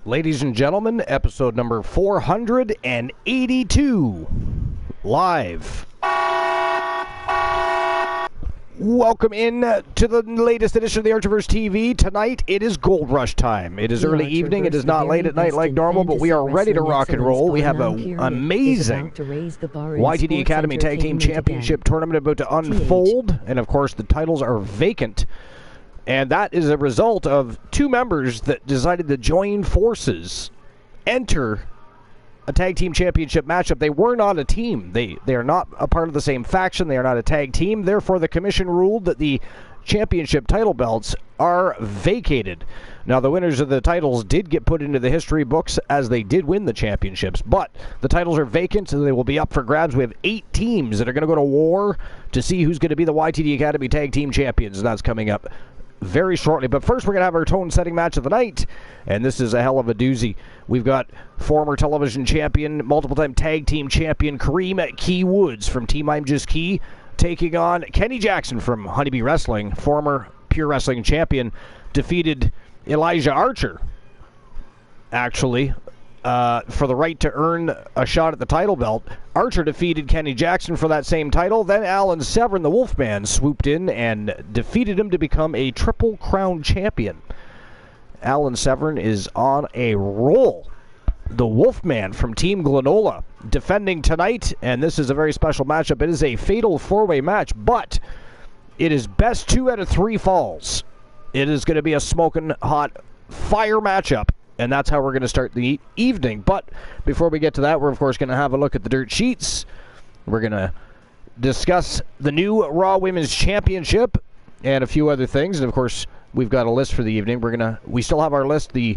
Ladies and gentlemen, episode number 482, live. Welcome in to the latest edition of the Archerverse TV. Tonight, it is Gold Rush time. It is early evening. It is not late at night like normal, but we are ready to rock and roll. We have an amazing YTD Academy Tag Team Championship tournament about to unfold, and of course, the titles are vacant. And that is a result of two members that decided to join forces, enter a tag team championship matchup. They were not a team. They are not a part of the same faction. They are not a tag team. Therefore, the commission ruled that the championship title belts are vacated. Now, the winners of the titles did get put into the history books as they did win the championships, but the titles are vacant, so they will be up for grabs. We have 8 teams that are going to go to war to see who's going to be the YTD Academy Tag Team Champions, and that's coming up very shortly. But first, we're going to have our tone-setting match of the night, and this is a hell of a doozy. We've got former television champion, multiple-time tag team champion Kareem Key Woods from Team I'm Just Key taking on Kenny Jackson from Honeybee Wrestling, former Pure Wrestling champion, defeated Elijah Archer, actually, for the right to earn a shot at the title belt. Archer defeated Kenny Jackson for that same title. Then Alan Severn, the Wolfman, swooped in and defeated him to become a Triple Crown champion. Alan Severn is on a roll. The Wolfman from Team Glenola defending tonight, and this is a very special matchup. It is a fatal 4-way match, but it is best 2 out of 3 falls. It is going to be a smoking hot fire matchup. And that's how we're going to start the evening. But before we get to that, we're, of course, going to have a look at the dirt sheets. We're going to discuss the new Raw Women's Championship and a few other things. And, of course, we've got a list for the evening. We still have our list, the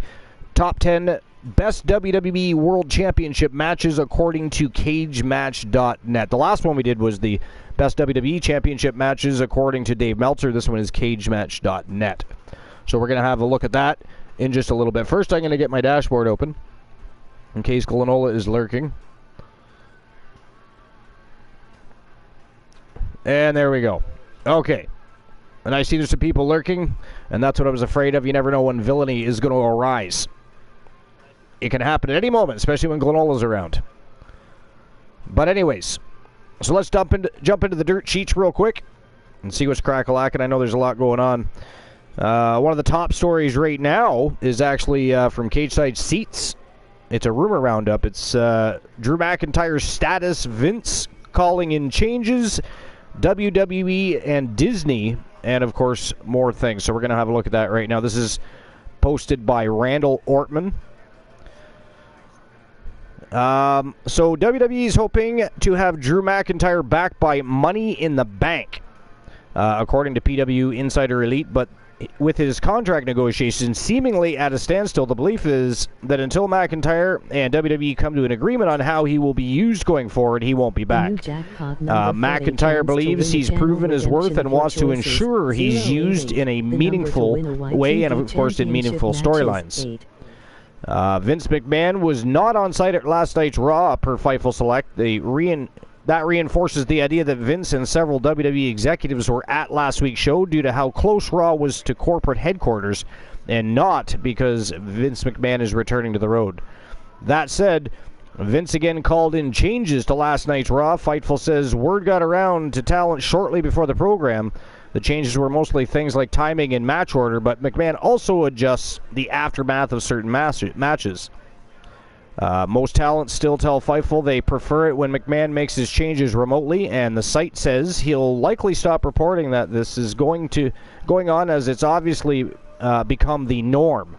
top 10 best WWE World Championship matches according to CageMatch.net. The last one we did was the best WWE Championship matches according to Dave Meltzer. This one is CageMatch.net. So we're going to have a look at that in just a little bit. First, I'm going to get my dashboard open in case Glenola is lurking. And there we go. Okay. And I see there's some people lurking, and that's what I was afraid of. You never know when villainy is going to arise. It can happen at any moment, especially when Glenola's around. But anyways, so let's jump into the dirt sheets real quick and see what's crack-a-lackin'. I know there's a lot going on. One of the top stories right now is actually from Cage Side Seats. It's a rumor roundup. It's Drew McIntyre's status, Vince calling in changes, WWE and Disney, and of course more things. So we're going to have a look at that right now. This is posted by Randall Ortman. So WWE is hoping to have Drew McIntyre back by Money in the Bank, according to PW Insider Elite, but with his contract negotiations seemingly at a standstill, the belief is that until McIntyre and WWE come to an agreement on how he will be used going forward, he won't be back. McIntyre believes he's proven his worth and wants to ensure he's used in a meaningful way and, of course, in meaningful storylines. Vince McMahon was not on site at last night's Raw per Fightful Select. That reinforces the idea that Vince and several WWE executives were at last week's show due to how close Raw was to corporate headquarters, and not because Vince McMahon is returning to the road. That said, Vince again called in changes to last night's Raw. Fightful says word got around to talent shortly before the program. The changes were mostly things like timing and match order, but McMahon also adjusts the aftermath of certain matches. Most talents still tell Fightful they prefer it when McMahon makes his changes remotely, and the site says he'll likely stop reporting that this is going on as it's obviously become the norm.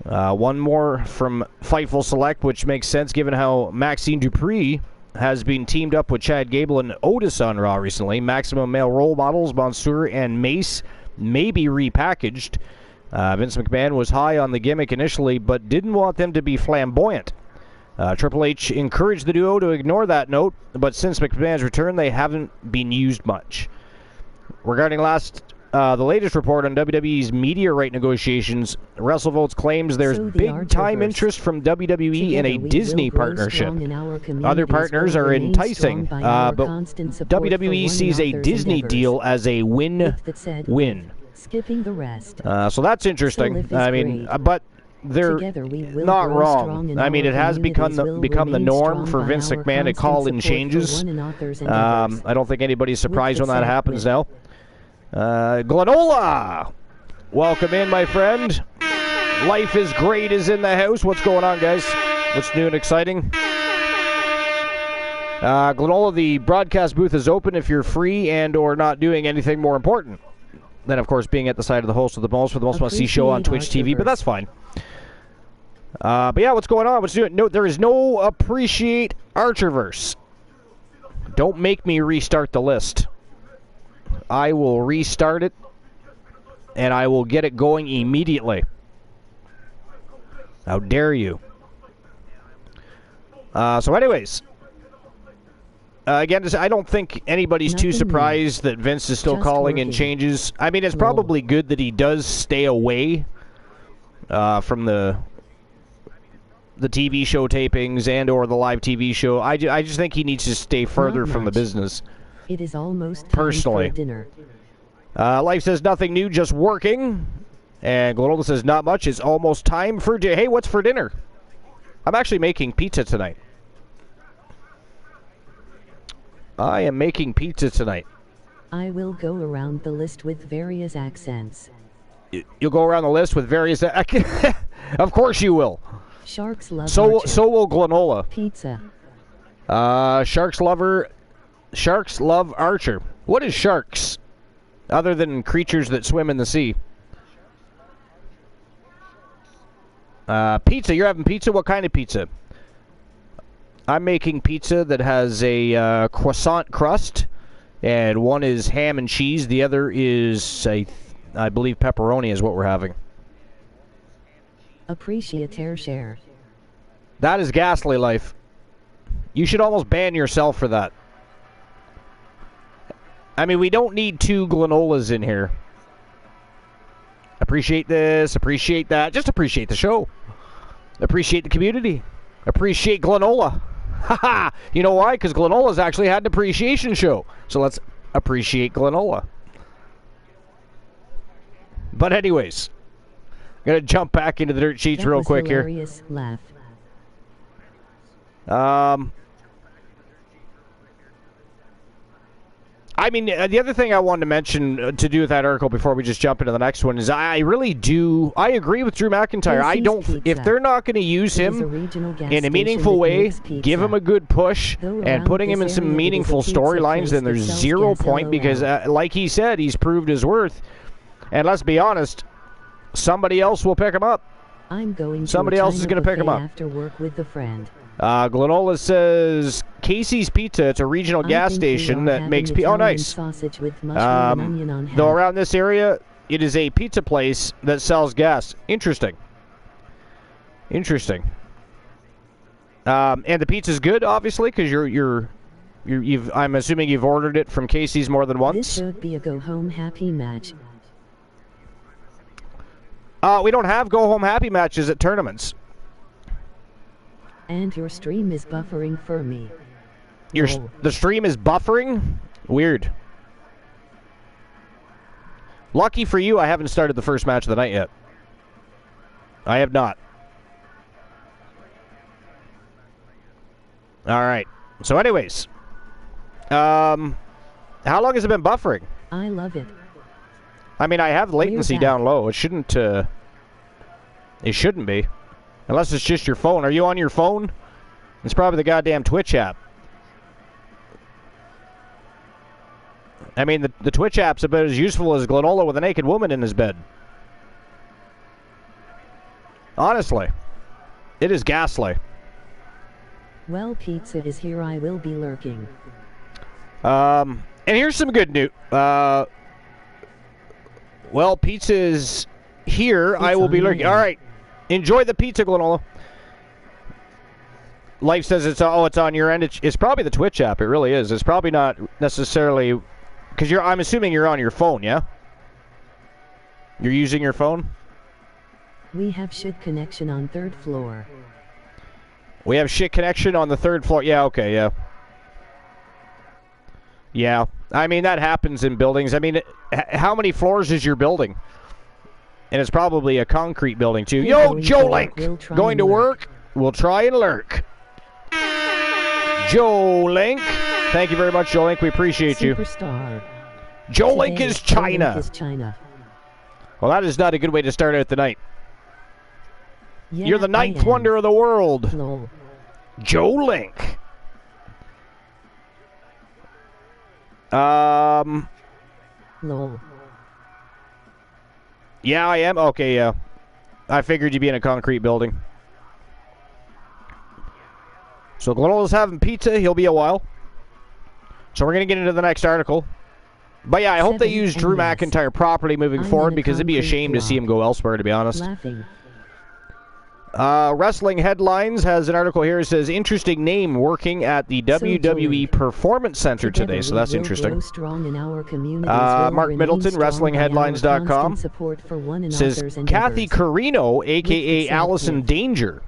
One more from Fightful Select, which makes sense given how Maxine Dupree has been teamed up with Chad Gable and Otis on Raw recently. Maximum Male role models, Mansoor and Mace, may be repackaged. Vince McMahon was high on the gimmick initially, but didn't want them to be flamboyant. Triple H encouraged the duo to ignore that note, but since McMahon's return, they haven't been used much. Regarding the latest report on WWE's media right negotiations, WrestleVotes claims there's big-time interest from WWE in a Disney partnership. Other partners are enticing, but WWE sees a Disney deal as a win-win. Skipping the rest. So that's interesting. I mean, but they're not wrong. I mean, it has become the norm for Vince McMahon to call in changes. I don't think anybody's surprised when that happens now. Glenola, welcome in, my friend. Life is Great is in the house. What's going on, guys? What's new and exciting? Glenola, the broadcast booth is open if you're free and or not doing anything more important than, of course, being at the side of the host of the most for the most must-see show on Twitch TV, but that's fine. But yeah, what's going on? What's new? No, there is no Appreciate Archerverse. Don't make me restart the list. I will restart it, and I will get it going immediately. How dare you? So anyways, again, I don't think anybody's too surprised that Vince is still calling in changes. I mean, it's probably good that he does stay away from the TV show tapings and or the live TV show. I just think he needs to stay further from the business. It is almost time personally. for dinner. Life says nothing new, just working. And Glenola says not much. It's almost time for dinner. Hey, what's for dinner? I'm actually making pizza tonight. I am making pizza tonight. I will go around the list with various accents. You'll go around the list with various... Of course you will. Sharks love So will Glenola. Pizza. Sharks love Archer. What is sharks? Other than creatures that swim in the sea. Pizza. You're having pizza? What kind of pizza? I'm making pizza that has a croissant crust, and one is ham and cheese. The other is, I believe, pepperoni is what we're having. Appreciate share. That is ghastly, Life. You should almost ban yourself for that. I mean, we don't need two Glenolas in here. Appreciate this, appreciate that. Just appreciate the show. Appreciate the community. Appreciate Glenola. Haha! You know why? Because Glenola's actually had an appreciation show. So let's appreciate Glenola. But anyways, I'm going to jump back into the dirt sheets real quick here. Laugh. I mean, the other thing I wanted to mention to do with that article before we just jump into the next one is I agree with Drew McIntyre. If they're not going to use him in a meaningful way, give him a good push, and putting him in some meaningful storylines, then there's 0 point because, like he said, he's proved his worth. And let's be honest, somebody else will pick him up. Somebody else is going to pick him up. After work with a friend. Glenola says Casey's Pizza. It's a regional gas station that makes pizza. Oh, nice. Sausage with mushroom and onion on though around this area, it is a pizza place that sells gas. Interesting. And the pizza's good, obviously, because I'm assuming you've ordered it from Casey's more than once. This should be a go-home happy match. We don't have go-home happy matches at tournaments. And your stream is buffering for me. The stream is buffering? Weird. Lucky for you, I haven't started the first match of the night yet. I have not. Alright. So anyways. How long has it been buffering? I love it. I mean, I have latency down low. It shouldn't be. Unless it's just your phone. Are you on your phone? It's probably the goddamn Twitch app. I mean, the Twitch app's about as useful as Glenola with a naked woman in his bed. Honestly. It is ghastly. Well, pizza is here. I will be lurking. And here's some good news. Well, pizza is here. I will be lurking. All right. Enjoy the pizza, Glenola. Life says it's on your end. It's probably the Twitch app. It really is. It's probably not necessarily because I'm assuming you're on your phone, yeah? You're using your phone? We have shit connection on 3rd floor. We have shit connection on the 3rd floor. Yeah, okay, yeah. Yeah. I mean, that happens in buildings. I mean, how many floors is your building? And it's probably a concrete building, too. Yo, Joe Link! Going to work? We'll try and lurk. Joe Link. Thank you very much, Joe Link. We appreciate you. Superstar. Joe Link is China. Link is China. Well, that is not a good way to start out the night. Yeah, You're the ninth wonder of the world. Lol. Joe Link. Lol. Yeah, I am. Okay, yeah. I figured you'd be in a concrete building. So Glenola's having pizza. He'll be a while. So we're going to get into the next article. But yeah, I hope they use Drew McIntyre properly moving forward, because it'd be a shame to see him go elsewhere, to be honest. Laughing. Wrestling Headlines has an article here. It says, interesting name working at the WWE Performance Center today. So that's interesting. Mark Middleton, WrestlingHeadlines.com, says Kathy Carino, a.k.a. Allison Danger,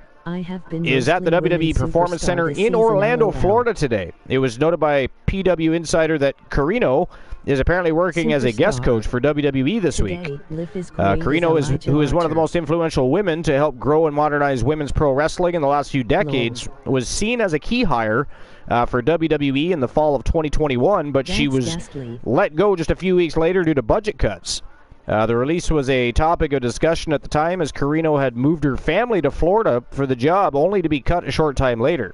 is at the WWE Performance Center in Orlando, Florida today. It was noted by PW Insider that Carino is apparently working as a guest coach for WWE this week. Carino, who is one of the most influential women to help grow and modernize women's pro wrestling in the last few decades, was seen as a key hire for WWE in the fall of 2021, but she was let go just a few weeks later due to budget cuts. The release was a topic of discussion at the time, as Carino had moved her family to Florida for the job, only to be cut a short time later.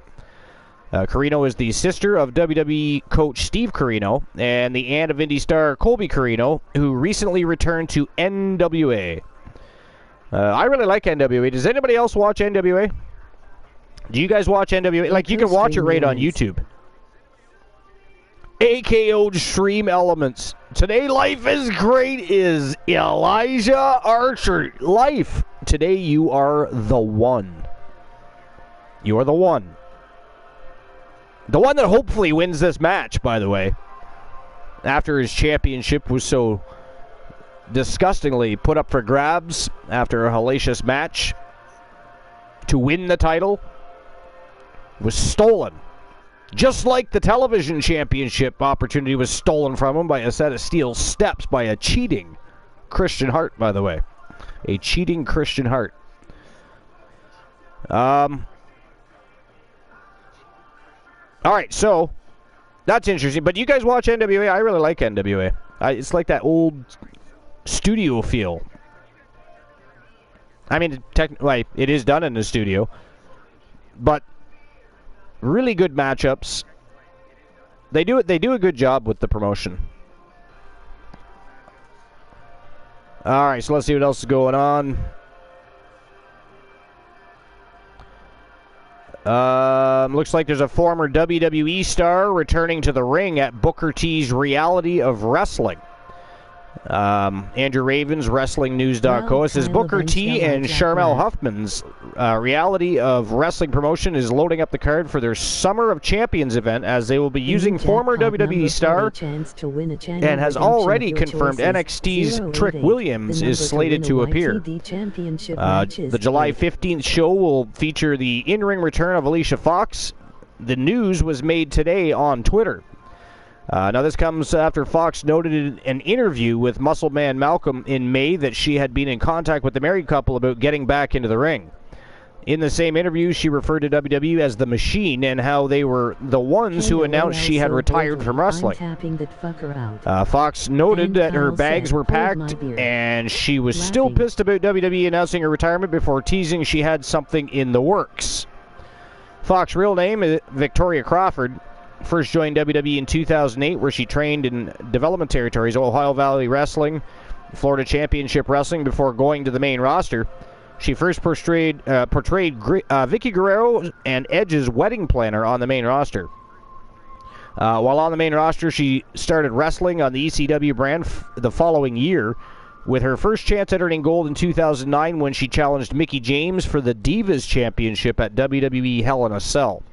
Carino is the sister of WWE coach Steve Carino and the aunt of indie star Colby Carino, who recently returned to NWA. I really like NWA. Does anybody else watch NWA? Do you guys watch NWA? Like, you can watch it right on YouTube. AKO Stream Elements. Today, life is great is Elijah Archer. Life. Today, you are the one. You are the one. The one that hopefully wins this match, by the way, after his championship was so disgustingly put up for grabs after a hellacious match to win the title, was stolen. Just like the television championship opportunity was stolen from him by a set of steel steps by a cheating Christian Hart, by the way. A cheating Christian Hart. Alright, so that's interesting. But you guys watch NWA? I really like NWA. It's like that old studio feel. I mean, technically, it is done in the studio. But really good matchups. They do a good job with the promotion. Alright, so let's see what else is going on. Looks like there's a former WWE star returning to the ring at Booker T's Reality of Wrestling. Andrew Ravens, WrestlingNews.co. It says Booker T and Sharmell Huffman's Reality of Wrestling promotion is loading up the card for their Summer of Champions event, as they will be using former WWE star and has already confirmed NXT's Trick Williams is slated to appear. The July 15th show will feature the in-ring return of Alicia Fox. The news was made today on Twitter. Now, this comes after Fox noted in an interview with Muscle Man Malcolm in May that she had been in contact with the married couple about getting back into the ring. In the same interview, she referred to WWE as the Machine and how they were the ones who announced she had retired from wrestling. Fox noted that her bags were packed and she was still pissed about WWE announcing her retirement before teasing she had something in the works. Fox's real name is Victoria Crawford. First joined WWE in 2008, where she trained in development territories, Ohio Valley Wrestling, Florida Championship Wrestling, before going to the main roster. She first portrayed Vicky Guerrero and Edge's wedding planner on the main roster. While on the main roster, she started wrestling on the ECW brand the following year, with her first chance at earning gold in 2009 when she challenged Mickie James for the Divas Championship at WWE Hell in a Cell.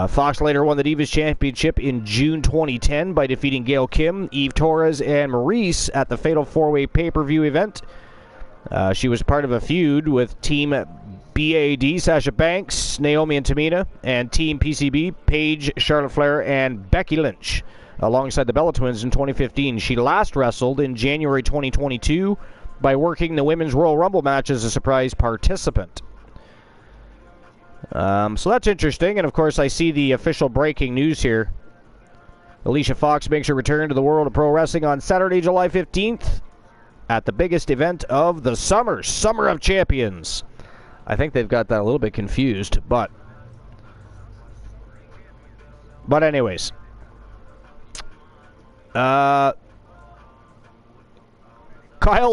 Fox later won the Divas Championship in June 2010 by defeating Gail Kim, Eve Torres, and Maurice at the Fatal 4-Way pay-per-view event. She was part of a feud with Team BAD, Sasha Banks, Naomi and Tamina, and Team PCB, Paige, Charlotte Flair, and Becky Lynch, alongside the Bella Twins in 2015. She last wrestled in January 2022 by working the Women's Royal Rumble match as a surprise participant. So that's interesting, and of course I see the official breaking news here. Alicia Fox makes her return to the world of pro wrestling on Saturday, July 15th at the biggest event of the summer, Summer of Champions. I think they've got that a little bit confused, but anyways. Kyle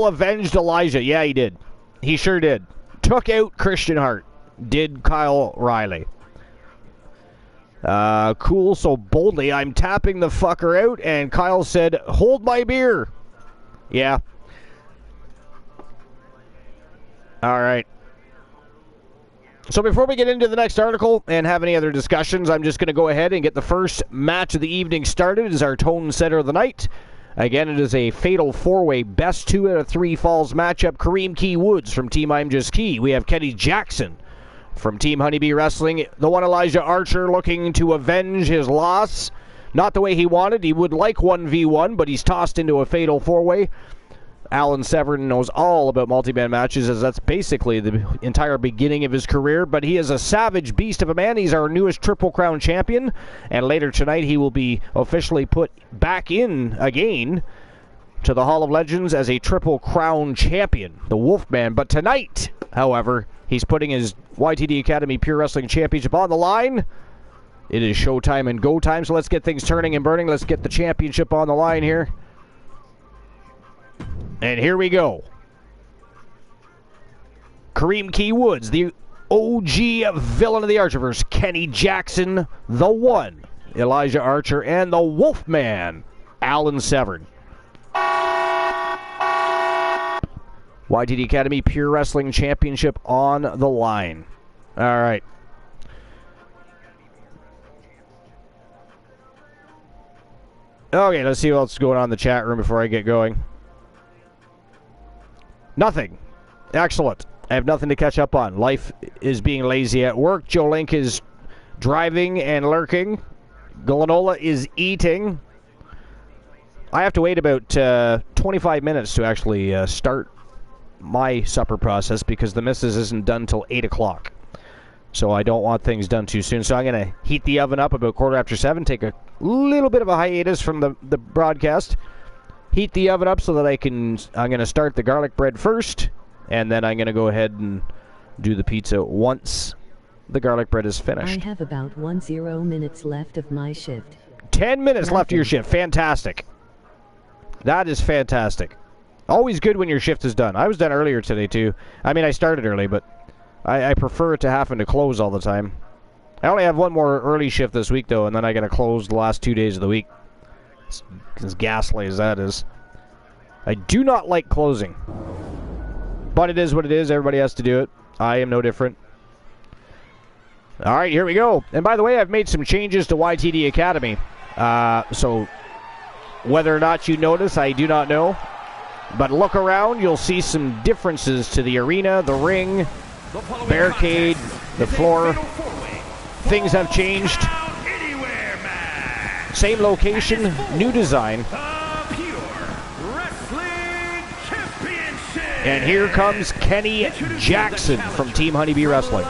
avenged Elijah. Yeah, he did. He sure did. Took out Christian Hart. Did Kyle Riley. Cool, so boldly, I'm tapping the fucker out, and Kyle said, hold my beer. Yeah. Alright. So before we get into the next article and have any other discussions, I'm just going to go ahead and get the first match of the evening started. It is our tone setter of the night. Again, it is a fatal four-way best 2 out of 3 falls matchup. Kareem Key Woods from Team I'm Just Key. We have Kenny Jackson from Team Honeybee Wrestling. The one Elijah Archer looking to avenge his loss. Not the way he wanted. He would like 1v1, but he's tossed into a fatal four-way. Alan Severn knows all about multi-man matches, as that's basically the entire beginning of his career. But he is a savage beast of a man. He's our newest Triple Crown champion. And later tonight, he will be officially put back in again to the Hall of Legends as a Triple Crown champion, the Wolfman. But tonight, however, he's putting his YTD Academy Pure Wrestling Championship on the line. It is showtime and go time, so let's get things turning and burning. Let's get the championship on the line here. And here we go. Kareem Key Woods, the OG villain of the Archerverse. Kenny Jackson, the one. Elijah Archer, and the Wolfman, Alan Severn. YTD Academy Pure Wrestling Championship on the line. All right. Okay, let's see what's going on in the chat room before I get going. Nothing. Excellent. I have nothing to catch up on. Life is being lazy at work. Joe Link is driving and lurking. Galanola is eating. I have to wait about 25 minutes to actually start my supper process because the missus isn't done till 8 o'clock. So I don't want things done too soon. So I'm going to heat the oven up about 7:15, take a little bit of a hiatus from the broadcast. Heat the oven up so that I'm going to start the garlic bread first, and then I'm going to go ahead and do the pizza once the garlic bread is finished. I have about 10 minutes left of my shift. 10 minutes left of your shift. Fantastic. That is fantastic. Always good when your shift is done. I was done earlier today, too. I mean, I started early, but I prefer it to having to close all the time. I only have one more early shift this week, though, and then I got to close the last 2 days of the week. As ghastly as that is. I do not like closing. But it is what it is. Everybody has to do it. I am no different. All right, here we go. And by the way, I've made some changes to YTD Academy. So whether or not you notice, I do not know. But look around, you'll see some differences to the arena, the ring, barricade, the floor. Things have changed. Same location, new design. And here comes Kenny Jackson from Team Honeybee Wrestling. I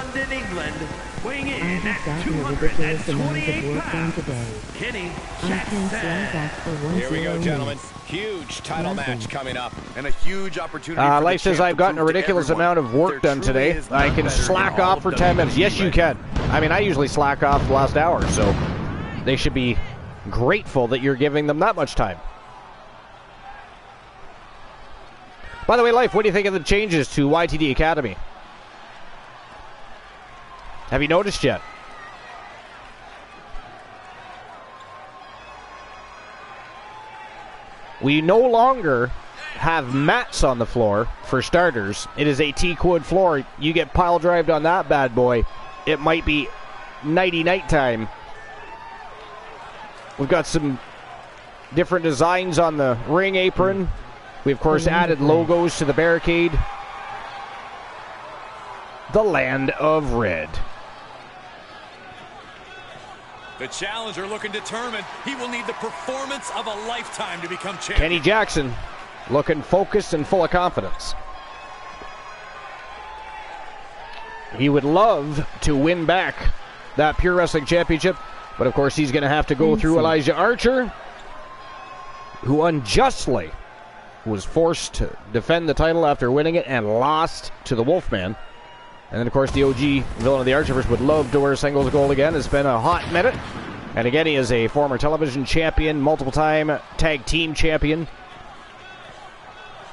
have gotten a ridiculous amount of work done today. I can slack off for 1 Here we go, gentlemen. Huge title match coming up. And a huge opportunity for Life says I've gotten a ridiculous amount of work done today. I can slack off for 10 minutes. Yes, you can. I mean, I usually slack off the last hour, so they should be grateful that you're giving them that much time. By the way, Life, what do you think of the changes to YTD Academy? Have you noticed yet? We no longer have mats on the floor, for starters. It is a teak wood floor. You get pile drived on that bad boy, it might be nighty-night time. We've got some different designs on the ring apron. We, of course, added logos to the barricade. The Land of Red. The challenger looking determined. He will need the performance of a lifetime to become champion. Kenny Jackson. looking focused and full of confidence. He would love to win back that Pure Wrestling Championship, but of course he's going to have to go through Elijah Archer, who unjustly was forced to defend the title after winning it and lost to the Wolfman. And then, of course, the OG villain of the Archerverse would love to wear singles gold again. It's been a hot minute. And again, he is a former television champion, multiple-time tag team champion.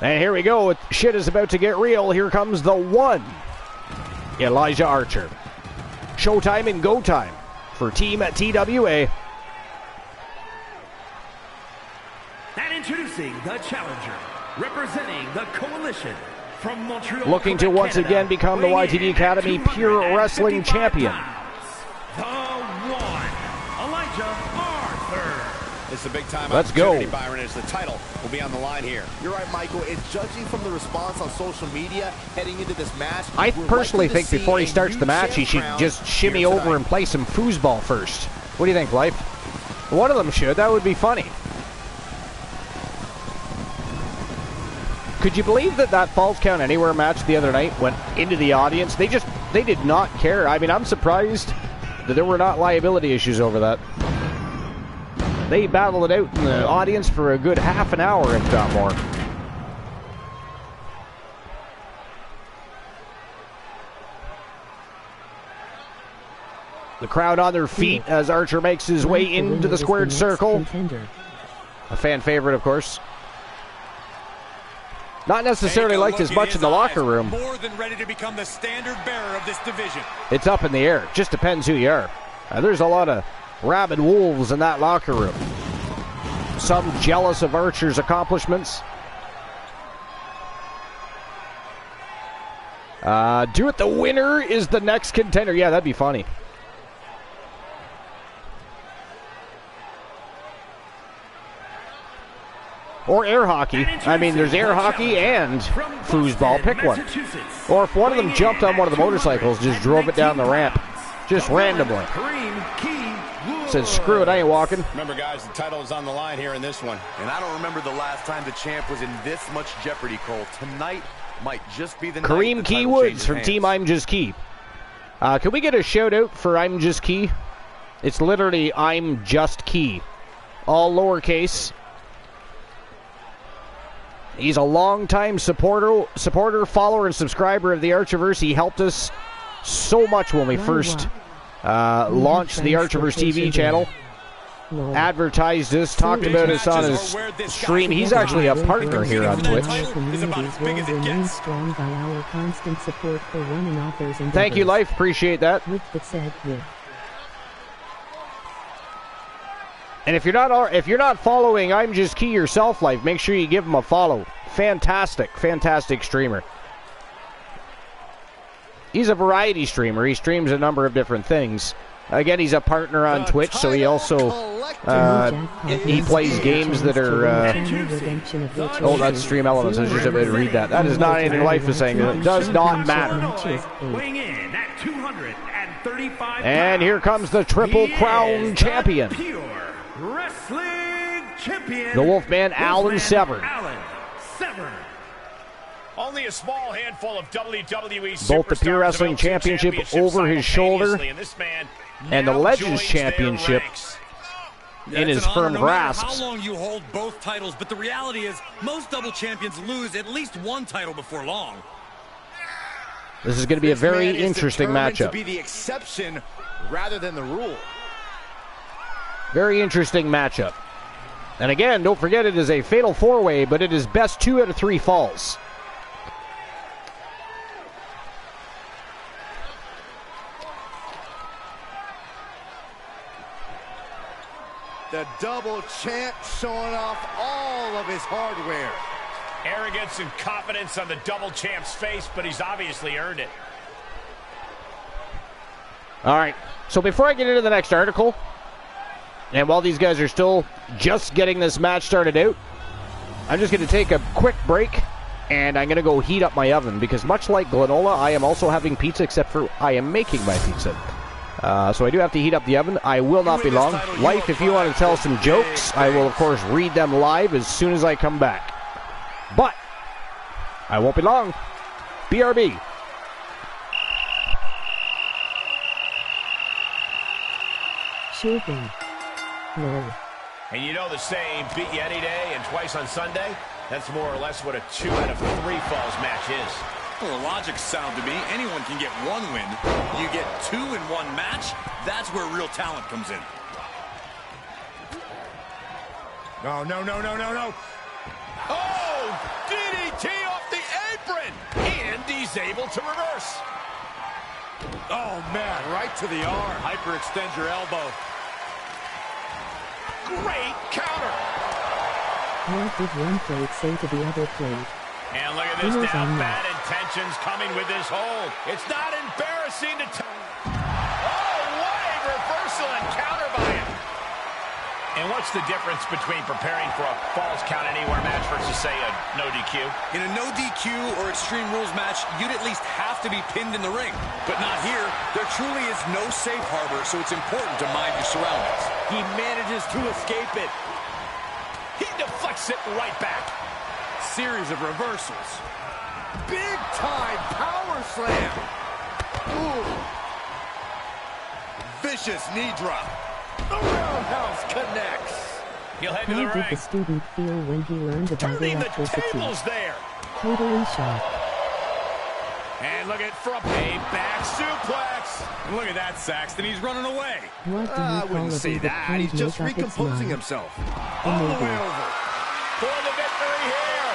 And here we go. Shit is about to get real. Here comes the one, Elijah Archer. Showtime and go time for Team TWA. And introducing the challenger, representing the coalition from Montreal, looking to once again become the YTD Academy Pure Wrestling Champion. The one, Elijah Archer. It's a big time. Let's go, Byron, as the title will be on the line here. You're right, Michael. It's judging from the response on social media heading into this match. I personally think before he starts the match, he should just shimmy over and play some foosball first. What do you think, Life? One of them should. That would be funny. Could you believe that Falls Count Anywhere match the other night went into the audience? They did not care. I mean, I'm surprised that there were not liability issues over that. They battled it out in the audience for a good half an hour, if not more. The crowd on their feet as Archer makes his way into the squared circle. A fan favorite, of course. Not necessarily liked as much in the locker room. More than ready to become the standard bearer of this division. It's up in the air. Just depends who you are. There's a lot of rabid wolves in that locker room. Some jealous of Archer's accomplishments. Do it. The winner is the next contender. Yeah, that'd be funny. Or air hockey. I mean, there's air hockey and foosball. Pick one. Or if one of them jumped on one of the motorcycles, just drove it down the ramp. Just randomly. Said, screw it, I ain't walking. Remember, guys, the title is on the line here in this one. And I don't remember the last time the champ was in this much jeopardy, Cole. Tonight might just be the night. Kareem Key Woods from Team I'm Just Key. Can we get a shout out for I'm Just Key? It's literally I'm Just Key. All lowercase. He's a longtime supporter, follower, and subscriber of the Archerverse. He helped us so much when we first launched the Archerverse TV channel. Advertised us, talked about us on his stream. He's actually a partner here on Twitch. Thank you, Life. Appreciate that. And if you're not following I'm Just Key yourself, Life, make sure you give him a follow. Fantastic streamer. He's a variety streamer. He streams a number of different things. Again, he's a partner on Twitch, so he also he plays games that are oh, that's Stream Elements. I was just about to read that. That is not anything Life is saying. It does not matter. And here comes the Triple Crown champion, the Wolfman, Alan Severn. Only a small handful of WWE both the Pure Wrestling Championship over his shoulder and the Legends Championship in his firm grasp. How long you hold both titles, but the reality is most double champions lose at least one title before long. This is going to be a very interesting matchup. To be the exception rather than the rule. Very interesting matchup. And again, don't forget it is a fatal four-way, but it is best 2 out of 3 falls. The double champ showing off all of his hardware. Arrogance and confidence on the double champ's face, but he's obviously earned it. All right, so before I get into the next article, and while these guys are still just getting this match started out, I'm just going to take a quick break, and I'm going to go heat up my oven, because much like Glenola, I am also having pizza, except for I am making my pizza. So I do have to heat up the oven. I will not be long. Life, if you want to tell some jokes, I will, of course, read them live as soon as I come back. But I won't be long. BRB. Sure thing. Lol. And you know the saying, beat you any day and twice on Sunday? That's more or less what a 2 out of 3 falls match is. Well, the logic's sound to me. Anyone can get 1 win. You get 2 in 1 match, that's where real talent comes in. No, no, no, no, no, no. Oh, DDT off the apron. And he's able to reverse. Oh, man, right to the arm. Hyperextend your elbow. Great counter. What did one plate say to the other plate? And look at this now, bad intentions coming with this hold. It's not embarrassing to oh, what a reversal and counter by him. And what's the difference between preparing for a Falls Count Anywhere match versus, say, a no DQ? In a no DQ or Extreme Rules match, you'd at least have to be pinned in the ring. But not here. There truly is no safe harbor, so it's important to mind your surroundings. He manages to escape it. He deflects it right back. Series of reversals. Big time power slam. Ooh. Vicious knee drop. The roundhouse connects. He'll head to the How ring. did the student feel when he learned about Turning the electricity? tables there. Totally shocked. And look at from a back suplex. And look at that, Saxton. He's running away. What do you I call wouldn't a say thing that. that He's can't just make up its recomposing mind? himself. All the Maybe. way over. For the victory here.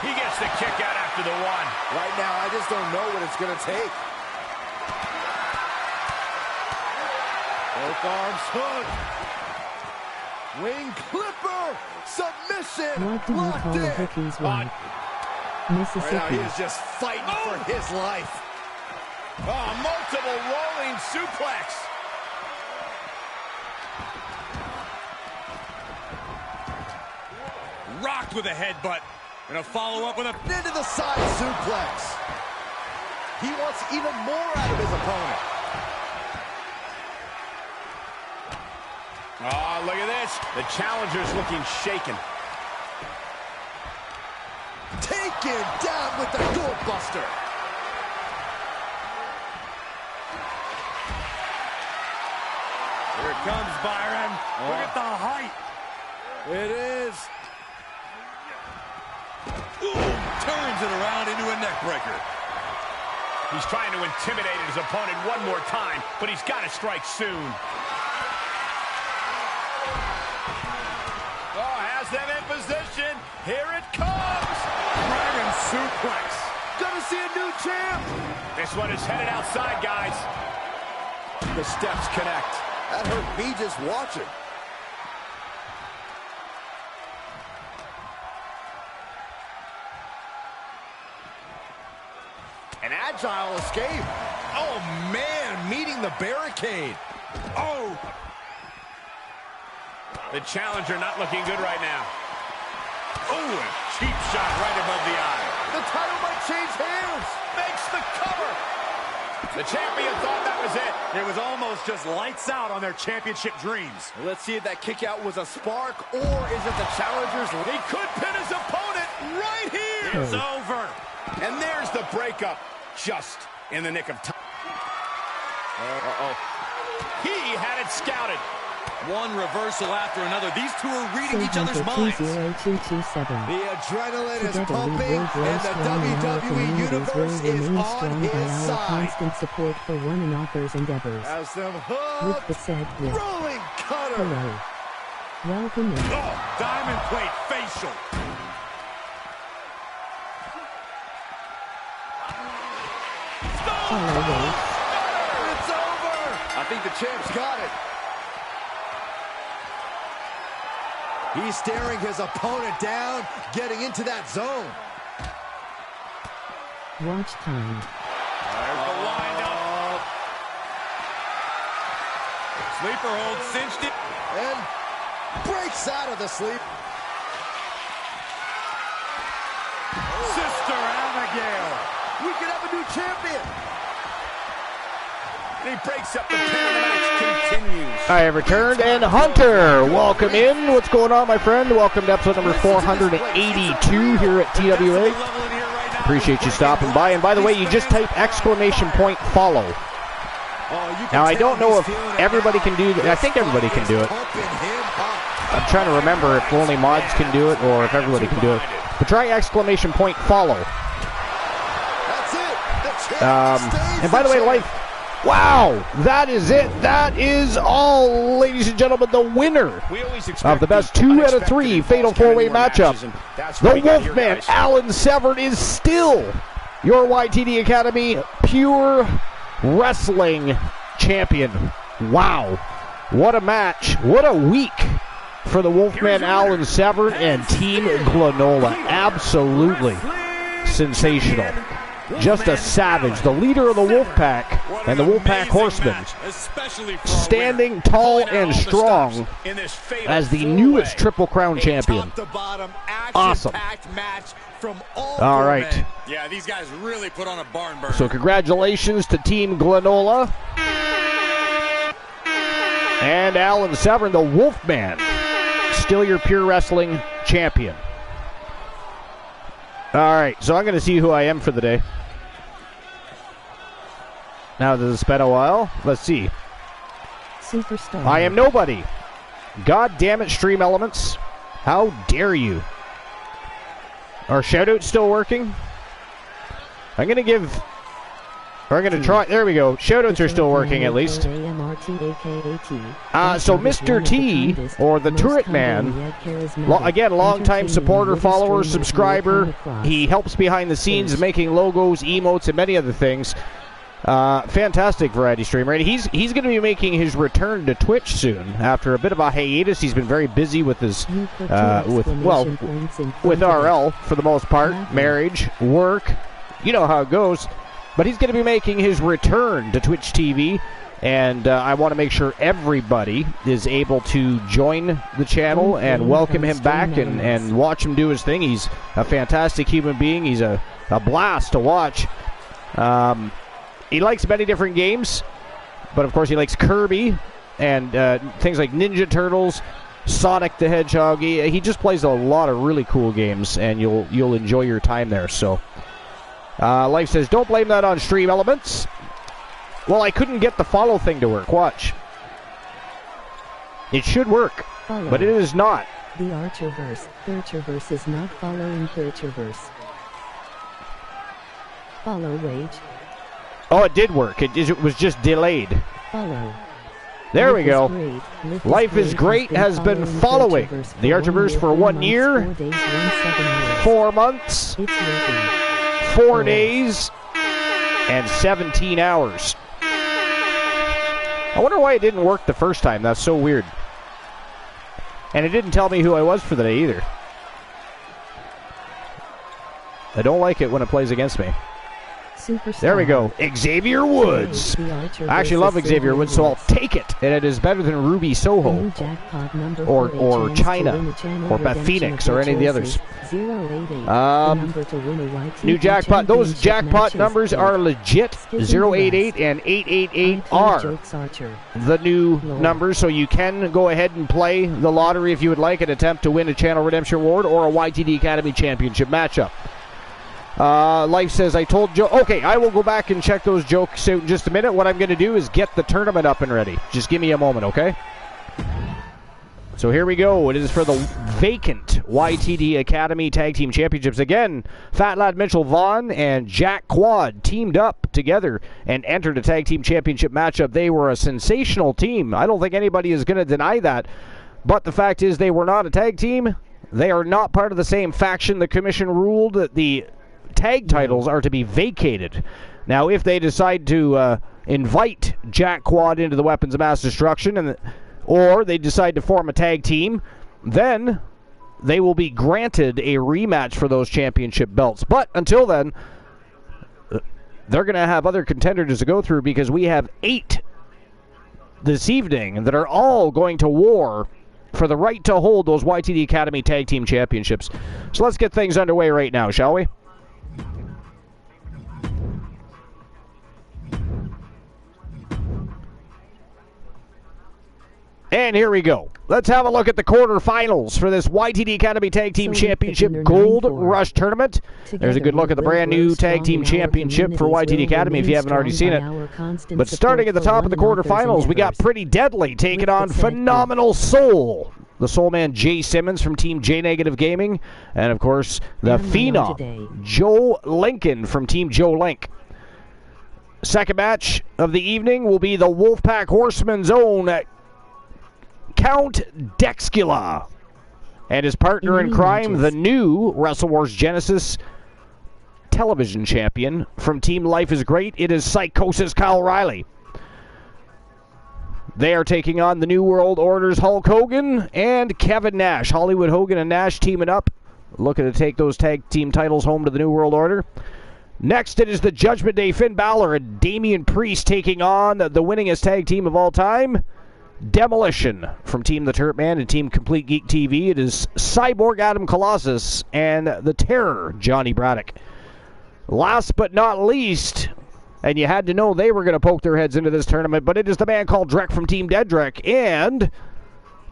He gets the kick out after the 1. Right now, I just don't know what it's going to take. Both arms hooked. Wing clipper. Submission. What do you Locked call a in. hookie's wife? Right now, Mississippi. he is just fighting for his life. Oh, multiple rolling suplex. Rocked with a headbutt. And a follow-up with a... Into the side suplex. He wants even more out of his opponent. Oh, look at this. The challenger's looking shaken. Taken down with the doorbuster. Here it comes, Byron. Look at the height. It is. Ooh, turns it around into a neck breaker. He's trying to intimidate his opponent one more time, but he's got to strike soon. Oh, has them in position. Here it comes. Dragon suplex. Gonna see a new champ. This one is headed outside, guys. The steps connect. That hurt me just watching. An agile escape. Oh, man, meeting the barricade. Oh! The challenger not looking good right now. Oh, a cheap shot right above the eye. The title might change hands. Makes the cover. The champion thought that was it. It was almost just lights out on their championship dreams. Let's see if that kick out was a spark, or is it the challenger's... He could pin his opponent right here. It's over. And there's the breakup, just in the nick of time. Uh-oh. He had it scouted. One reversal after another. These two are reading each other's minds. 20227. The adrenaline is Together we pumping, will grow and the strong and our WWE communities will Universe is remain on strong by his our side. constant support for one another's endeavors. Has them With hooked. the said with Rolling cutter. hello. Welcome in. Oh, diamond plate facial. Follow Wade. It's over. I think the champ's got it. He's staring his opponent down, getting into that zone. Watch time. There's the windup. Sleeper hold cinched it. And breaks out of the sleep. Sister Abigail. We could have a new champion. And he breaks up the pin and the match continues. I have returned, and Hunter, welcome in. What's going on, my friend? Welcome to episode number 482 here at TWA. Appreciate you stopping by. And by the way, you just type !follow. Now, I don't know if everybody can do that. I think everybody can do it. I'm trying to remember if only mods can do it or if everybody can do it. But try !follow. And by the way, like, wow, that is it. That is all, ladies and gentlemen, the winner of the best 2 out of 3 Fatal 4-Way matchup. The Wolfman, Alan Severn, is still your YTD Academy Pure Wrestling Champion. Wow. What a match. What a week for the Wolfman, Alan Severn, and Team Glenola. Absolutely sensational. Just a savage. The leader of the Wolfpack and the Wolfpack Horsemen, standing tall and strong as the newest Triple Crown champion. Awesome. All right. Yeah, these guys really put on a barn burner. So congratulations to Team Glenola and Alan Severn, the Wolfman, still your Pure Wrestling champion. All right, so I'm going to see who I am for the day. Now that it's been a while, let's see. Superstar. I am nobody. God damn it, Stream Elements. How dare you? Are shoutouts still working? I'm going to give... Or I'm going to try... There we go. Shoutouts are still working, at least. So Mr. T, or the Turret Man, again, longtime supporter, follower, subscriber. He helps behind the scenes making logos, emotes, and many other things. Fantastic variety streamer. And he's going to be making his return to Twitch soon after a bit of a hiatus. He's been very busy with his with RL for the most part, marriage, work. You know how it goes. But he's going to be making his return to Twitch TV, and I want to make sure everybody is able to join the channel and welcome him back and watch him do his thing. He's a fantastic human being. He's a blast to watch. He likes many different games, but of course he likes Kirby and things like Ninja Turtles, Sonic the Hedgehog. He just plays a lot of really cool games, and you'll enjoy your time there. So, Life says, don't blame that on Stream Elements. Well, I couldn't get the follow thing to work. Watch. It should work, but it is not. The Archerverse. Archerverse is not following Archerverse. Follow wage. Oh, it did work. It was just delayed. Follow. There we go. Life is Great has been following the Archerverse for 1 year, 4 months, 4 days, and 17 hours. I wonder why it didn't work the first time. That's so weird. And it didn't tell me who I was for the day either. I don't like it when it plays against me. Superstar. There we go. Xavier Woods. I actually love Xavier Woods, so I'll take it. And it is better than Ruby Soho or China or Beth Phoenix or any of the others. New jackpot. Those jackpot numbers are legit. 088 and 888 are the new numbers, so you can go ahead and play the lottery if you would like and attempt to win a Channel Redemption Award or a YTD Academy Championship matchup. Life says, I told Joe. Okay, I will go back and check those jokes out in just a minute. What I'm going to do is get the tournament up and ready. Just give me a moment, okay? So here we go. It is for the vacant YTD Academy Tag Team Championships. Again, Fat Lad Mitchell Vaughn and Jack Quad teamed up together and entered a Tag Team Championship matchup. They were a sensational team. I don't think anybody is going to deny that. But the fact is they were not a tag team. They are not part of the same faction. The commission ruled that the tag titles are to be vacated. Now, if they decide to invite Jack Quad into the Weapons of Mass Destruction, or they decide to form a tag team, then they will be granted a rematch for those championship belts. But until then, they're going to have other contenders to go through, because we have 8 this evening that are all going to war for the right to hold those YTD Academy Tag Team Championships. So let's get things underway right now, shall we? And here we go. Let's have a look at the quarterfinals for this YTD Academy Tag Team Championship Gold Rush Tournament. There's a good look at the brand new Tag Team Championship for YTD Academy if you haven't already seen it. But starting at the top of the quarterfinals, we got Pretty Deadly taking on Phenomenal Soul. The Soul Man Jay Simmons from Team J Negative Gaming. And of course, the Phenom Joe Lincoln from Team Joe Link. Second match of the evening will be the Wolfpack Horseman's own Count Dexcula and his partner in crime, the new Wrestle Wars Genesis television champion from Team Life is Great. It is Psychosis Kyle Riley. They are taking on the New World Order's Hulk Hogan and Kevin Nash. Hollywood Hogan and Nash teaming up, looking to take those tag team titles home to the New World Order. Next, it is the Judgment Day Finn Balor and Damian Priest taking on the winningest tag team of all time, Demolition from Team The Turp Man and Team Complete Geek TV. It is Cyborg Adam Colossus and the Terror Johnny Braddock. Last but not least, and you had to know they were going to poke their heads into this tournament, but it is the man called Drek from Team Dead Drek and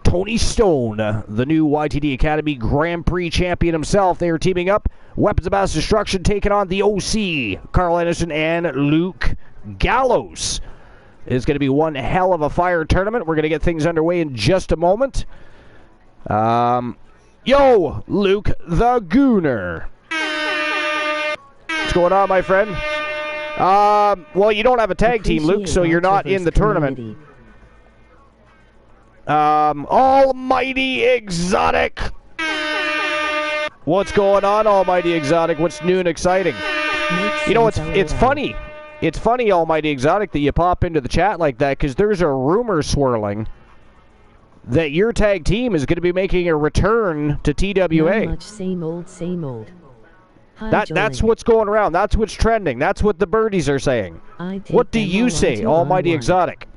Tony Stone, the new YTD Academy Grand Prix champion himself. They are teaming up. Weapons of Mass Destruction taking on the OC, Carl Anderson and Luke Gallows. It's going to be one hell of a fire tournament. We're going to get things underway in just a moment. Yo, Luke the Gooner. What's going on, my friend? Well, you don't have a tag team, Luke, so you're not in the tournament. Almighty Exotic. What's going on, Almighty Exotic? What's new and exciting? You know, it's funny. It's funny, Almighty Exotic, that you pop into the chat like that, because there's a rumor swirling that your tag team is going to be making a return to TWA. Not much, same old, same old. That's what's going around. That's what's trending. That's what the birdies are saying. What do you say, Almighty Exotic?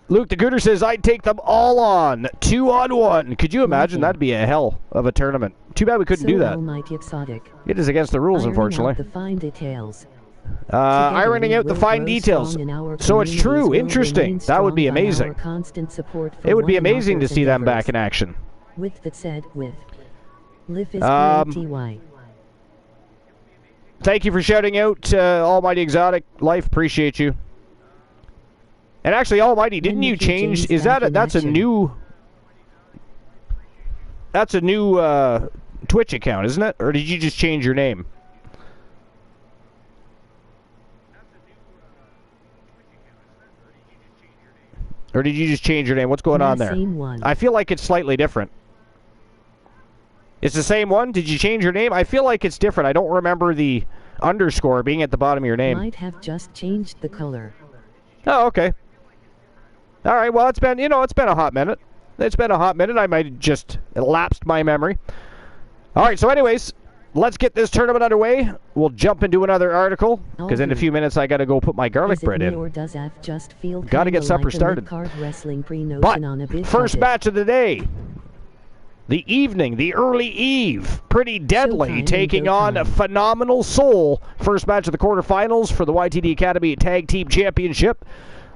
Luke the Gooder says, I'd take them all on. 2-on-1. Could you imagine? That'd be a hell of a tournament. Too bad we couldn't do that. Almighty Exotic. It is against the rules, unfortunately. The fine details. Ironing out the fine details. So it's true. Interesting. That would be amazing. It would be amazing to see them back in action. With that said, with. Live is TY. Thank you for shouting out, Almighty Exotic. Life, appreciate you. And actually, Almighty, didn't you change? Is that that's a new Twitch account, isn't it? Or did you just change your name? Or did you just change your name? What's going on there? I feel like it's slightly different. It's the same one? Did you change your name? I feel like it's different. I don't remember the underscore being at the bottom of your name. Might have just changed the color. Oh, okay. All right, well, it's been a hot minute. It's been a hot minute. I might have just lapsed my memory. All right, so anyways, let's get this tournament underway. We'll jump into another article, because in a few minutes I got to go put my garlic bread in. Got to get supper started. But first match of the day. The evening, the early eve. Pretty Deadly taking on Phenomenal Soul. First match of the quarterfinals for the YTD Academy Tag Team Championship.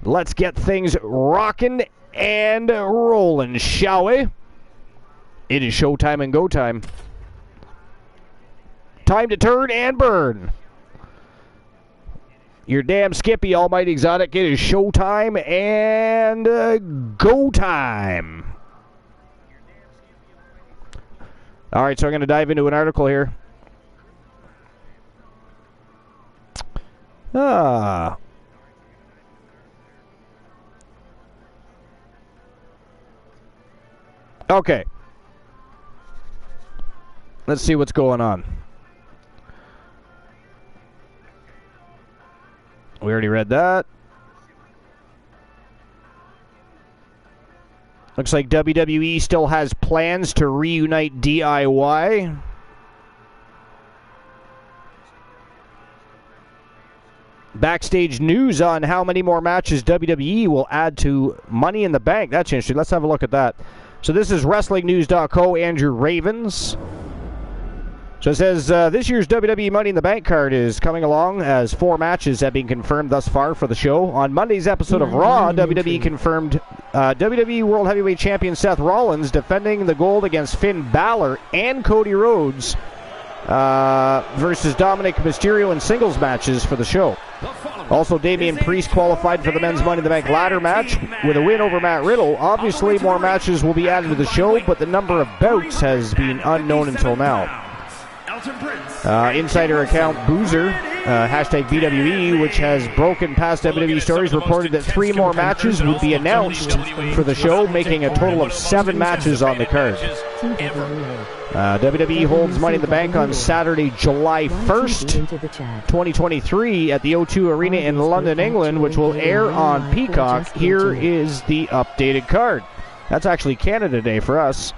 Let's get things rocking and rolling, shall we? It is showtime and go time. Time to turn and burn. You're damn skippy, Almighty Exotic. It is showtime and go time. All right, so I'm going to dive into an article here. Okay. Let's see what's going on. We already read that. Looks like WWE still has plans to reunite DIY. Backstage news on how many more matches WWE will add to Money in the Bank. That's interesting. Let's have a look at that. So this is WrestlingNews.co, Andrew Ravens. So it says this year's WWE Money in the Bank card is coming along as 4 matches have been confirmed thus far for the show. On Monday's episode of Raw, WWE confirmed WWE World Heavyweight Champion Seth Rollins defending the gold against Finn Balor and Cody Rhodes versus Dominic Mysterio in singles matches for the show. Also, Damian Priest qualified for the Men's Money in the Bank ladder match with a win over Matt Riddle. Obviously, more matches will be added to the show, but the number of bouts has been unknown until now. Insider account Boozer, hashtag BWE, which has broken past WWE stories, reported that 3 more matches would be announced for the show, making a total of 7 matches on the card. WWE holds Money in the Bank on Saturday, July 1st, 2023 at the O2 Arena in London, England, which will air on Peacock. Here is the updated card. That's actually Canada Day for us.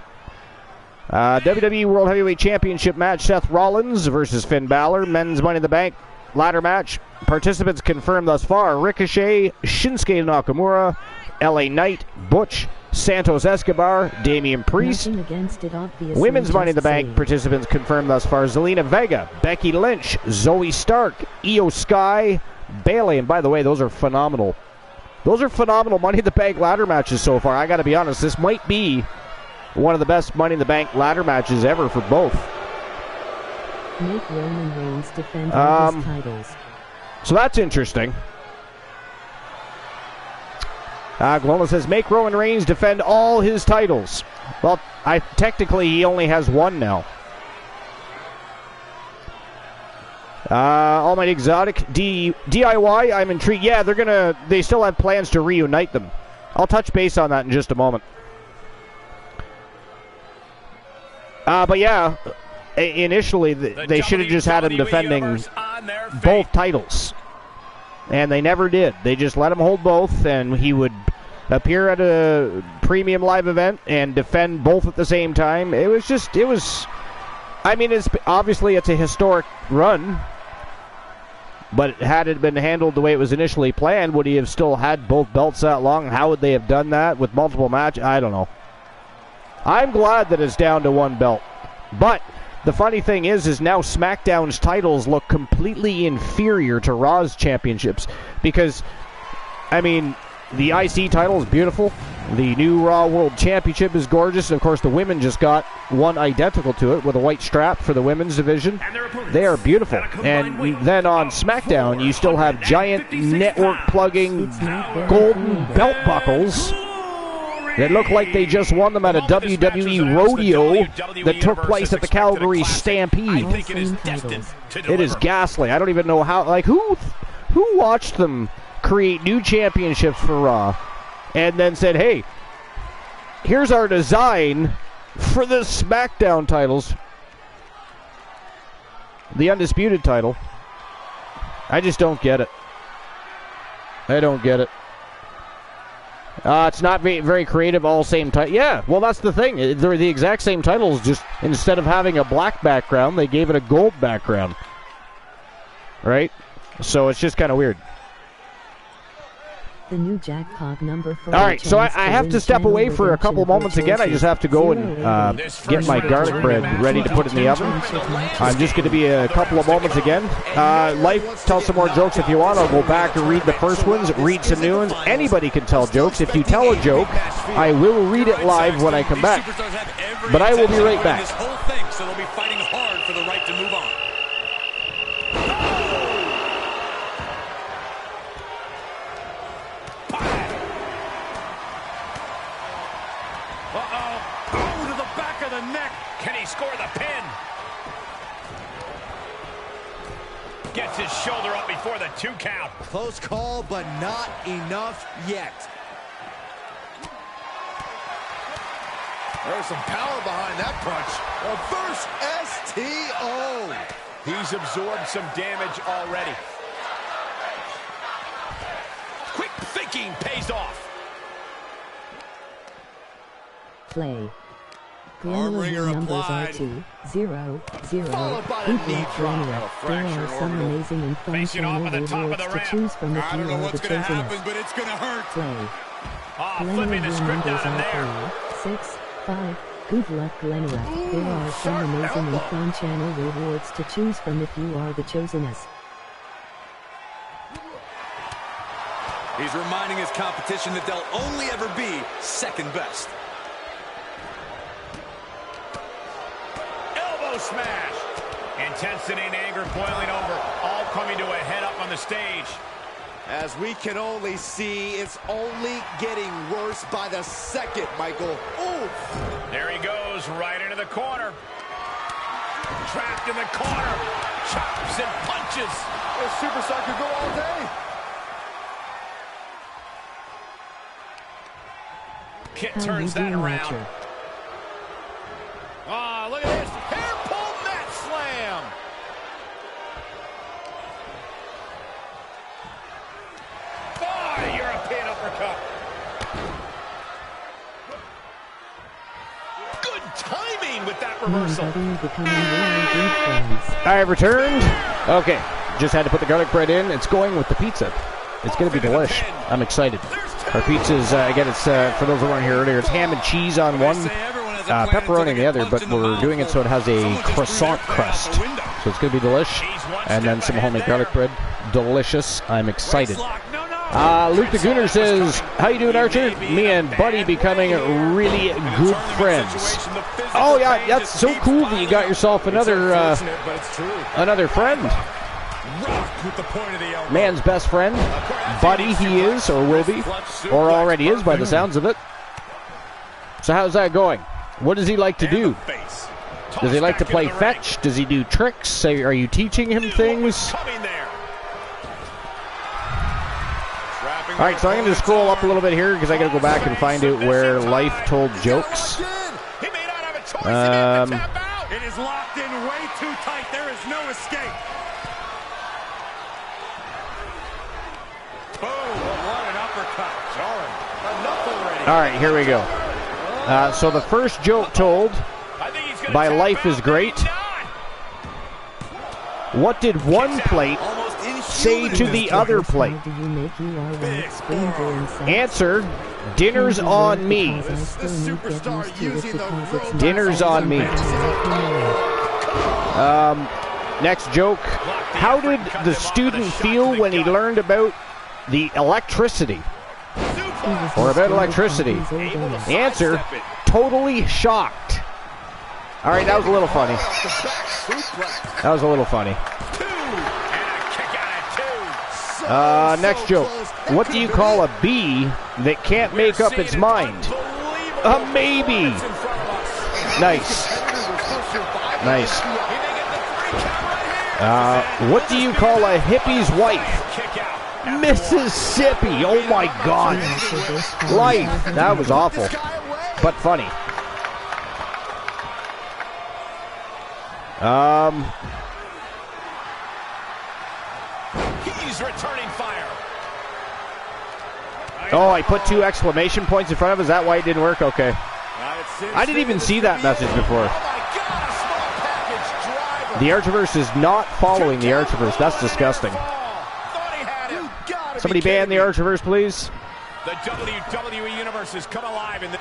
WWE World Heavyweight Championship match, Seth Rollins versus Finn Balor. Men's Money in the Bank ladder match. Participants confirmed thus far: Ricochet, Shinsuke Nakamura, LA Knight, Butch, Santos Escobar, Damian Priest. Women's Money in the Bank participants confirmed thus far: Zelina Vega, Becky Lynch, Zoe Stark, Io Sky, Bayley. And by the way, those are phenomenal. Those are phenomenal Money in the Bank ladder matches so far. I got to be honest, this might be one of the best Money in the Bank ladder matches ever for both. Make Roman Reigns defend all his titles. So that's interesting. Glona says, make Roman Reigns defend all his titles. Well, technically he only has 1 now. Almighty Exotic, DIY, I'm intrigued. Yeah, they still have plans to reunite them. I'll touch base on that in just a moment. But yeah, initially they should have just had him defending both titles. And they never did. They just let him hold both, and he would appear at a premium live event and defend both at the same time. I mean, obviously it's a historic run. But had it been handled the way it was initially planned, would he have still had both belts that long? How would they have done that with multiple matches? I don't know. I'm glad that it's down to 1 belt. But the funny thing is now SmackDown's titles look completely inferior to Raw's championships. Because, I mean, the IC title is beautiful. The new Raw World Championship is gorgeous. And of course, the women just got one identical to it with a white strap for the women's division. They are beautiful. And then on SmackDown, you still have giant network plugging golden belt buckles that look like they just won them at a WWE rodeo that took place at the Calgary Stampede. It is ghastly. I don't even know how. Like, who watched them create new championships for Raw and then said, hey, here's our design for the SmackDown titles, the Undisputed title. I just don't get it. I don't get it. It's not very creative, all same title. Yeah, well, that's the thing. They're the exact same titles, just instead of having a black background, they gave it a gold background. Right? So it's just kind of weird. The new jackpot number for all right, so I have to step away for a couple moments again. I just have to go and get my garlic bread ready to put in the oven. I'm just going to be a couple of moments again. Life, tell some more jokes if you want. I'll go back and read the first ones, read some new ones. Anybody can tell jokes. If you tell a joke, I will read it live when I come back. But I will be right back. This whole thing, so they'll be fighting hard for the right to move on. Score the pin. Gets his shoulder up before the 2 count. Close call, but not enough yet. There's some power behind that punch. Reverse STO. He's absorbed some damage already. Quick thinking pays off. Play. Preliminary numbers are 2, 0, 0. There are some amazing and fun channel rewards to choose from if you are the chosen of. But it's gonna hurt. Play. Flipping the Preliminary script numbers out of are there. 3, 6, 5, Good luck, Glenra. There are some amazing and fun channel rewards to choose from if you are the chosenest. He's reminding his competition that they'll only ever be second best. Elbow smash. Intensity and anger boiling over, all coming to a head up on the stage. As we can only see, it's only getting worse by the second, Michael. Oof. There he goes, right into the corner. Trapped in the corner. Chops and punches. This superstar could go all day. Kit turns that around. Oh, look at this. Hair pull mat slam. Oh, European uppercut. Good timing with that reversal. I returned. Okay, just had to put the garlic bread in. It's going with the pizza. It's going to be delish. I'm excited. Our pizza's, again, it's for those who weren't here earlier, it's ham and cheese on one, pepperoni on the other, but we're doing it so it has a croissant crust. So it's going to be delish. And then some homemade garlic bread. Delicious. I'm excited. Luke the Gooner says, how you doing, Archer? Me and Buddy becoming really good friends. Oh, yeah, that's so cool that you got yourself another friend. Man's best friend. Buddy, he is, or will be, or already is by the sounds of it. So how's that going? What does he like to do? Does he like to play fetch? Does he do tricks? Are you teaching him things? Alright, so I'm going to scroll up a little bit here because I got to go back and find out where Life told jokes. It is locked in way too tight. There is no escape. Boom, what an uppercut. Jarring. Enough already. Alright, here we go. So the first joke told by Life is Great. What did one plate say to the other plate? Answer, dinner's on me. Dinner's on me. Next joke. How did the student feel when he learned about the electricity? Or about electricity? The answer, totally shocked. Alright, that was a little funny. That was a little funny. Next joke. What do you call a bee that can't make up its mind? A maybe. Nice. Nice. What do you call a hippie's wife? Mississippi. Oh my God. Life. That was awful, but funny. He's returning fire. Oh, I put 2 exclamation points in front of it. Is that why it didn't work? Okay. I didn't even see that message before. The Archiverse is not following the Archiverse. That's disgusting. Somebody ban the Archiverse, please. The WWE Universe has come alive in the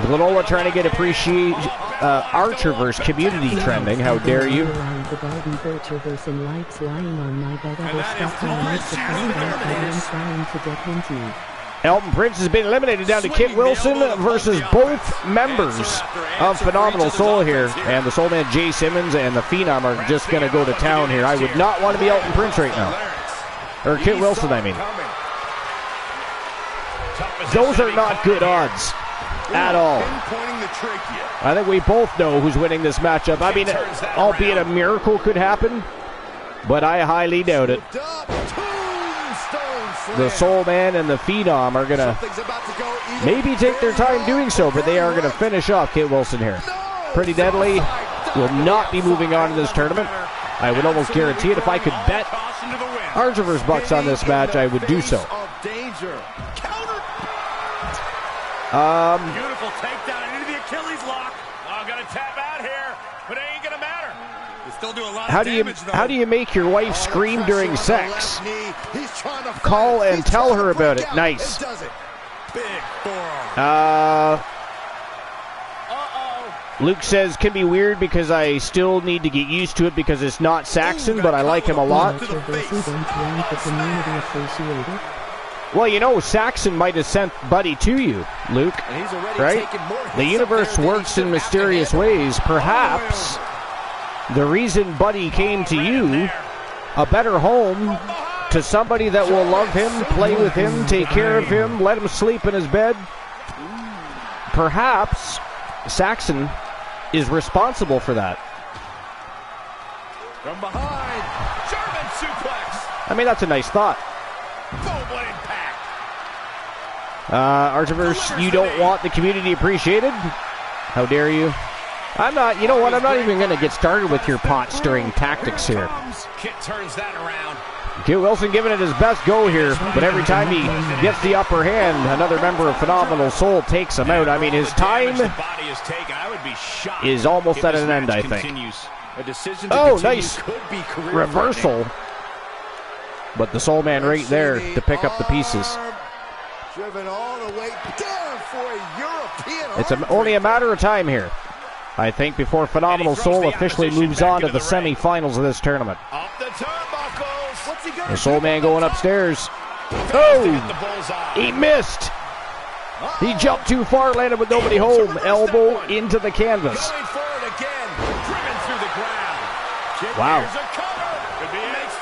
Glenola trying to get Archiverse community trending. How dare you? Elton Prince has been eliminated down to Kit Wilson versus both members of Phenomenal Soul here. And the Soul Man Jay Simmons and the Phenom are just going to go to town here. I would not want to be Elton Prince right now. Or Kit Wilson, I mean. Those are not good odds at all. I think we both know who's winning this matchup. I mean, albeit a miracle could happen, but I highly doubt it. The Soul Man and the Phenom are going to maybe take their time doing so, but they are going to finish off Kit Wilson here. Pretty Deadly will not be moving on in this tournament. I would almost guarantee it. If I could bet Archiverse bucks on this match, I would do so. Beautiful takedown into the Achilles lock. I'm going to tap out here, but it ain't going to matter. They still do a lot of damage, though. How do you make your wife scream during sex? Call and tell her about it. Nice. Big forearm. Luke says, can be weird because I still need to get used to it because it's not Saxon, but I like him a lot. Well, you know, Saxon might have sent Buddy to you, Luke, right? The universe works in mysterious ways. Perhaps the reason Buddy came to you, a better home, to somebody that will love him, play with him, take care of him, let him sleep in his bed. Perhaps Saxon is responsible for that. From behind, German suplex. I mean, that's a nice thought. Boom, what impact. Archiverse, you don't want the community appreciated? How dare you? I'm not, you know what, I'm not even going to get started with your pot-stirring tactics here. Kit turns that around. Kit Wilson giving it his best go here, but every time he gets the upper hand, another member of Phenomenal Soul takes him out. I mean, his time is almost at an end, I think. Oh, nice reversal. But the Soul Man right there to pick up the pieces. It's only a matter of time here, I think, before Phenomenal Soul officially moves on to the semifinals of this tournament. The Soul Man going upstairs. Oh! He missed! He jumped too far, landed with nobody home. Elbow into the canvas. Wow.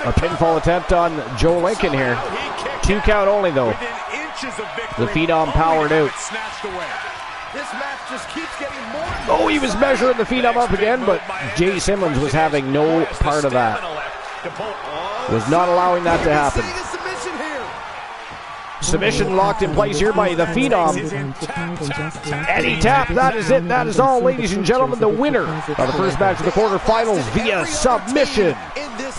A pinfall attempt on Joe Lincoln here. 2 count only, though. The Phenom powered out. Oh, he was measuring the Phenom up again, but Jay Simmons was having no part of that. Was not allowing that to happen. Submission locked in place here by the Phenom. And he tapped. That is it. That is all, ladies and gentlemen. The winner of the first match of the quarterfinals via submission.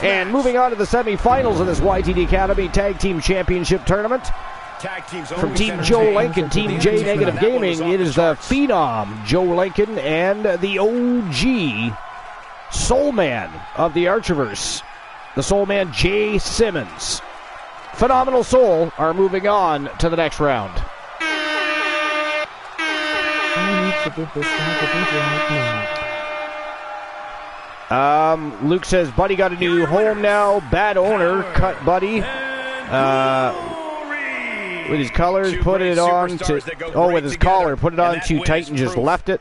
And moving on to the semifinals of this YTD Academy Tag Team Championship Tournament. From Team Joe Lincoln, Team J Negative Gaming, it is the Phenom, Joe Lincoln, and the OG Soul Man of the Archiverse, the Soul Man Jay Simmons. Phenomenal Soul are moving on to the next round. Luke says, Buddy got a new home now. Bad owner, cut Buddy. With his colors, put it on to... with his collar, put it on too tight and just left it.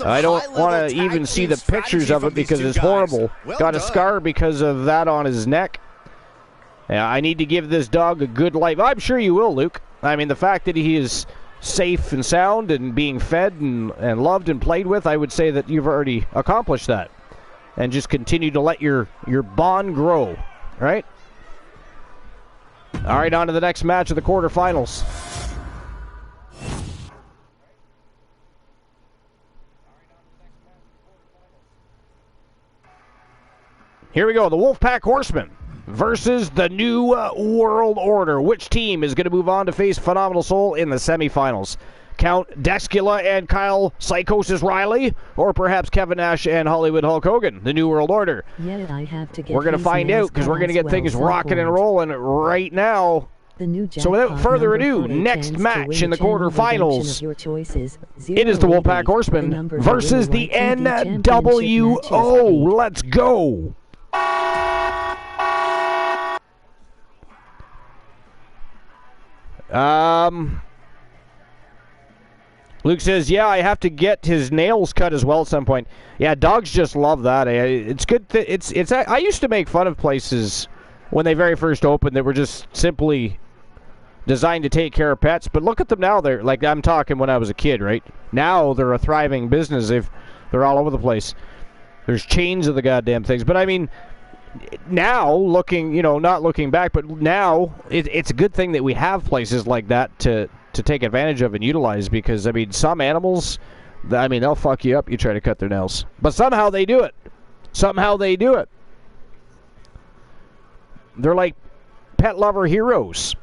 I don't want to even see the pictures of it because it's horrible. Got a scar because of that on his neck. Yeah, I need to give this dog a good life. I'm sure you will, Luke. I mean, the fact that he is safe and sound and being fed and loved and played with, I would say that you've already accomplished that. And just continue to let your bond grow, right? All right, on to the next match of the quarterfinals. Here we go, the Wolfpack Horsemen versus the New World Order. Which team is going to move on to face Phenomenal Soul in the semifinals? Count Dexcula and Kyle Psychosis Riley, or perhaps Kevin Nash and Hollywood Hulk Hogan, the New World Order? We're going to find out because we're going to get things rocking and rolling right now. So without further ado, next match in the quarterfinals, it is the Wolfpack Horsemen versus the NWO. Let's go. Luke says, yeah, I have to get his nails cut as well at some point. Yeah, dogs just love that. It's good. I used to make fun of places when they very first opened that were just simply designed to take care of pets. But look at them now. They're like, I'm talking when I was a kid, right? Now they're a thriving business. They're all over the place. There's chains of the goddamn things. But I mean, now looking, not looking back, but now it's a good thing that we have places like that to take advantage of and utilize, because I mean, some animals, they'll fuck you up. You try to cut their nails, but somehow they do it. They're like pet lover heroes.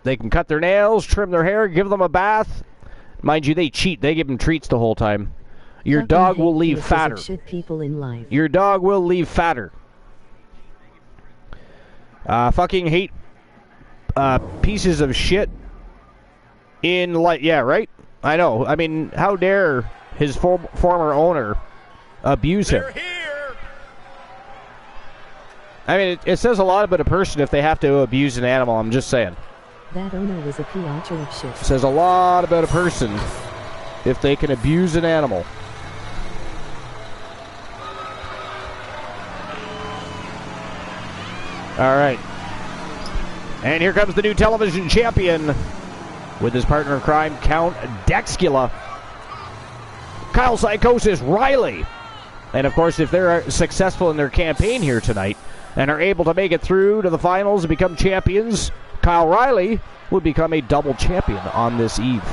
They can cut their nails, trim their hair, give them a bath. Mind you, they cheat. They give them treats the whole time. Your dog will leave fatter. Your dog will leave fatter. Fucking hate pieces of shit in life. Yeah, right? I know. I mean, how dare his former owner abuse him. I mean, it says a lot about a person if they have to abuse an animal. I'm just saying. That owner was a piacho of shit. It says a lot about a person if they can abuse an animal. All right. And here comes the new television champion with his partner in crime, Count Dexcula. Kyle Psychosis Riley. And, of course, if they're successful in their campaign here tonight and are able to make it through to the finals and become champions, Kyle Riley would become a double champion on this eve.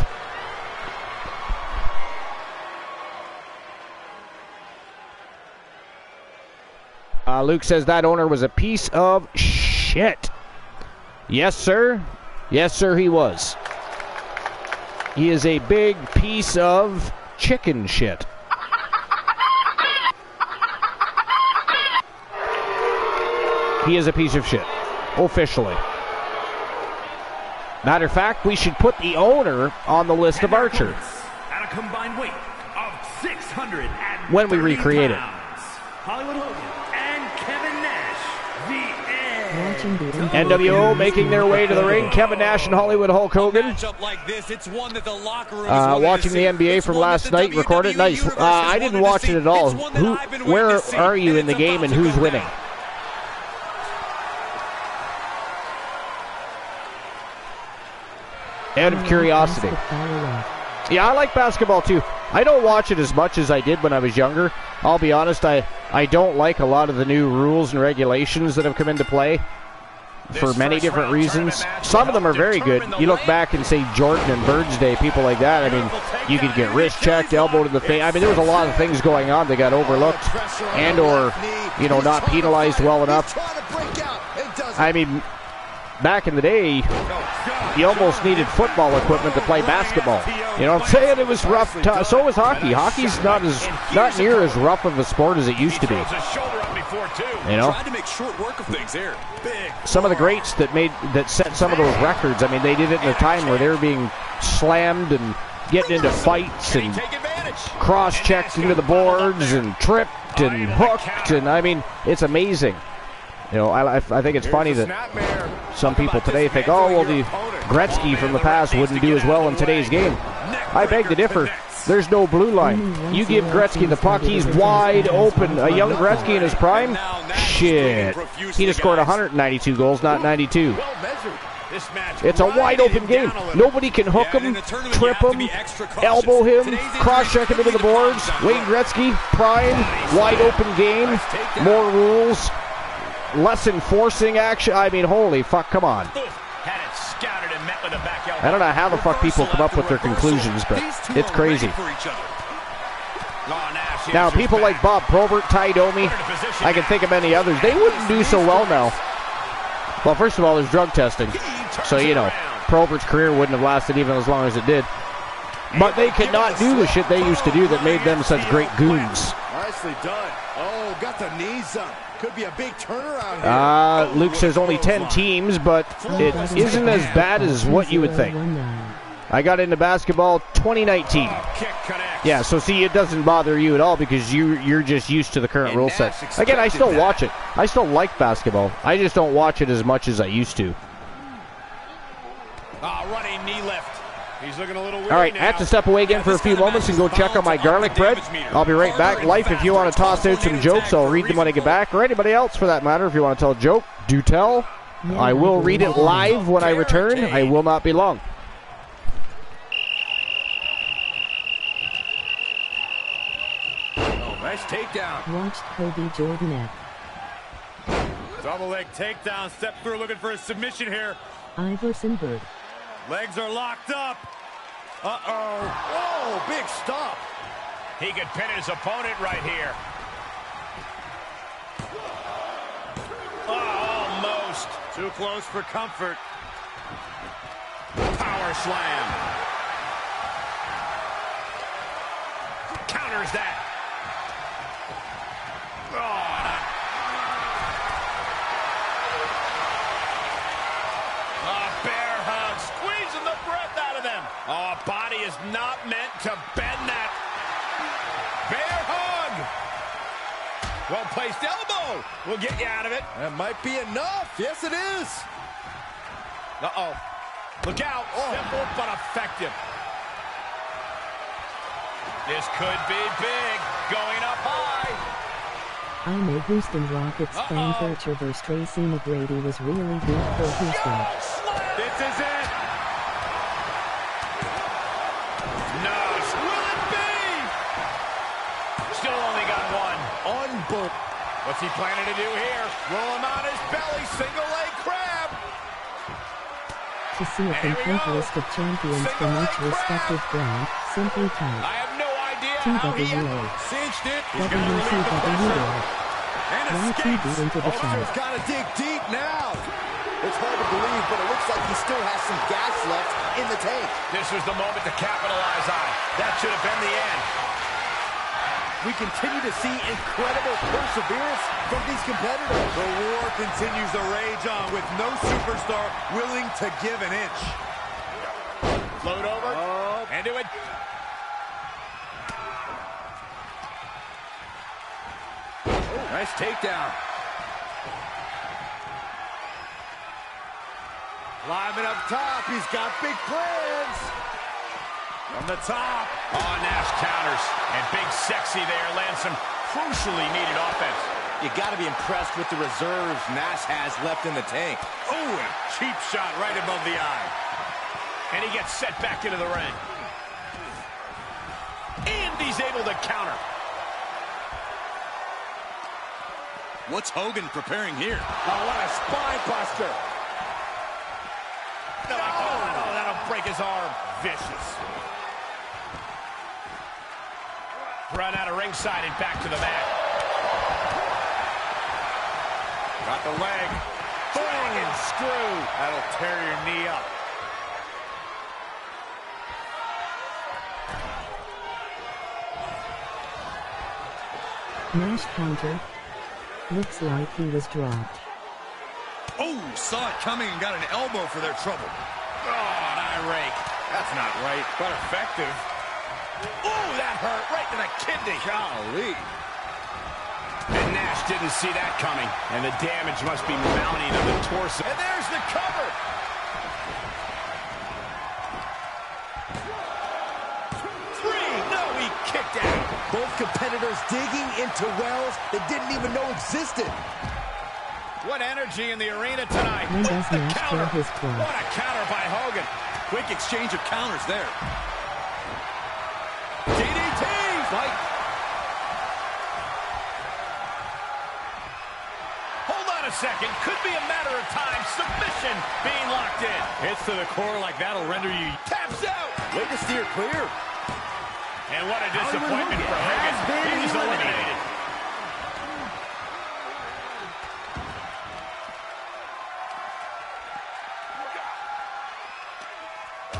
Luke says that owner was a piece of shit. Yes, sir. Yes, sir, he was. He is a big piece of chicken shit. He is a piece of shit. Officially. Matter of fact, we should put the owner on the list of Archer. At a combined weight of 600 when we recreate it. Hollywood Hogan and Kevin Nash, the Edge. NWO making their way to the ring. Kevin Nash and Hollywood Hulk Hogan. Watching the NBA from last night, recorded. Nice. I didn't watch it at all. Where are you in the game and who's winning? Out of curiosity. Yeah, I like basketball too. I don't watch it as much as I did when I was younger. I'll be honest, I don't like a lot of the new rules and regulations that have come into play for many different reasons. Some of them are very good. You look back and say Jordan and Bird's Day, people like that. I mean, you could get wrist checked, elbow to the face. I mean, there was a lot of things going on that got overlooked and or, not penalized well enough. I mean, back in the day, you almost needed football equipment to play basketball. You know what I'm saying? It was rough. So was hockey. Hockey's not near as rough of a sport as it used to be. Some of the greats that set some of those records, I mean, they did it in a time where they were being slammed and getting into fights and cross-checked into the boards and tripped and hooked, and I mean, it's amazing. I think it's funny that some people today think, oh, well, the Gretzky from the past wouldn't do as well in today's game. I beg to differ. There's no blue line. You give Gretzky the puck, he's wide open. A young Gretzky in his prime? Shit. He'd have scored 192 goals, not 92. It's a wide open game. Nobody can hook him, trip him, elbow him, cross-check him into the boards. Wayne Gretzky, prime, wide open game, more rules. Less enforcing action. I mean, holy fuck, come on. I don't know how the fuck people come up with their conclusions, but it's crazy. Now, people like Bob Probert, Ty Domi, I can think of many others. They wouldn't do so well now. Well, first of all, there's drug testing. So, Probert's career wouldn't have lasted even as long as it did. But they could not do the shit they used to do that made them such great goons. Nicely done. Oh, got the knees up. Could be a big turnaround here. Luke says only 10 teams, but it isn't as bad as what you would think. I got into basketball 2019. Yeah, so see, it doesn't bother you at all because you're just used to the current rule set. Again, I still watch it. I still like basketball. I just don't watch it as much as I used to. Running knee lift. He's looking a little weird. All right, I have to step away again for a few moments and go check on my garlic bread. I'll be right back. Life, if you want to toss out some jokes, I'll read them when I get back. Or anybody else, for that matter, if you want to tell a joke, do tell. I will read it live when I return. I will not be long. Oh, nice takedown. Watched Kobe Jordan. Double leg takedown. Step through looking for a submission here. Iverson Bird. Legs are locked up. Uh-oh. Oh, big stop. He could pin his opponent right here. Oh, almost. Too close for comfort. Power slam. Counters that. Oh, body is not meant to bend that. Bear hug. Well-placed elbow will get you out of it. That might be enough. Yes, it is. Uh-oh. Look out. Simple but effective. This could be big. Going up high. I'm a Houston Rockets fan. Furcher vs. Tracy McGrady was really good for Houston. This is it. No. Will it be? Still only got one. What's he planning to do here? Roll him on his belly. Single leg crab. To see a complete list of champions from each respective brand, simply type I have no idea how he cinched it. WCW. Now TV into the Officer's chest. got to dig deep now. It's hard to believe, but it looks like he still has some gas left in the tank. This was the moment to capitalize on. That should have been the end. We continue to see incredible perseverance from these competitors. The war continues to rage on with no superstar willing to give an inch. Float over. Into it. Nice takedown. Climbing up top, he's got big plans. From the top. Oh, Nash counters. And Big Sexy there lands some crucially needed offense. You got to be impressed with the reserves Nash has left in the tank. Oh, a cheap shot right above the eye. And he gets set back into the ring. And he's able to counter. What's Hogan preparing here? Oh, what a spine buster. No, that'll break his arm. Vicious. Run out of ringside and back to the mat. Got the leg. Boom! Screw. That'll tear your knee up. Nash counter. Looks like he was dropped. Oh, saw it coming and got an elbow for their trouble. Oh, an eye rake. That's not right, but effective. Ooh, that hurt right to the kidney. Golly. And Nash didn't see that coming. And the damage must be mounting on the torso. And there's the cover. Three. No, he kicked out. Both competitors digging into wells they didn't even know existed. What energy in the arena tonight. When With does the Nash counter. throw his club? What a counter by Hogan. Quick exchange of counters there. DDT. Fight. Hold on a second. Could be a matter of time. Submission being locked in. Hits to the core like that'll render you. Taps out. Way to steer clear. And what a disappointment for Hogan. He's eliminated.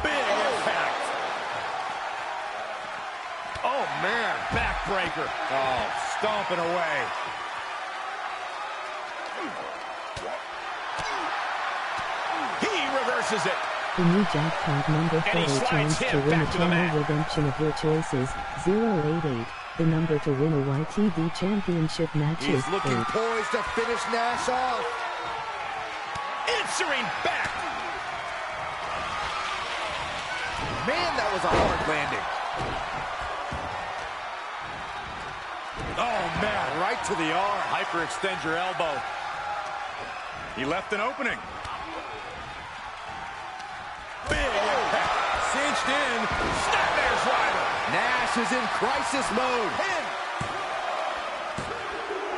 Big impact. Oh, man. Backbreaker. Oh, stomping away. He reverses it. The new jackpot number for And he a slides chance to him win a back to the mat. channel redemption of your choices. 088. The number to win a YTV championship match is He's looking 8. poised to finish Nash off. Answering back. Man, that was a hard landing. Oh, man, right to the arm. Hyperextend your elbow. He left an opening. Big impact. Cinched in. Snapmare's rider. Nash is in crisis mode. Pin.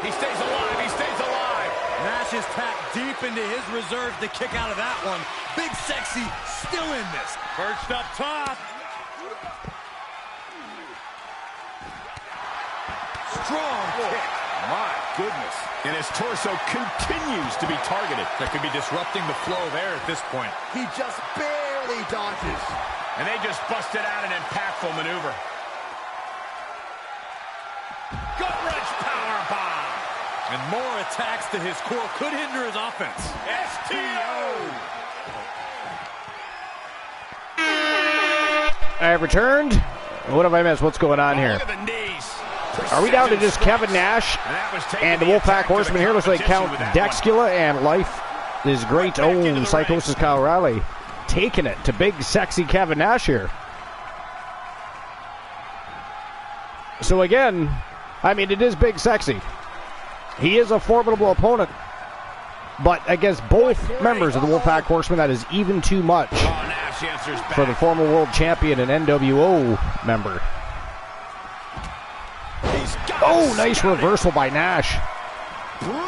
He stays alive. He stays alive. Nash is tapped deep into his reserves to kick out of that one. Big Sexy still in this. Perched up top. Strong kick. My goodness. And his torso continues to be targeted. That could be disrupting the flow of air at this point. He just barely dodges. And they just busted out an impactful maneuver. Gut-wrench powerbomb. And more attacks to his core could hinder his offense. STO. I have returned. What have I missed? What's going on here? Look at the knees. Are we down to just Kevin Nash and the Wolfpack Horseman here? Looks like Count Dexcula and Life is Great own Psychosis Kyle O'Reilly taking it to big, sexy Kevin Nash here. So again, I mean, it is big, sexy. He is a formidable opponent. But against both members of the Wolfpack Horsemen, that is even too much for the former world champion and NWO member. Oh, nice reversal by Nash.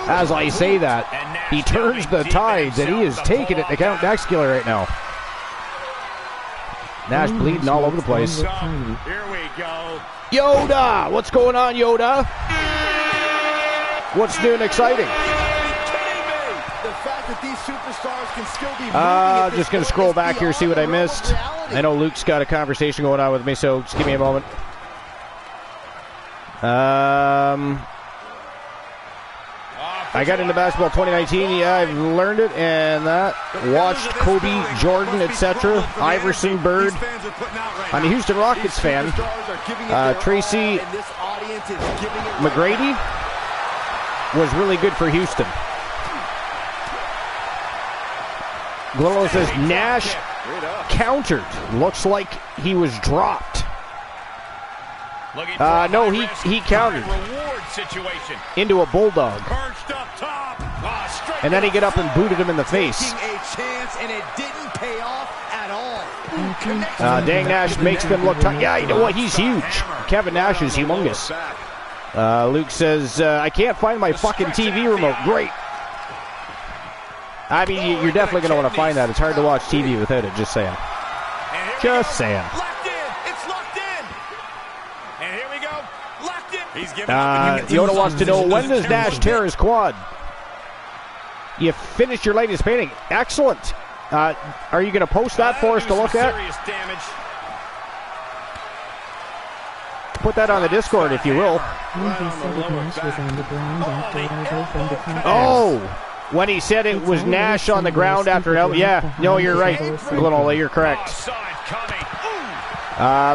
As I say that, he turns the tides, and he is taking it to Count Dexcula right now. Nash bleeding all over the place. Here we go. Yoda! What's going on, Yoda? What's new and exciting? Just going to scroll back here, see what I missed. I know Luke's got a conversation going on with me, so just give me a moment. I got into basketball 2019. Yeah, I've learned it and that. Watched Kobe, Jordan, etc. Iverson, Bird. I'm a Houston Rockets fan. Tracy McGrady was really good for Houston. Glorlo says Nash countered. Looks like he was dropped. No, he countered into a bulldog. And then he got up and booted him in the face. Dang Nash makes them look tough. Yeah, you know what? He's huge. Kevin Nash is humongous. Luke says, I can't find my fucking TV remote. Great. I mean, you're definitely going to want to find that. It's hard to watch TV without it, just saying. Just saying. Yoda wants to know, when does Nash tear his quad? You finished your latest painting. Excellent. Are you going to post that for us to look at? Put that on the Discord, if you will. Oh, when he said it was Nash on the ground after an yeah. No, you're right. Glenola, you're correct.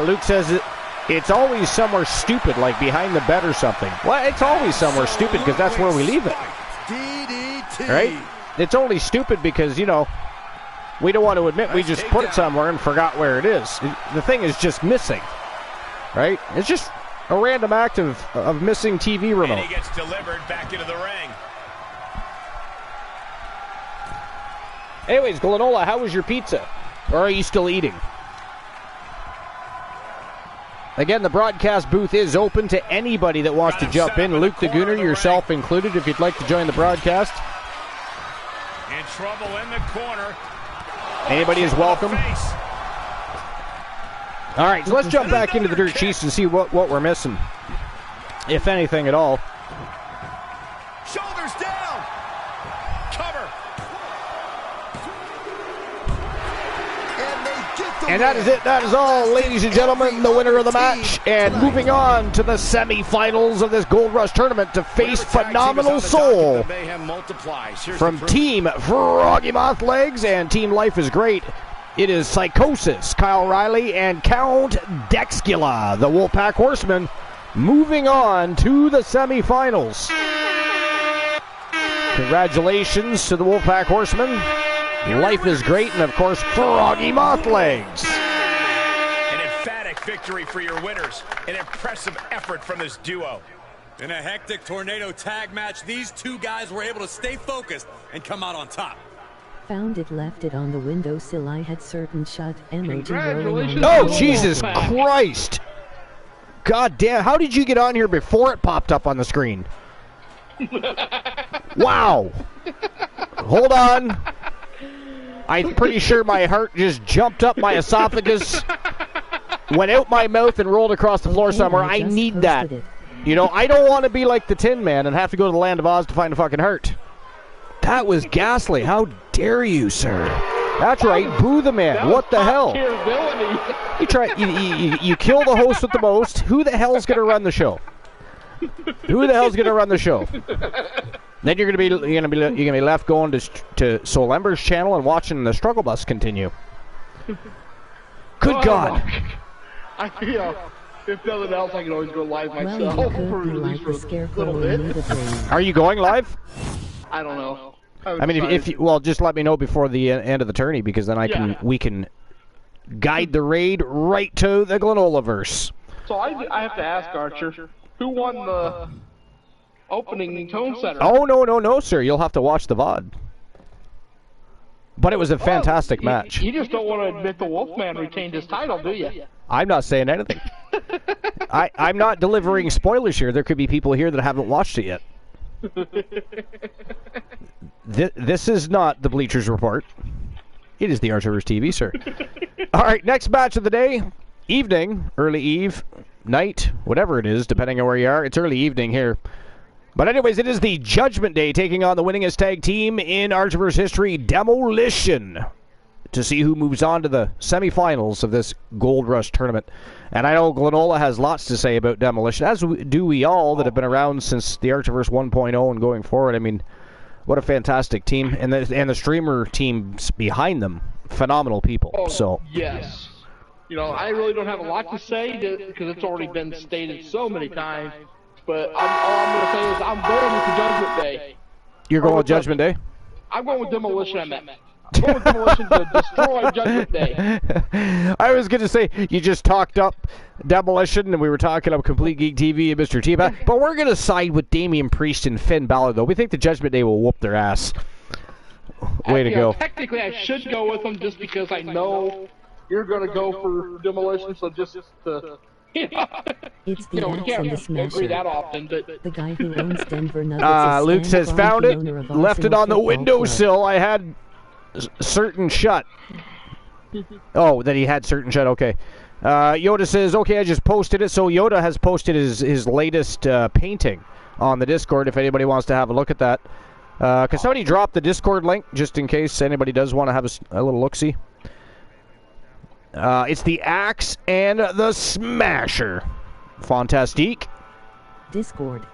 Luke says it's always somewhere stupid, like behind the bed or something. Well, it's always somewhere stupid because that's where we leave it. Right? It's only stupid because, you know, we don't want to admit we just put it somewhere and forgot where it is. The thing is just missing. Right? It's just a random act of missing TV remote. And he gets delivered back into the ring. Anyways, Glenola, how was your pizza? Or are you still eating? Again, the broadcast booth is open to anybody that wants to jump in. Luke the Gooner, yourself included, if you'd like to join the broadcast. In trouble in the corner. Anybody is welcome. All right, so let's jump back into the Dirt Sheets and see what we're missing, if anything at all. Shoulders down. Cover. And that is it. That is all, ladies and gentlemen. The winner of the match. And moving on to the semifinals of this Gold Rush tournament to face Phenomenal Soul from Team Froggy Moth Legs and Team Life is Great. It is Psychosis, Kyle O'Reilly, and Count Dexcula, the Wolfpack Horseman, moving on to the semifinals. Congratulations to the Wolfpack Horseman. Life is Great, and of course, Froggy Moth Legs. An emphatic victory for your winners. An impressive effort from this duo. In a hectic tornado tag match, these two guys were able to stay focused and come out on top. Found it, left it on the windowsill. I had certain shut emoji rolling on. Oh, Jesus Christ! God damn, how did you get on here before it popped up on the screen? Wow! Hold on. I'm pretty sure my heart just jumped up my esophagus, went out my mouth, and rolled across the floor somewhere. I need that. You know, I don't want to be like the Tin Man and have to go to the Land of Oz to find a fucking heart. That was ghastly. How dare you, sir? That's right. Boo the man. What the hell? You try. You kill the host with the most. Who the hell's gonna run the show? Who the hell's gonna run the show? Then you're gonna be left going to Soul Ember's channel and watching the struggle bus continue. Good God. if nothing else, I can always go live myself. Well, you could be like the scarecrow in the brain. Are you going live? I don't know. I mean, if you, well, just let me know before the end of the tourney, because then we can guide the raid right to the Glenolaverse. So I have to ask Archer, who won the opening tone setter? Oh, no, sir. You'll have to watch the VOD. But it was a fantastic match. You just don't want to admit the Wolfman retained his title, do you? I'm not saying anything. I'm not delivering spoilers here. There could be people here that haven't watched it yet. This is not the Bleachers Report. It is the Archerverse TV, sir. All right, next match of the day. Evening, early eve, night, whatever it is, depending on where you are. It's early evening here. But anyways, it is the Judgment Day taking on the winningest tag team in Archerverse history, Demolition, to see who moves on to the semifinals of this Gold Rush tournament. And I know Glenola has lots to say about Demolition, as do we all that have been around since the Archerverse 1.0 and going forward. I mean, what a fantastic team. And the streamer teams behind them, phenomenal people. So yes. You know, I really don't have a lot to say because it's already been stated so many times. But all I'm going to say is I'm going with the Judgment Day. You're going with Judgment Day? I'm going with Demolition, I'm going with Demolition to destroy Judgment Day. I was going to say, you just talked up Demolition, and we were talking up Complete Geek TV and Mr. T-Bat, but we're going to side with Damian Priest and Finn Balor, though. We think the Judgment Day will whoop their ass. Way to go. Technically, I should go with them just because I know you're going to go for Demolition, so just to... It's the Axe and the Smasher. That often, but... The guy who owns Denver Nuggets. Luke says, found it, left it on the windowsill. I had certain shut. Oh, that he had certain shut, okay. Yoda says, okay, I just posted it. So Yoda has posted his latest painting on the Discord, if anybody wants to have a look at that. Can somebody drop the Discord link, just in case anybody does want to have a little look-see? It's the Axe and the Smasher. Fantastique. Discord.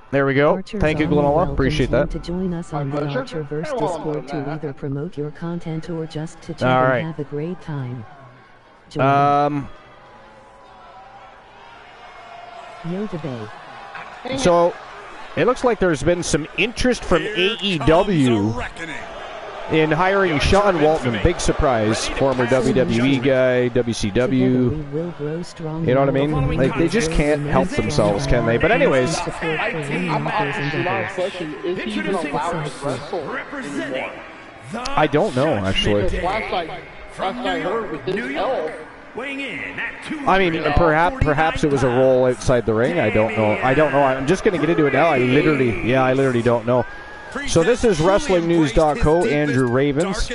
There we go. Archer's Thank you, Glenola. Appreciate that. To join us on the Archerverse Discord to either promote your content or just to chat and have a great time. Join Yoda Bay. So, it looks like there's been some interest from AEW in hiring Sean Waltman. Big surprise. Former WWE guy, WCW. You know what I mean? Like, they just can't help themselves, can they? But anyways. I don't know, actually. I mean, perhaps it was a role outside the ring. I don't know. I'm just going to get into it now. I literally don't know. So this is WrestlingNews.co. Andrew Ravens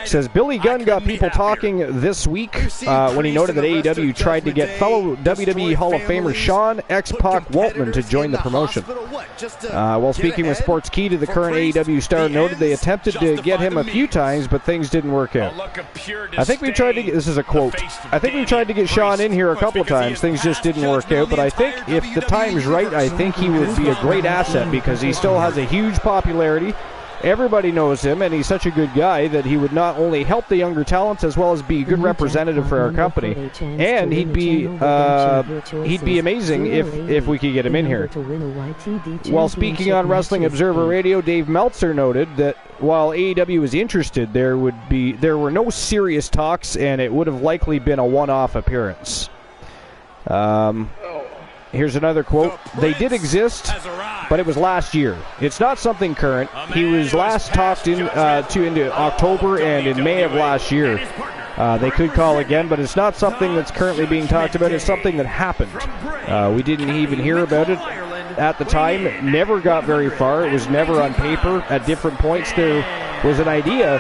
says Billy Gunn got people talking this week when he noted that AEW tried to get fellow WWE Hall of Famer Sean X-Pac Waltman to join the promotion. While speaking with Sports Key, the current AEW star noted they attempted to get him a few times, but things didn't work out. I think we tried to get, this is a quote, I think we tried to get Sean in here a couple of times. Things just didn't work out, but I think if the time's right, I think he would be a great asset because he still has a huge popularity. Everybody knows him, and he's such a good guy that he would not only help the younger talents as well as be a good representative for our company. And he'd be amazing if we could get him in here. While speaking on Wrestling Observer Radio, Dave Meltzer noted that while AEW was interested, there were no serious talks, and it would have likely been a one-off appearance. Here's another quote. They did exist, but it was last year. It's not something current. He was last talked into October and in May of last year. They could call again, but it's not something that's currently being talked about. It's something that happened. We didn't even hear about it at the time. It never got very far. It was never on paper. At different points, there was an idea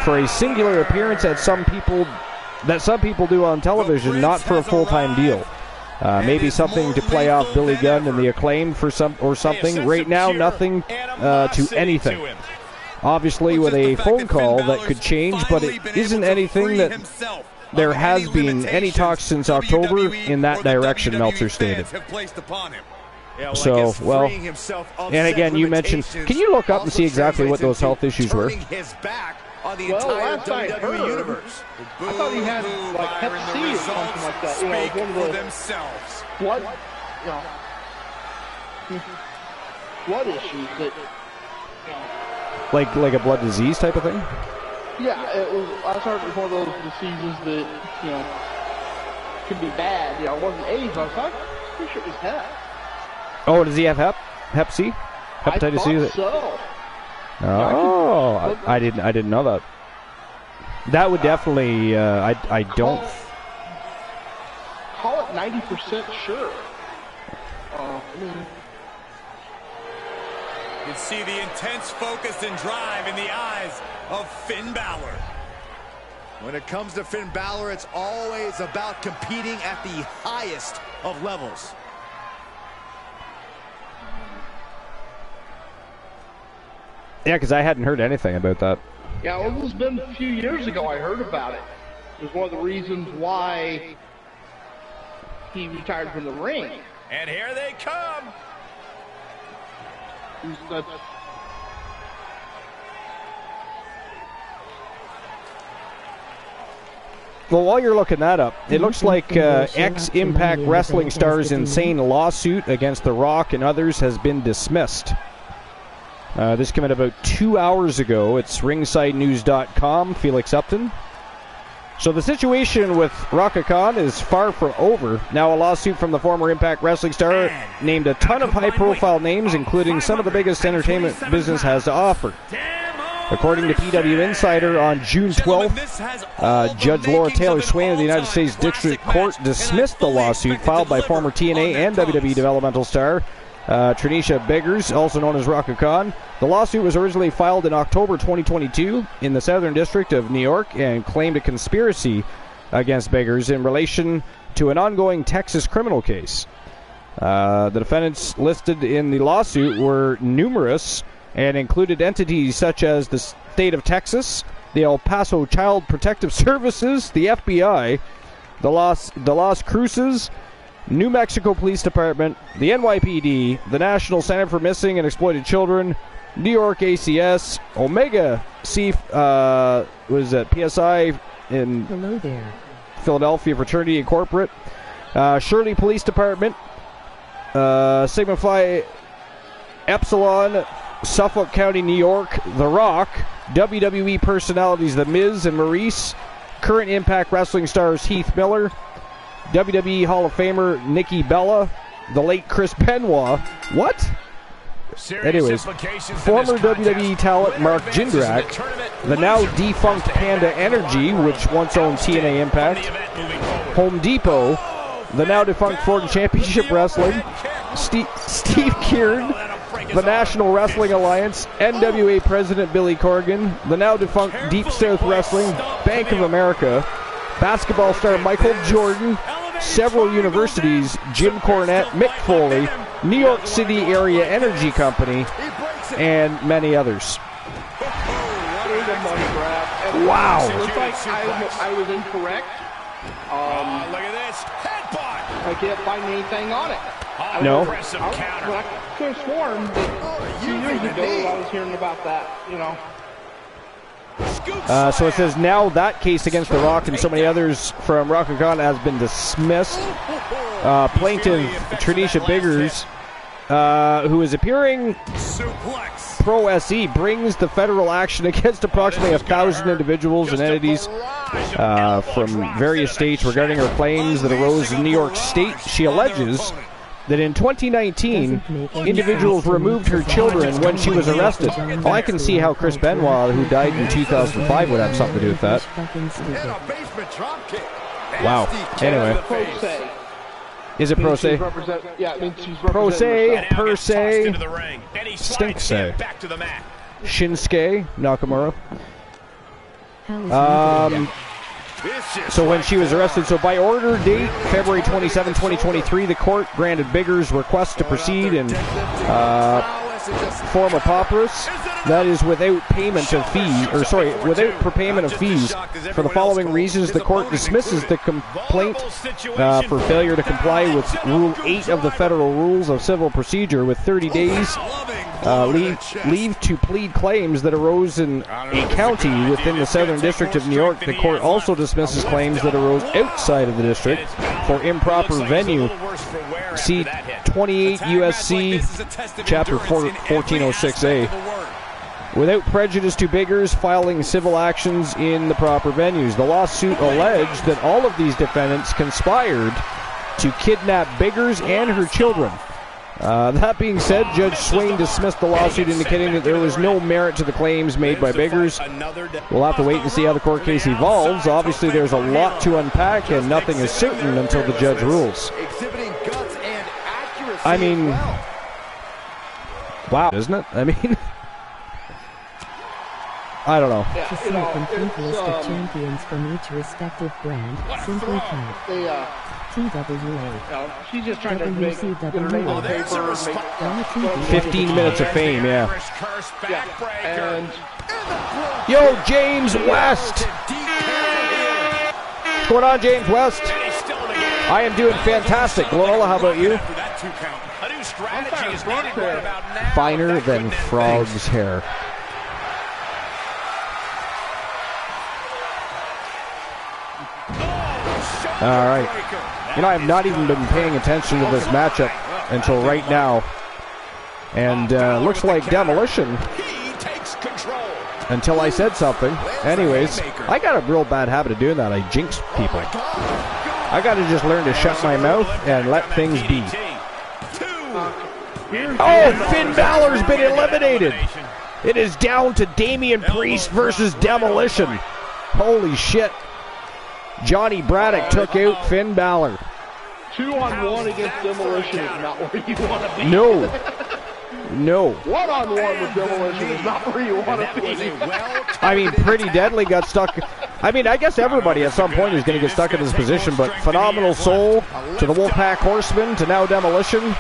for a singular appearance that some people do on television, not for a full-time deal. Maybe something to play off Billy Gunn and the Acclaimed for something. Right now, nothing to anything. Obviously, with a phone call that could change, but it isn't anything that there has been any talk since October in that direction, Meltzer stated. So, well, and again, you mentioned, can you look up and see exactly what those health issues were? on the entire WWE universe. I thought he had like Hep C or something like that. You know, one of the themselves. blood, blood issues that. Like a blood disease type of thing? Yeah, it was. I heard it was one of those diseases that could be bad. You know, it wasn't AIDS. I was pretty sure it was Hep. Oh, does he have Hep C? Hepatitis C? I thought so. Oh, I didn't know that. That would definitely. I don't. Call it 90% sure. You can see the intense focus and drive in the eyes of Finn Balor. When it comes to Finn Balor, it's always about competing at the highest of levels. Yeah, because I hadn't heard anything about that. Yeah, well, it was been a few years ago I heard about it. It was one of the reasons why he retired from the ring. And here they come. Well, while you're looking that up, it looks like ex-Impact Wrestling star's insane lawsuit against The Rock and others has been dismissed. This came out about 2 hours ago. It's ringsidenews.com, Felix Upton. So the situation with Raka Khan is far from over. Now a lawsuit from the former Impact Wrestling star named a ton of high-profile names, including some of the biggest entertainment business has to offer. According to PW Insider, on June 12th, Judge Laura Taylor Swain of the United States District Court dismissed the lawsuit filed by former TNA and WWE developmental star Trinisha Biggers, also known as Raka Khan. The lawsuit was originally filed in October 2022 in the Southern District of New York and claimed a conspiracy against Biggers in relation to an ongoing Texas criminal case. The defendants listed in the lawsuit were numerous and included entities such as the state of Texas, the El Paso Child Protective Services, the FBI, the Las Cruces, New Mexico Police Department, the NYPD, the National Center for Missing and Exploited Children, New York ACS, Omega C, PSI in Philadelphia Fraternity and Corporate, Shirley Police Department, Sigma Phi Epsilon, Suffolk County, New York, The Rock, WWE personalities The Miz and Maurice, current Impact Wrestling stars Heath Miller, WWE Hall of Famer Nikki Bella, the late Chris Benoit. What? Anyways, former WWE talent Mark Jindrak, the now defunct Panda Energy, which once owned TNA Impact, Home Depot, the now defunct Florida Championship Wrestling, Steve Kieran, the National Wrestling Alliance, NWA President Billy Corgan, the now defunct Deep South Wrestling, Bank of America, basketball star Michael Jordan, several universities, Jim Cornette, Mick Foley, New York City Area Energy Company, and many others. Wow. Looks like I was incorrect. Look at this. Headbutt. I can't find anything on it. No. I could have sworn that 2 years ago I was hearing about that, you know. So it says now that case against The Rock and so many others from Raka Khan has been dismissed. Plaintiff Trinisha Biggers, who is appearing pro SE, brings the federal action against approximately 1,000 individuals and entities from various states regarding her claims that arose in New York State. She alleges that in 2019, individuals removed her children when she was arrested. Well, I can see how Chris Benoit, who died in 2005, would have something to do with that. Wow. Anyway. Is it pro se? Yeah, it means she's Pro se, representing per se, Stink say. back to the mat. Shinsuke Nakamura. So when she was arrested, so by order date, February 27, 2023, the court granted Biggers' request to proceed in form of papyrus. That is without payment of fees, without prepayment of fees. For the following reasons, the court dismisses the complaint for failure to comply with Rule 8 of the Federal Rules of Civil Procedure with 30 days leave to plead claims that arose in a county within the Southern District of New York. The court also dismisses claims that arose outside of the district for improper venue. See 28 U.S.C. Chapter 1406A. Without prejudice to beggars filing civil actions in the proper venues. The lawsuit alleged that all of these defendants conspired to kidnap beggars and her children. That being said, Judge Swain dismissed the lawsuit, indicating that there was no merit to the claims made by beggars. We'll have to wait and see how the court case evolves. Obviously, there's a lot to unpack, and nothing is certain until the judge rules. I mean, wow, isn't it? I mean, I don't know. To see a complete list of champions from each respective brand, simply type TWA. She's just trying to make get her name on paper. 15 minutes of fame, yeah. And yo, James West. What's going on, James West? I am doing fantastic. Glorilla, how about you? Finer than frog's hair. All right. You know, I have not even been paying attention to this matchup until right now. And looks like Demolition. Until I said something. Anyways, I got a real bad habit of doing that. I jinx people. I got to just learn to shut my mouth and let things be. Oh, Finn Balor's been eliminated. It is down to Damian Priest versus Demolition. Holy shit. Johnny Braddock took out Finn Balor. 2-on-1 against Demolition is not where you want to be. No. No. 1-on-1 with Demolition is not where you want to be. I mean, Pretty Deadly got stuck. I mean, I guess everybody at some point is going to get stuck in this position, but Phenomenal Soul to the Wolfpack Horsemen to now Demolition.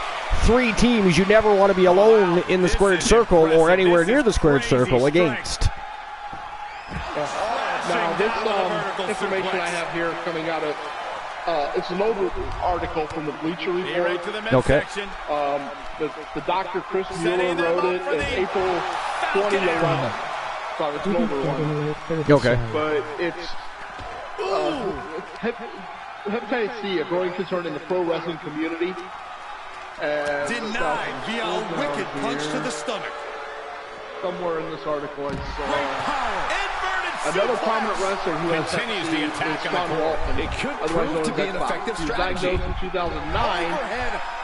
3 teams you never want to be alone in the squared circle or anywhere near the squared circle against. Now, this information I have here coming out of, it's an older article from the Bleacher Report. Okay. The Dr. Chris Mueller wrote it in April 2011. So it's an older one. Okay. But it's hepatitis C, a growing concern in the pro wrestling community. Denied via a wicked punch to the stomach. Somewhere in this article, I saw another prominent wrestler who has continues the attack on the court. Waltman. It could Otherwise prove known to as be an Xbox. effective He was strategy. diagnosed in 2009.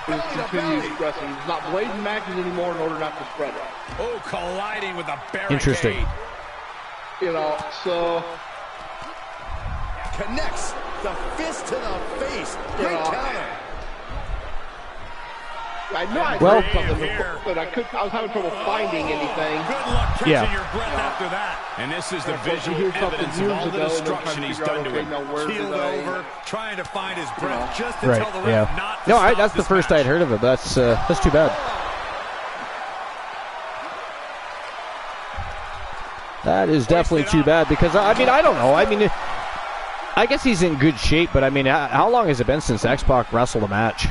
He's continued wrestling. He's not blading matches anymore in order not to spread it. Oh, colliding with a barricade. Interesting. You know, so Connects the fist to the face. Great counter. I know I Well, heard something, but I was having trouble finding anything. Good luck catching Yeah. your breath after that. And this is the So if you visual hear something evidence of years all the ago, and they're destruction trying to he's figure done out, to okay, him. now where Keeled did I... over, trying to find his breath just to Right, tell the ref yeah. not to No, stop that's the this first match. I'd heard of it. That's too bad. That is definitely too bad because, I mean, I don't know. I mean, I guess he's in good shape, but I mean, how long has it been since X-Pac wrestled a match?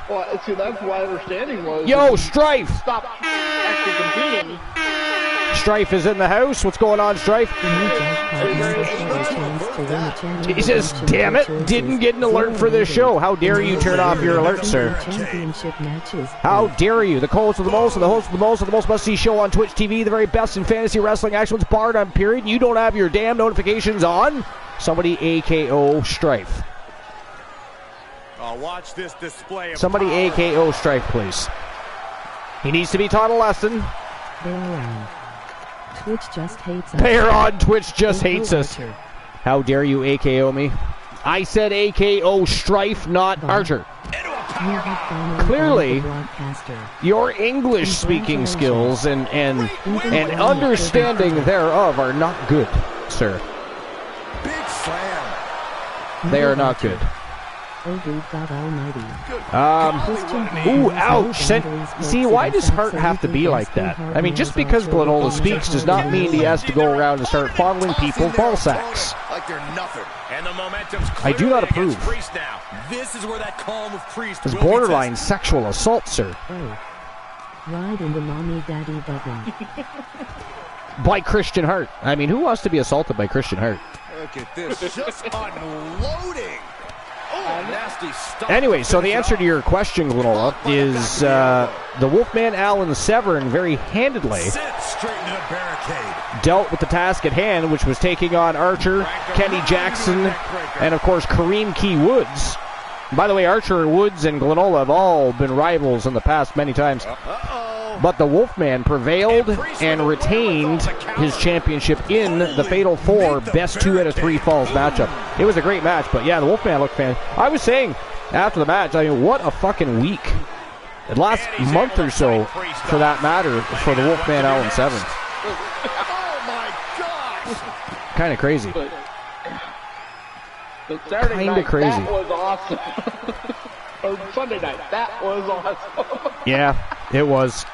Well, see, that's my understanding was... Yo, Strife! Stop actually competing. Strife is in the house. What's going on, Strife? Jesus, damn it. Didn't get an alert for this show. How dare you turn off your alert, sir? How dare you? The host of the most, and the host of the most, and the most must-see show on Twitch TV, the very best in fantasy wrestling action, barred on period, and you don't have your damn notifications on? Somebody AKO Strife. Watch this display of Somebody power. AKO Strife, please. He needs to be taught a lesson. Twitch just hates us. Player on Twitch just hates us. How dare you AKO me? I said AKO Strife, not Archer. Clearly, your English speaking skills and understanding thereof are not good, sir. Big slam. They are not good. Oh, good God Almighty. Ooh, ouch. See, why does Hart have to be like that? I mean, just because Glenola speaks does not mean he has to go around and start fondling people's ball sacks. Like they're nothing. And the momentum's I do not approve. Priest now. This is where that calm of Priest It's will be borderline tested. sexual assault, sir. Ride in the mommy daddy button. By Christian Hart. I mean, who wants to be assaulted by Christian Hart? Look at this, just unloading. Oh, nasty stuff. Anyway, so the answer to your question, Glenola, is the Wolfman Alan Severn very handedly dealt with the task at hand, which was taking on Archer, Kenny Jackson, and of course Kareem Key Woods. By the way, Archer, Woods, and Glenola have all been rivals in the past many times. But the Wolfman prevailed and retained his championship in the Fatal 4 best 2 out of 3 falls matchup. It was a great match, but yeah, the Wolfman looked fantastic. I was saying after the match, I mean, what a fucking week. The last month or so, for that matter, for the Wolfman Alan Severn. Oh my gosh! Kind of crazy. But Saturday night, crazy. that was awesome. Or Sunday night, that was awesome. Yeah, it was.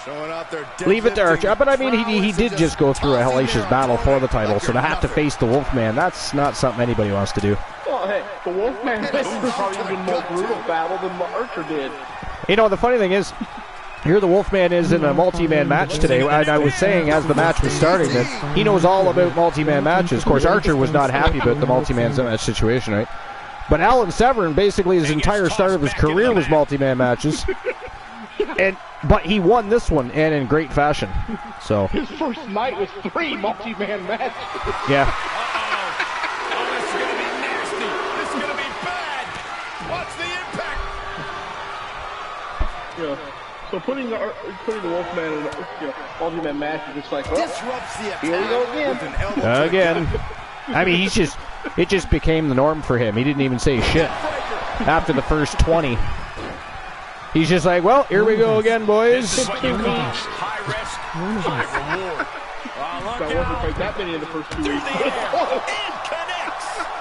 Showing out their Leave it to Archer. But I mean, he did just go through a hellacious battle for the title, so to have to face the Wolfman, that's not something anybody wants to do. Well, hey, the Wolfman has probably even more brutal battle than what Archer did. You know, the funny thing is, here the Wolfman is in a multi-man match today. I was saying as the match was starting that he knows all about multi-man matches. Of course, Archer was not happy about the multi-man match situation, right? But Alan Severn, basically his entire start of his career was multi-man matches. But he won this one, and in great fashion. So his first night was 3 multi-man matches. Yeah. Oh, this is going to be nasty. This is going to be bad. What's the impact? Yeah. So putting the Wolfman in multi-man match is just like, well, disrupts the attack. Here we go again. Again. I mean, it just became the norm for him. He didn't even say shit after the first 20. He's just like, well, here we go again, boys. High risk, high reward. I wasn't quite that many in the first 2 weeks.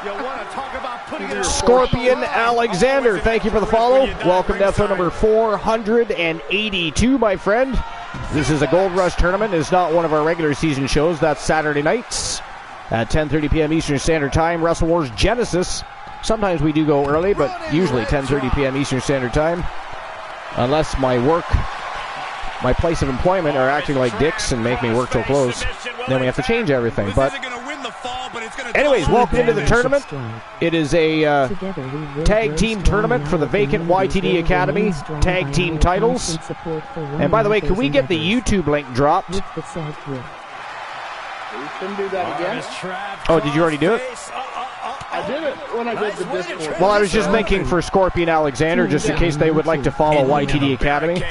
You want to talk about putting it in Scorpion Alexander, thank you for the follow. Welcome to episode number 482, my friend. This is a Gold Rush tournament. It's not one of our regular season shows. That's Saturday nights at 10:30 p.m. Eastern Standard Time. Wrestle Wars Genesis. Sometimes we do go early, but usually 10:30 p.m. Eastern Standard Time. Unless my place of employment are acting like dicks and make me work till close, then we have to change everything. But anyways, welcome into the tournament. It is a tag team tournament for the vacant YTD Academy tag team titles. And by the way, can we get the YouTube link dropped? We couldn't do that again. Oh, did you already do it? I did it when I did the Discord. Well, I was just thinking for Scorpion Alexander, just in case they would like to follow YTD Academy.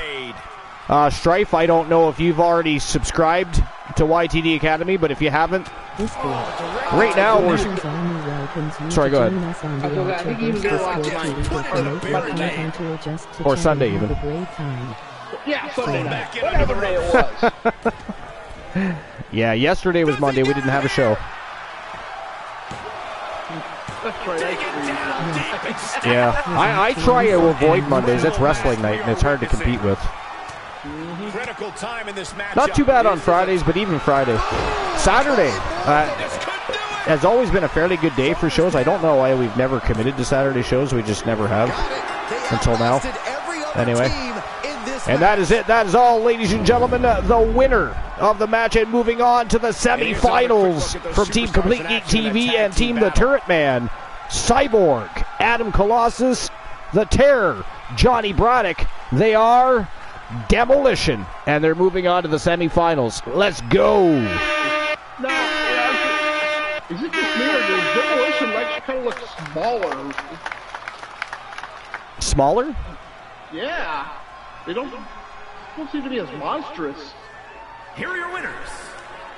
Strife, I don't know if you've already subscribed to YTD Academy, but if you haven't, right now we're... Sorry, go ahead. I think he was there last night. Or Sunday, even. Yeah, Sunday night. Whatever day it was. Yeah, yesterday was Monday. We didn't have a show. That's right. Yeah, I try to avoid Mondays. That's wrestling night, and it's hard to compete with. Critical time in this match. Not too bad on Fridays, but even Friday. Saturday has always been a fairly good day for shows. I don't know why we've never committed to Saturday shows. We just never have until now. Anyway. And that is it. That is all, ladies and gentlemen. The winner of the match and moving on to the semifinals from Team Complete Geek TV and Team The Turret Man, Cyborg, Adam Colossus, The Terror, Johnny Braddock. They are Demolition, and they're moving on to the semifinals. Let's go. Now, is it just me or does Demolition kind of look smaller? Smaller? Yeah. They don't seem to be as monstrous. Here are your winners.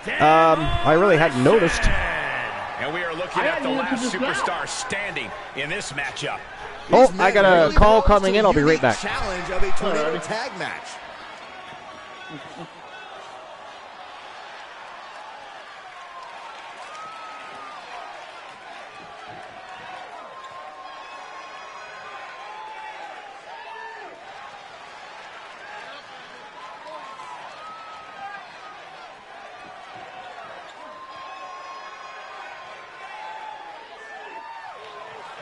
I really hadn't noticed. And we are looking at the last superstar standing in this matchup. Oh, I got a call coming in. I'll be right back. Challenge of a tornado tag match.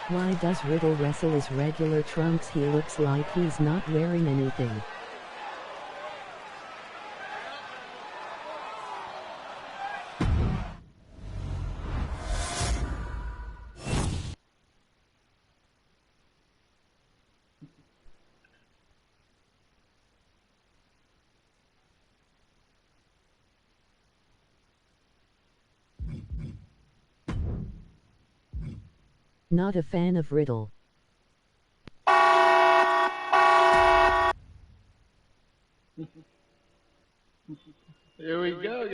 Why does Riddle wrestle his regular trunks? He looks like he's not wearing anything. Not a fan of Riddle. Here we go.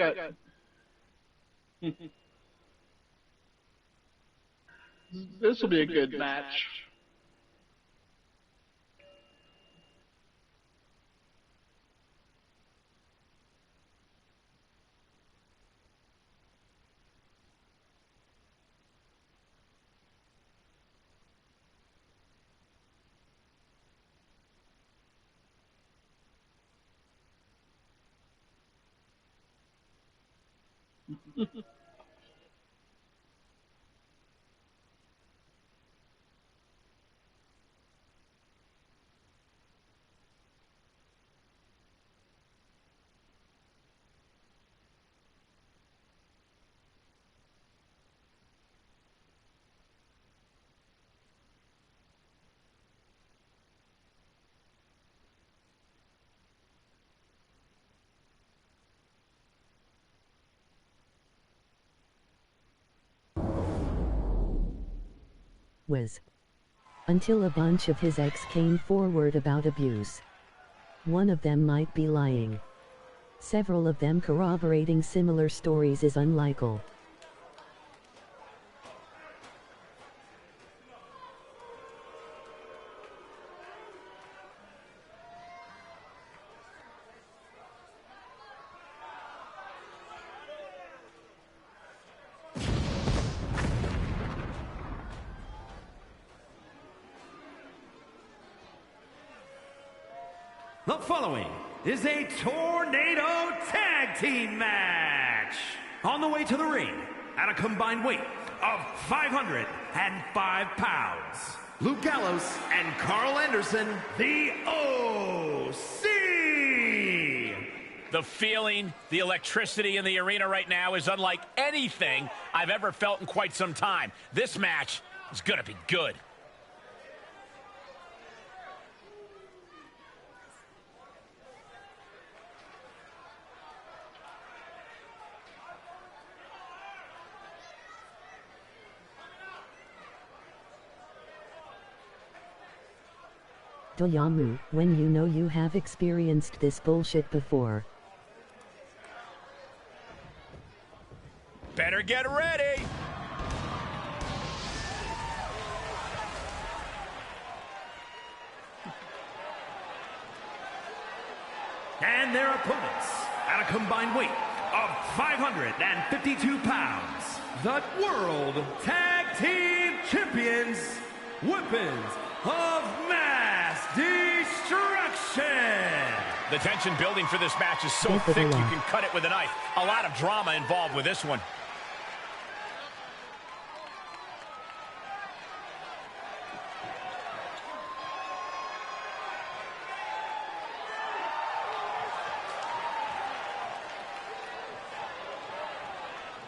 This will be a good match. Was until a bunch of his ex came forward about abuse. One of them might be lying. Several of them corroborating similar stories is unlikely. The following is a tornado tag team match. On the way to the ring, at a combined weight of 505 pounds, Luke Gallows and Carl Anderson, the OC. The feeling, the electricity in the arena right now is unlike anything I've ever felt in quite some time. This match is going to be good. Doyamu, when you know you have experienced this bullshit before. Better get ready. And their opponents, at a combined weight of 552 pounds, the World Tag Team Champions, Weapons of Mass Destruction. The tension building for this match is so thick you can cut it with a knife. A lot of drama involved with this one.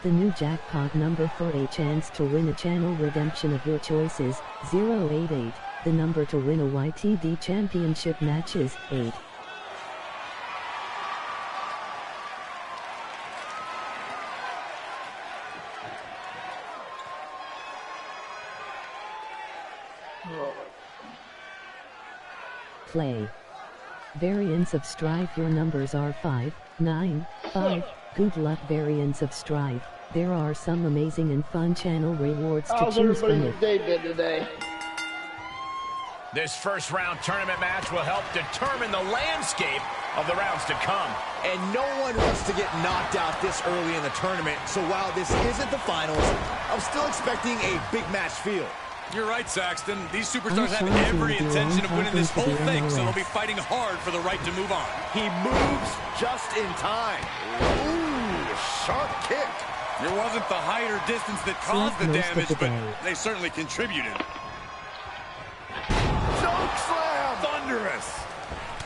The new jackpot number for a chance to win a channel redemption of your choices, 088. The number to win a YTD championship match is 8. Play. Variants of Strife. Your numbers are 5, 9, 5. Good luck. Variants of Strife. There are some amazing and fun channel rewards to choose from. Today? This first round tournament match will help determine the landscape of the rounds to come. And no one wants to get knocked out this early in the tournament, so while this isn't the finals, I'm still expecting a big match feel. You're right, Saxton. These superstars have every intention of winning this whole thing, so they'll be fighting hard for the right to move on. He moves just in time. Ooh, sharp kick. It wasn't the height or distance that caused the damage, but they certainly contributed. Choke slam! Thunderous!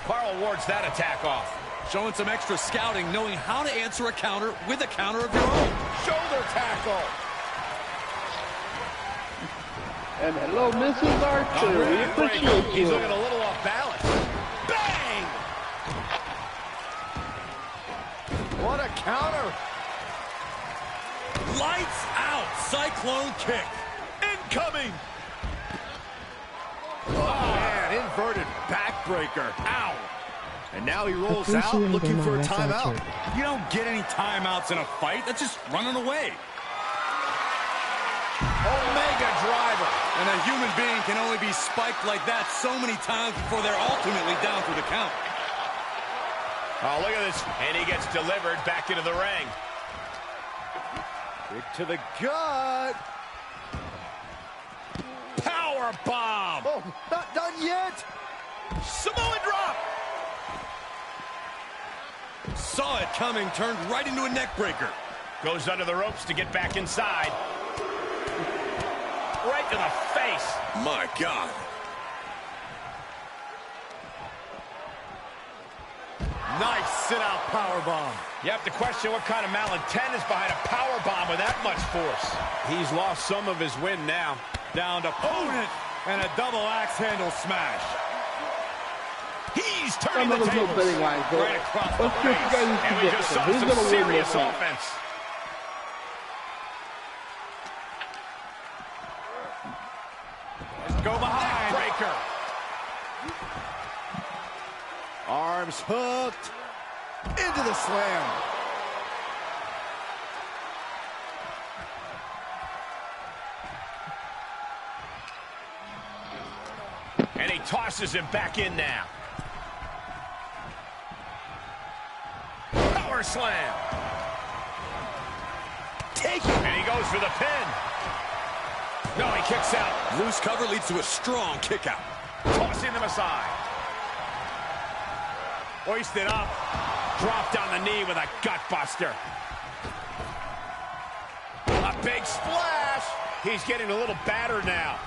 Carl wards that attack off. Showing some extra scouting, knowing how to answer a counter with a counter of your own. Shoulder tackle! And hello, Mrs. R2. We appreciate you. He's looking a little off balance. Bang! What a counter! Lights out! Cyclone kick. Incoming! Oh, man, inverted backbreaker. Ow. And now he rolls out looking for a timeout. You don't get any timeouts in a fight. That's just running away. Omega driver. And a human being can only be spiked like that so many times before they're ultimately down for the count. Oh, look at this. And he gets delivered back into the ring. Kick to the gut. Power bomb. Oh, not done yet. Samoan drop. Saw it coming, turned right into a neck breaker. Goes under the ropes to get back inside. Right to the face. My God. Nice sit-out powerbomb. You have to question what kind of malintent is behind a powerbomb with that much force. He's lost some of his wind now. Down to opponent and a double axe handle smash. He's turning the tables. Right across the face. And we just saw some serious offense. Let's go behind. Breaker. Arms hooked. Into the slam. And he tosses him back in now. Power slam. Take it. And he goes for the pin. No, he kicks out. Loose cover leads to a strong kick out. Tossing them aside. Hoisted up. Dropped on the knee with a gut buster. A big splash. He's getting a little battered now.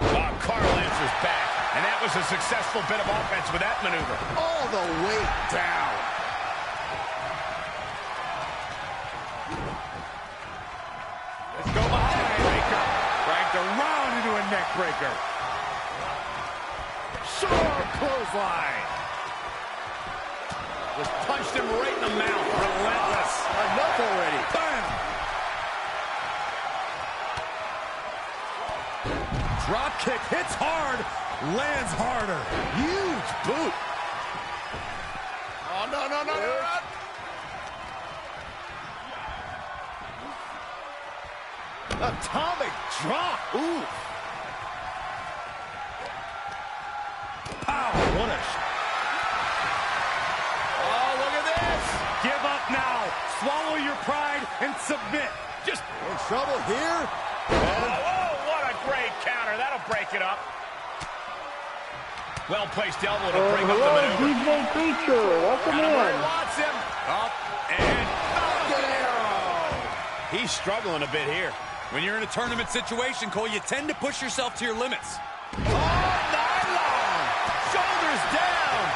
Oh, Carl answers back. And that was a successful bit of offense with that maneuver. All the way down. Let's go behind. Breaker. Dragged around into a neck breaker. Sharp clothesline. Just punched him right in the mouth. Relentless. Enough already. Bam. Drop kick hits hard. Lands harder. Huge boot. Oh, no, no, no, no, no. Atomic drop. Ooh. Pow. What a shot. Oh, look at this. Give up now. Swallow your pride and submit. Just in trouble here. Oh, what a great counter. That'll break it up. Well-placed elbow to break up the maneuver. DJ Creature, welcome in. Wants him. Up and Falcon Arrow. He's struggling a bit here. When you're in a tournament situation, Cole, you tend to push yourself to your limits. All night long. Shoulders down.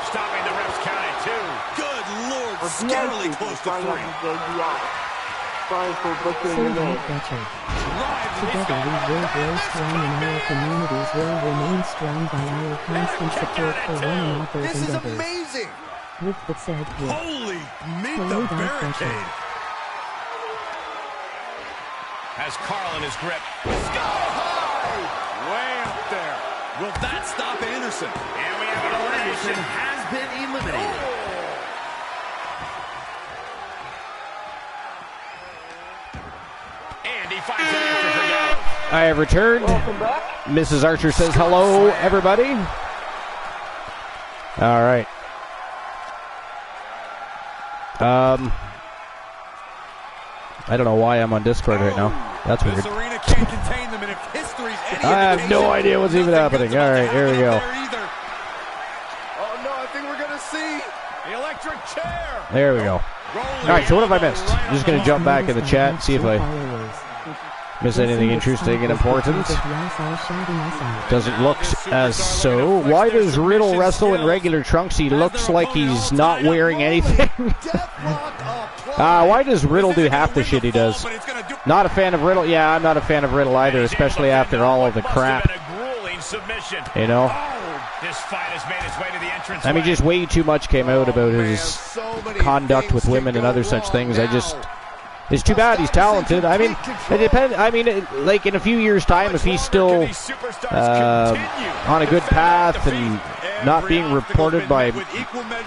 Stopping the ref's count at 2. Good Lord, scarily close to 3. Sorry for butchering your name. Together we will grow strong and our communities will remain strong by our constant support for one another's This is endeavors. amazing. With that said, Holy, meet Hello, the Don barricade. Has Carl in his grip. Sky high. Way up there. Will that stop Anderson? And we have an elimination. Has been eliminated. And he finds an answer for Gallows. I have returned. Welcome back. Mrs. Archer says hello, everybody. All right. I don't know why I'm on Discord right now. That's weird. This arena can't contain them, and if history's any I have no idea what's even happening. All right, here we go. Oh no, I think we're gonna see The electric chair. There we go. All right, so what have I missed? I'm just going to jump back in the chat, see if I miss anything interesting and important. Doesn't look as so. Why does Riddle wrestle in regular trunks? He looks like he's not wearing anything. Why does Riddle do half the shit he does? Not a fan of Riddle. Yeah, I'm not a fan of Riddle either, especially after all of the crap. You know? This fight has made its way to the entrance. I mean, just way too much came out about his conduct with women and other such things. It's too bad. He's talented. I mean, it depends. I mean, like in a few years' time, if he's still on a good path and not being reported by,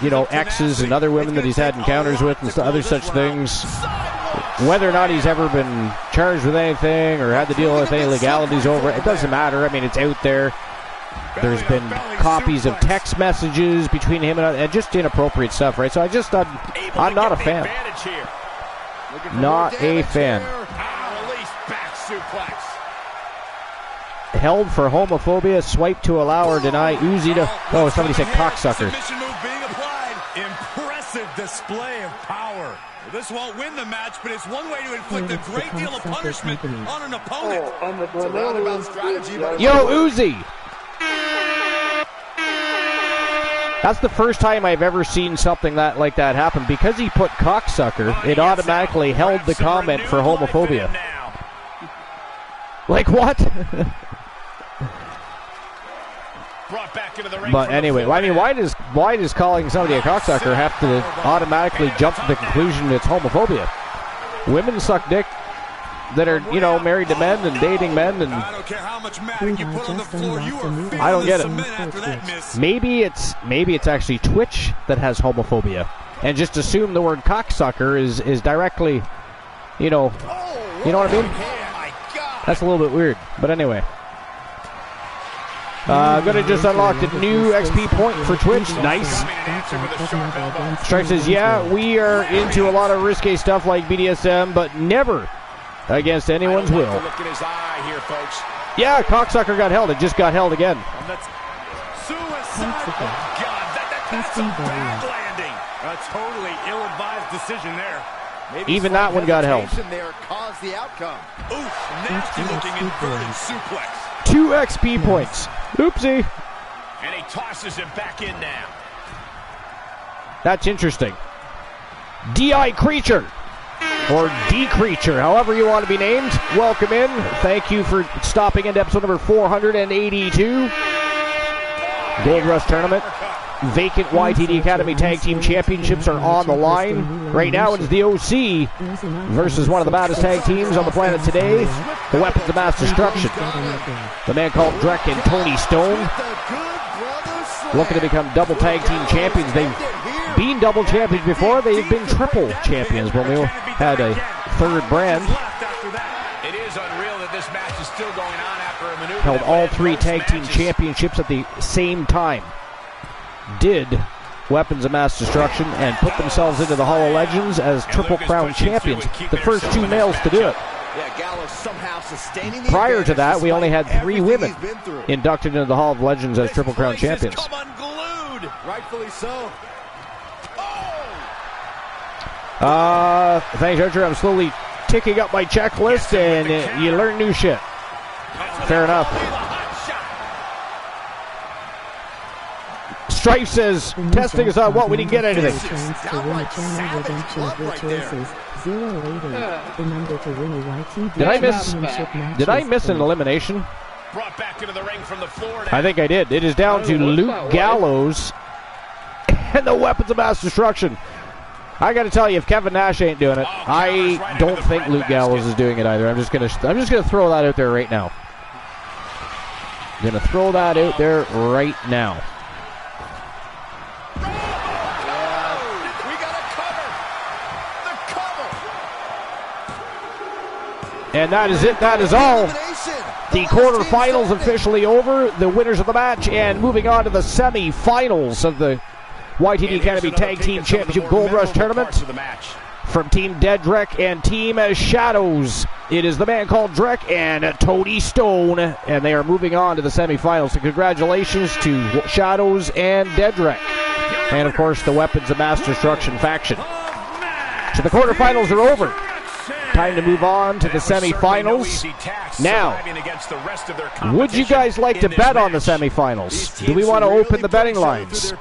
you know, exes and other women that he's had encounters with and other such things, whether or not he's ever been charged with anything or had to deal with any legalities over it doesn't matter. I mean, it's out there. There's been copies of text messages between him and just inappropriate stuff, right? So I'm not a fan. Not a fan. Held for homophobia, swipe to allow or deny. Uzi to... Oh, somebody said cocksucker. Impressive display of power. This won't win the match, but it's one way to inflict a great deal of punishment on an opponent. Yo, Uzi! That's the first time I've ever seen something like that happen. Because he put cocksucker, it automatically held the comment for homophobia. Like what? But anyway, I mean, why does calling somebody a cocksucker have to automatically jump to the conclusion it's homophobia? Women suck dick that are, you know, married to men and dating men, and I don't care how much magic you put on the floor, you are I don't get it. Maybe it's actually Twitch that has homophobia, and just assume the word cocksucker is directly, you know what I mean? That's a little bit weird, but anyway. Gonna just unlock the new XP point for Twitch. Nice. Strike says, yeah, we are into a lot of risque stuff like BDSM, but never against anyone's will. Look at his eye here, folks. Yeah, cocksucker got held. It just got held again. Suicide. That's a bad landing. A totally ill-advised decision there. Maybe even that one got held. There caused the outcome. Oof, nasty looking inverted suplex. 2 XP points. Oopsie. And he tosses him back in now. That's interesting. DI Creature. Or D-Creature, however you want to be named. Welcome in. Thank you for stopping into episode number 482. Gold Rush Tournament. Vacant YTD Academy Tag Team Championships are on the line. Right now it's the OC versus one of the baddest tag teams on the planet today, the Weapons of Mass Destruction. The man called Drek and Tony Stone, looking to become double tag team champions. They've been double champions before. They've been triple champions when we had a third brand. It is unreal that this match is still going on after a maneuver. Held all 3 tag team championships at the same time. Did Weapons of Mass Destruction and put themselves into the Hall of Legends as Triple Crown champions. The first 2 males to do it. Prior to that, we only had 3 women inducted into the Hall of Legends as Triple Crown champions. Rightfully so. Thanks, Archer. I'm slowly ticking up my checklist, and you learn new shit. Fair enough. Strife says, testing is on what? We didn't get anything. Did I miss an elimination? Brought back into the ring from the floor. I think I did. It is down to Luke Gallows and the Weapons of Mass Destruction. I got to tell you, if Kevin Nash ain't doing it, I don't think Luke Gallows is doing it either. I'm just gonna throw that out there right now. I'm gonna throw that out there right now. And that is it. That is all. The quarterfinals officially over. The winners of the match and moving on to the semi-finals of the YTD Academy Tag Team Championship Gold Rush Tournament. From Team Dedrick and Team Shadows, it is the man called Drek and Tony Stone, and they are moving on to the semi-finals. So congratulations to Shadows and Dedrick, and of course the Weapons of Mass Destruction faction. So the quarterfinals are over. Time to move on to the semifinals. Now, would you guys like to bet on the semifinals? Do we want to open the betting lines?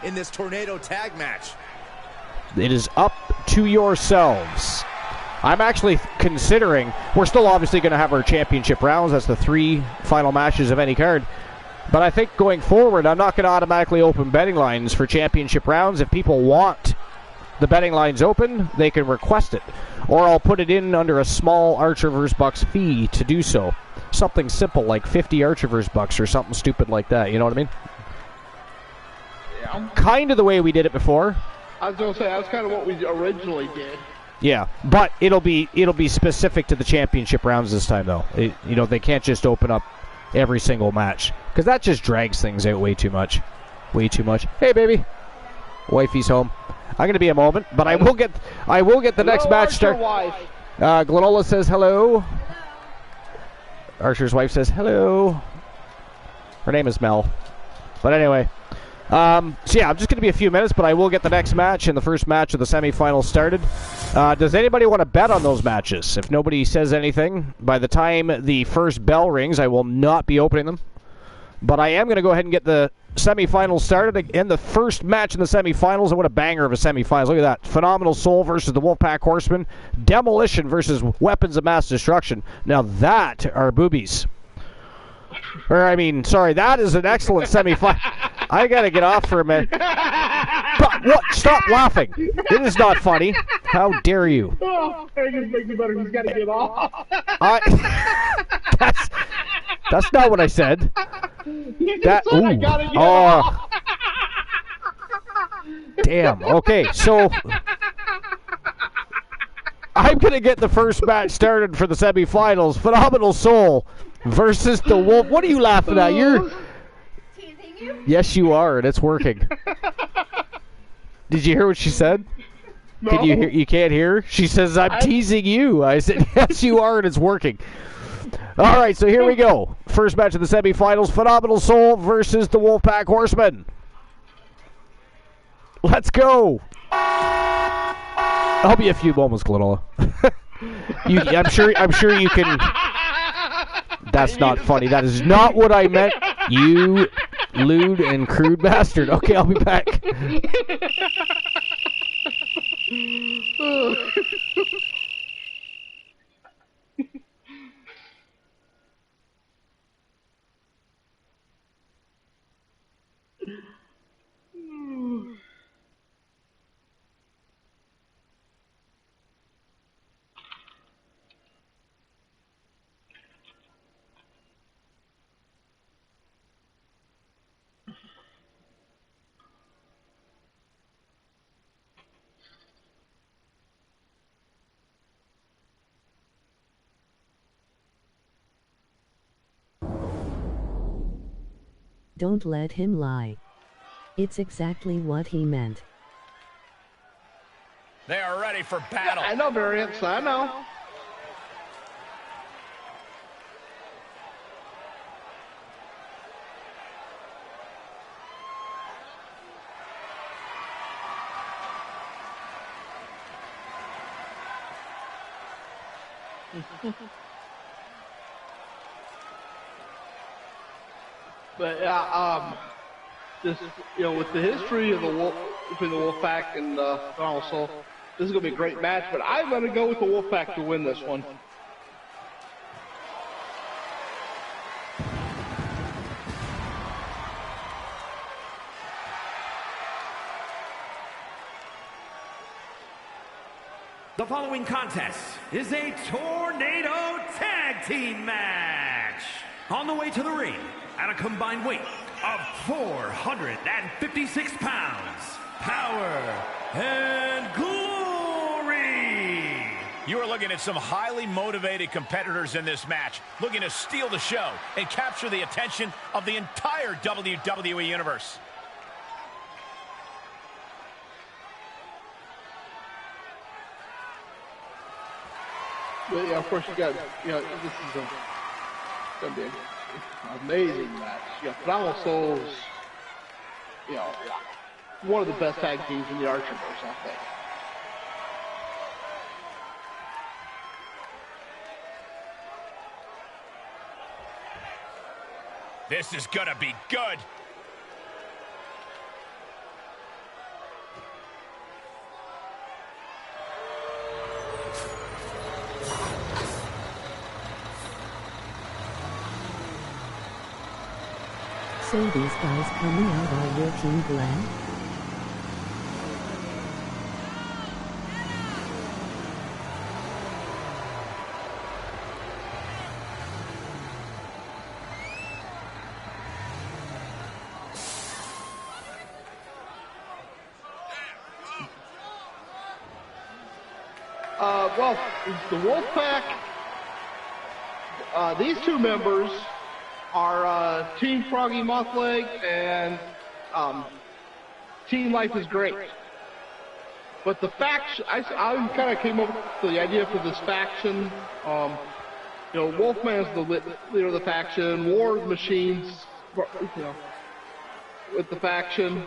In this tornado tag match. It is up to yourselves. I'm actually considering, we're still obviously going to have our championship rounds. That's the 3 final matches of any card. But I think going forward, I'm not going to automatically open betting lines for championship rounds. If people want the betting line's open, they can request it. Or I'll put it in under a small Archerverse Bucks fee to do so. Something simple like 50 Archerverse Bucks or something stupid like that. You know what I mean? Yeah. Kind of the way we did it before. I was going to say, that's kind of what we originally did. Yeah, but it'll be specific to the championship rounds this time, though. They can't just open up every single match, because that just drags things out way too much. Way too much. Hey, baby. Wifey's home. I'm going to be a moment, but I will get the next match started. Glenola says hello. Archer's wife says hello. Her name is Mel. But anyway. So yeah, I'm just going to be a few minutes, but I will get the next match and the first match of the semifinals started. Does anybody want to bet on those matches? If nobody says anything, by the time the first bell rings, I will not be opening them. But I am going to go ahead and get the semifinals started. And the first match in the semifinals, and what a banger of a semifinals. Look at that. Phenomenal Soul versus the Wolfpack Horsemen. Demolition versus Weapons of Mass Destruction. Now that are boobies. That is an excellent semifinal. I gotta get off for a minute. But what? Stop laughing. It is not funny. How dare you? Oh, it makes it better. He's gotta get off. That's not what I said. You just said I gotta get off. Damn. Okay, so I'm gonna get the first match started for the semifinals. Phenomenal Soul versus the Wolf. What are you laughing at? You're teasing you? Yes, you are, and it's working. Did you hear what she said? No. Can you hear? You can't hear? She says, I'm teasing you. I said, yes, you are, and it's working. All right, so here we go. First match of the semifinals, Phenomenal Soul versus the Wolfpack Horsemen. Let's go. I'll be a few moments, Glenola. I'm sure you can. That's not funny. That is not what I meant. You lewd and crude bastard. Okay, I'll be back. Don't let him lie. It's exactly what he meant. They are ready for battle. I know variants, I know. But this, with the history of the Wolf, between the Wolfpack and the Phenomenal Soul, this is going to be a great match. But I'm going to go with the Wolfpack to win this one. The following contest is a Tornado Tag Team match. On the way to the ring, at a combined weight of 456 pounds, power and glory. You are looking at some highly motivated competitors in this match, looking to steal the show and capture the attention of the entire WWE Universe. But yeah, of course you got, this is going to be an amazing match. Phenomenal Souls, one of the best tag teams in the Archerverse, I think. This is going to be good. So these guys coming out are your team, Glenn? Well, the Wolfpack, these two members are Team Froggy Mothleg and Team Life is Great. But the faction, I kind of came up with the idea for this faction. You know, Wolfman's the leader of the faction. War Machines, you know, with the faction.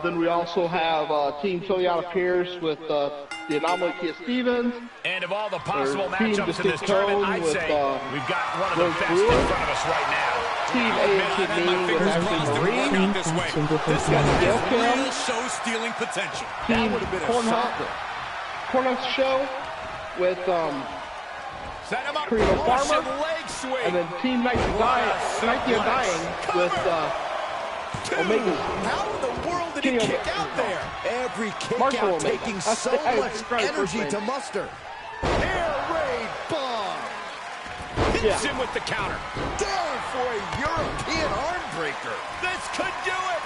Then we also have Team Toyota Pierce with the Anomaly Kia Stevens. And of all the possible matchups in this tournament, I'd say we've got one of the best in front of us right now. Team A&T Me with Ashley Marine. This got Gail Kim. real show-stealing potential. Team Cornhusk Show with Karina Farmer. And then Team Night the Dying with Omega. How in the world did he kick out there? Every kick out taking so much energy to muster. Air raid bomb. Hits him with the counter. Down for a European arm breaker. This could do it.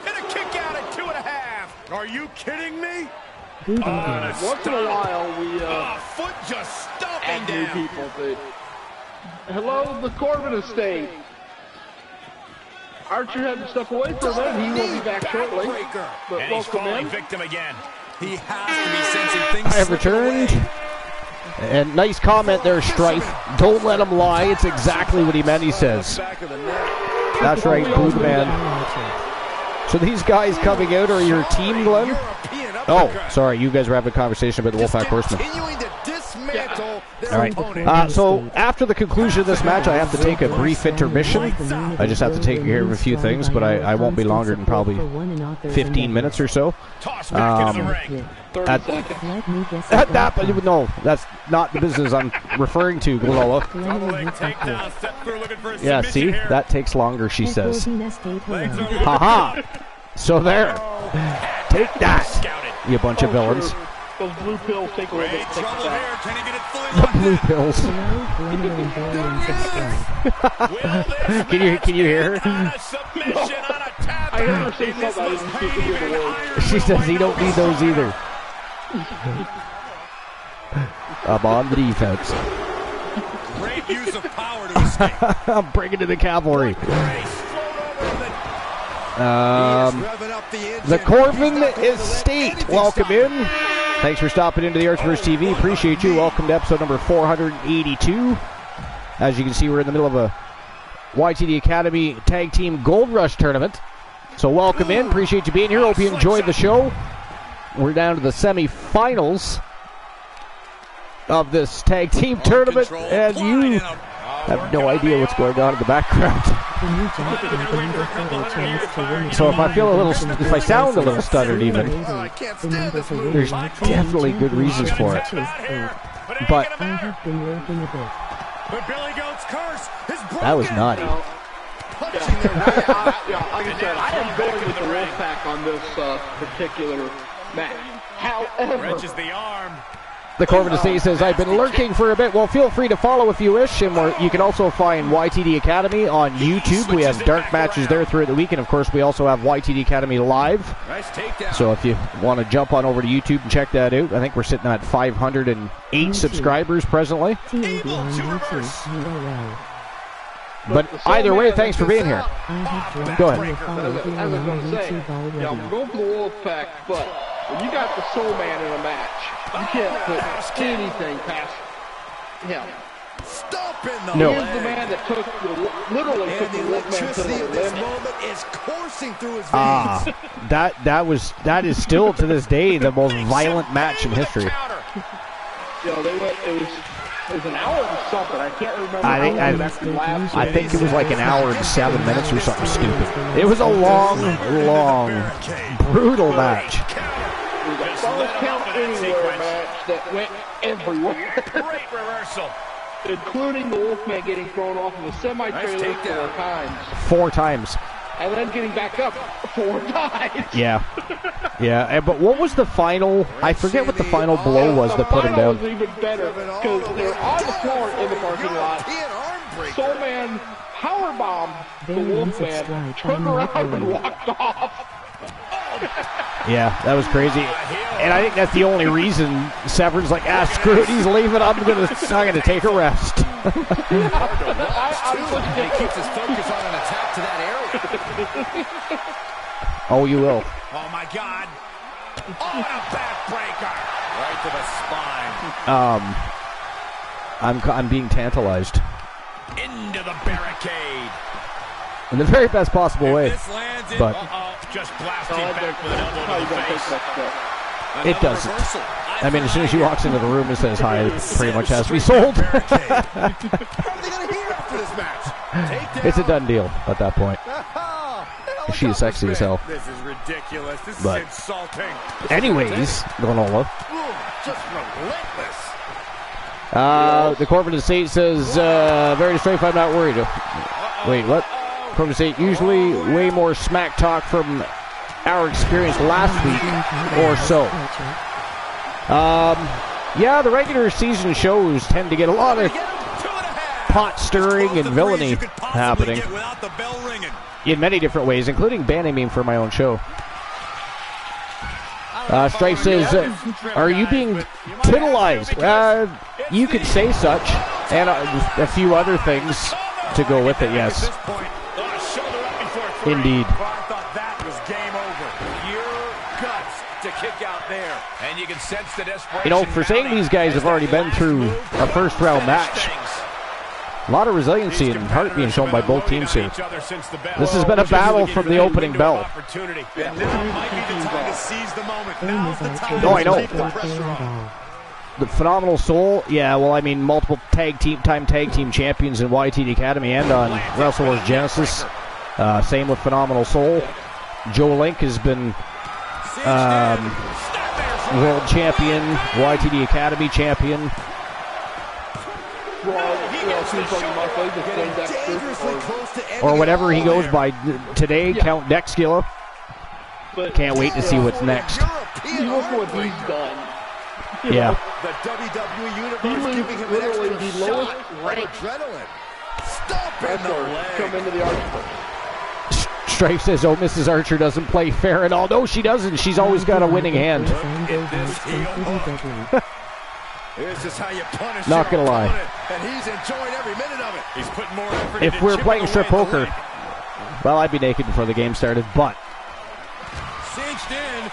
And a kick out at 2.5. Are you kidding me? Once in a while, we foot just stomping add new down. people. Hello, the Corbin estate. Archer had to step away for a minute. He will be back shortly. But And he's welcome falling in. victim again. He has to be sensing things. I have returned. And nice comment there, Strife. Don't let him lie. It's exactly what he meant, he says. That's right, Blue Man. So these guys coming out are your team, Glenn? Oh, sorry, you guys were having a conversation about the Wolfpack Horsemen. Continuing to dismantle their All right. opponent. So after the conclusion of this match, I have to take a brief intermission. I just have to take care of a few things, but I won't be longer than probably 15 minutes or so. Toss back into the ring. 30 seconds. No, that's not the business I'm referring to, Glola. Takedown, step through, looking for a Yeah, submission see? here. That takes longer, she says. Haha. So there. Take that, Scouted. you bunch of villains. Those blue pills take a little bit to take Trouble back. here. Can he get it fully The blue pills. Can you hear her? On a submission, on a tap. I heard her say something. I didn't see the words. She says he don't need those either. I'm on the defense. Great use of power to escape. I'm bringing in the cavalry. The Corbin Estate, welcome in. Thanks for stopping into the Archverse TV. Appreciate you. Welcome to episode number 482. As you can see, we're in the middle of a YTD Academy Tag Team Gold Rush tournament. So welcome in. Appreciate you being here. Hope you enjoyed the show. We're down to the semifinals of this tag team tournament, and you have no idea what's going on in the background. So if I feel a little, if I sound a little stuttered even, there's definitely good reasons for it. But Billy Goat's curse is broken. that was naughty. Like I said, I am going with the Wolfpack on this particular match. However, Wrenches the arm. The Corbin Estate says, I've been lurking for a bit. Well, feel free to follow if you wish. And you can also find YTD Academy on YouTube. We have dark matches there throughout the week. And, of course, we also have YTD Academy live. Nice takedown. So if you want to jump on over to YouTube and check that out, I think we're sitting at 508 subscribers presently. But either way, thanks for being here. Go ahead. as I was going to say, yeah, I'm going for the Wolfpack, but when you got the Soul Man in a match, you can't put anything past him. Stop in the No. He is the man that took literally took And the the Wolfman to electricity the of this limit. moment is coursing through his veins. That is still to this day the most violent match in history. You know, it was an hour and something. I can't remember I think- how long that lasted. I think it was like an hour and 7 minutes or something stupid. It was a long, brutal match. It was a false count anywhere match that went everywhere. Great reversal. Including the Wolfman getting thrown off of a semi-trailer 4 times. 4 times. And then getting back up 4 times. Yeah. Yeah, but what was the final? I forget what the final blow was that put him The final down. was even better because they're on the floor in the parking lot. Soul Man powerbombed the Wolfman, turned around and walked off. Yeah, that was crazy. And I think that's the only reason Severn's like, screw it, he's leaving. I'm gonna take a rest. He keeps his focus on an attack to that area. Oh, you will. Oh, my God. Oh, and a backbreaker. Right to the spine. I'm being tantalized. Into the barricade. In the very best possible way. But just blasting back with an elbow to the face. It doesn't. I mean, as soon as she walks into the room and says hi, it pretty much has to be sold. How are they going to hear after this match? It's a done deal at that point. She's sexy as hell. This is ridiculous. This is insulting. Anyways, Granola. Just relentless. The Corbin Estate says, very straight, I'm not worried. Wait, what? Corbin Estate, usually way more smack talk from our experience last week or so. Yeah, the regular season shows tend to get a lot of pot stirring and villainy happening in many different ways, including banning me from my own show. Strife says, are you being titillized? You could say such, and a few other things to go with it, yes. Indeed. I thought that was game over. Pure guts to kick out there. And you can sense the desperation. You know, for saying these guys have already been through a first-round match, a lot of resiliency and heart being shown by both teams here. This has been a battle from the opening bell. Oh, I know. The Phenomenal Soul, yeah, well, I mean, multiple tag team champions in YTD Academy and on Wrestle Wars Genesis. Same with Phenomenal Soul. Joe Link has been world champion, YTD Academy champion. Or whatever he goes by today, Count Dexkilla. Can't wait to see what's next. Look what he's done. Yeah. The WWE Universe He was giving him an literally extra the lowest shot of ranked adrenaline. Stop in the come leg. into the Archer. Strife says, oh, Mrs. Archer doesn't play fair at all. No, she doesn't. She's always got a winning hand. This is how you punish Not gonna lie. and he's enjoying every minute of it. He's putting more effort If into we're chipping playing away strip at the poker, ring. well, I'd be naked before the game started, but Cinched in.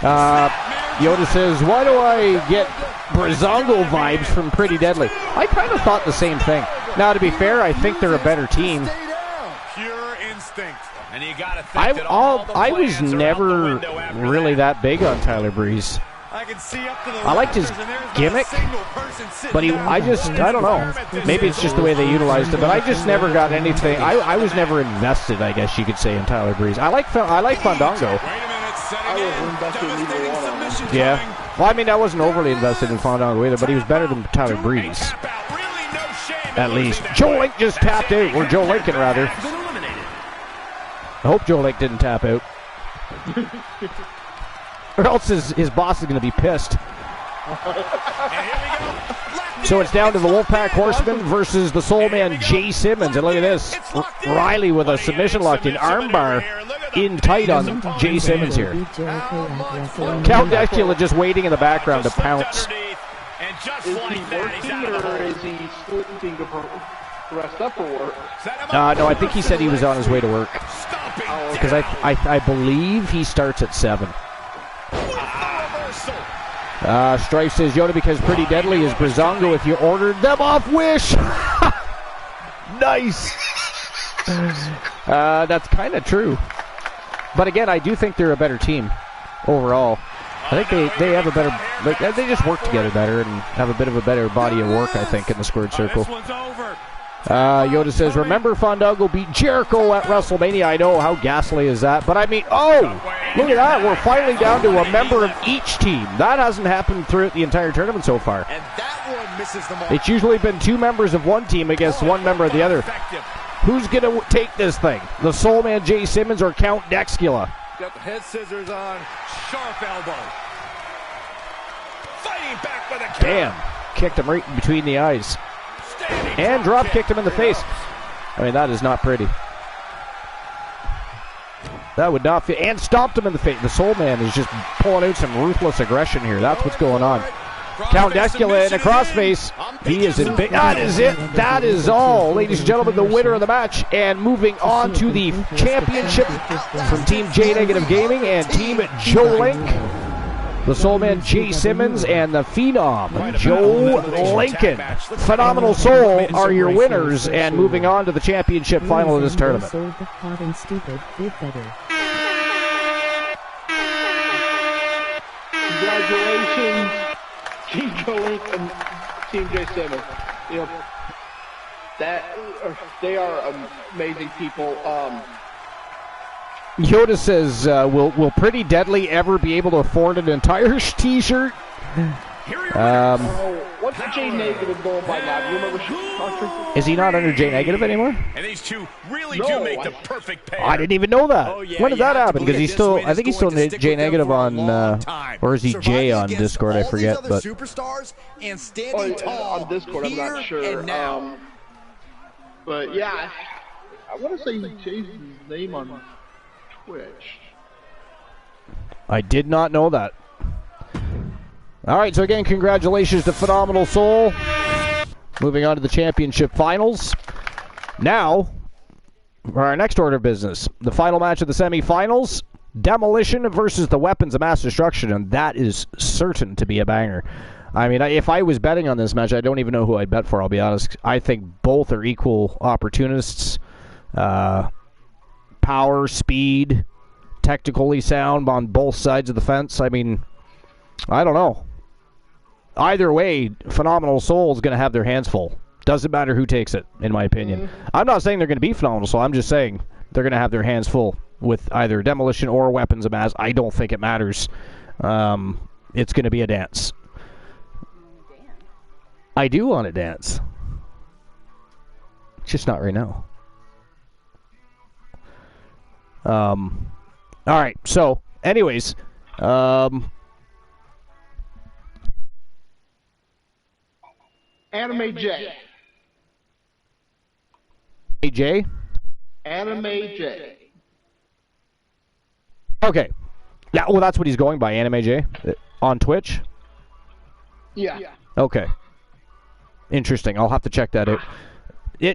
Yoda says, why do I get Brazongo vibes from Pretty Deadly? I kind of thought the same thing. Now, to be fair, I think they're a better team. Pure instinct. And you gotta think that I was never really that big on Tyler Breeze. I can see up to the I liked his gimmick, but I don't know. Maybe it's just the way they utilized it, but I just never got anything. I was never invested, I guess you could say, in Tyler Breeze. I like Fandango. Yeah. Well, I mean, I wasn't overly invested in Fandango either, but he was better than Tyler Breeze. At least. Joe Link just tapped out, or Joe Lincoln, rather. I hope Joe Link didn't tap out. Or else his boss is going to be pissed. So it's down to the Wolfpack Horseman versus the Soul Man Jay Simmons. And look at this. Riley with a submission locked in armbar in tight on Jay Simmons here. Count Dexkilla just waiting in the background to pounce. Is he working or is he sleeping to rest up for work? No, I think he said he was on his way to work. Because I believe he starts at 7. Strife says, Yoda, because Pretty Deadly is Brazongo if you ordered them off Wish. Nice. That's kind of true. But again, I do think they're a better team overall. I think they have a better, they just work together better and have a bit of a better body of work, I think, in the squared circle. Yoda says, remember Fandango beat Jericho at WrestleMania? I know, how ghastly is that? But I mean, oh, look at that. We're finally down to a member of each team. That hasn't happened throughout the entire tournament so far. And that one misses the mark. It's usually been 2 members of one team against 1 member of the other. Who's going to take this thing? The Soul Man Jay Simmons or Count Dexkilla? Got the head scissors on. Sharp elbow. Fighting back with a kick. Damn. Kicked him right in between the eyes. And drop kicked him in the face. I mean, that is not pretty. That would not fit. And stomped him in the face. The Soul Man is just pulling out some ruthless aggression here. That's what's going on. Count Daskula in a crossface. He is in big. That is it. That is all. Ladies and gentlemen, the winner of the match. And moving on to the championship from Team J-Negative Gaming and Team Joe Link. The Soul Man Jay Simmons and the Phenom Joe Lincoln. Phenomenal Soul are your winners. And moving on to the championship final of this tournament. Congratulations, Team Joe Link and Team Jay Simmons. You know, they are amazing people. Yoda says, will Pretty Deadly ever be able to afford an entire t-shirt? What's J-Negative going by now? Do you remember? Is he not under J-Negative anymore? And these two really do make the perfect pair. I didn't even know that. Oh, yeah, when did that happen? Because he's still, I think he's still J-Negative on, or is he J on Discord? I forget. But superstars and standing tall on Discord, I'm not sure. But yeah, I want to say he changed his name on Twitch. I did not know that. All right, so again, congratulations to Phenomenal Soul. Moving on to the championship finals. Now, for our next order of business, the final match of the semifinals, Demolition versus the Weapons of Mass Destruction, and that is certain to be a banger. I mean, if I was betting on this match, I don't even know who I'd bet for, I'll be honest. I think both are equal opportunists. Power, speed, technically sound on both sides of the fence. I mean, I don't know. Either way, Phenomenal Soul is going to have their hands full. Doesn't matter who takes it, in my opinion. I'm not saying they're going to be Phenomenal Soul. I'm just saying they're going to have their hands full with either Demolition or Weapons of Mass. I don't think it matters. It's going to be a dance. I do want to dance. Just not right now. All right. So, anyways, Anime J. AJ? Anime J. Okay. Yeah, well, that's what he's going by, Anime J, on Twitch? Yeah. Okay. Interesting. I'll have to check that out.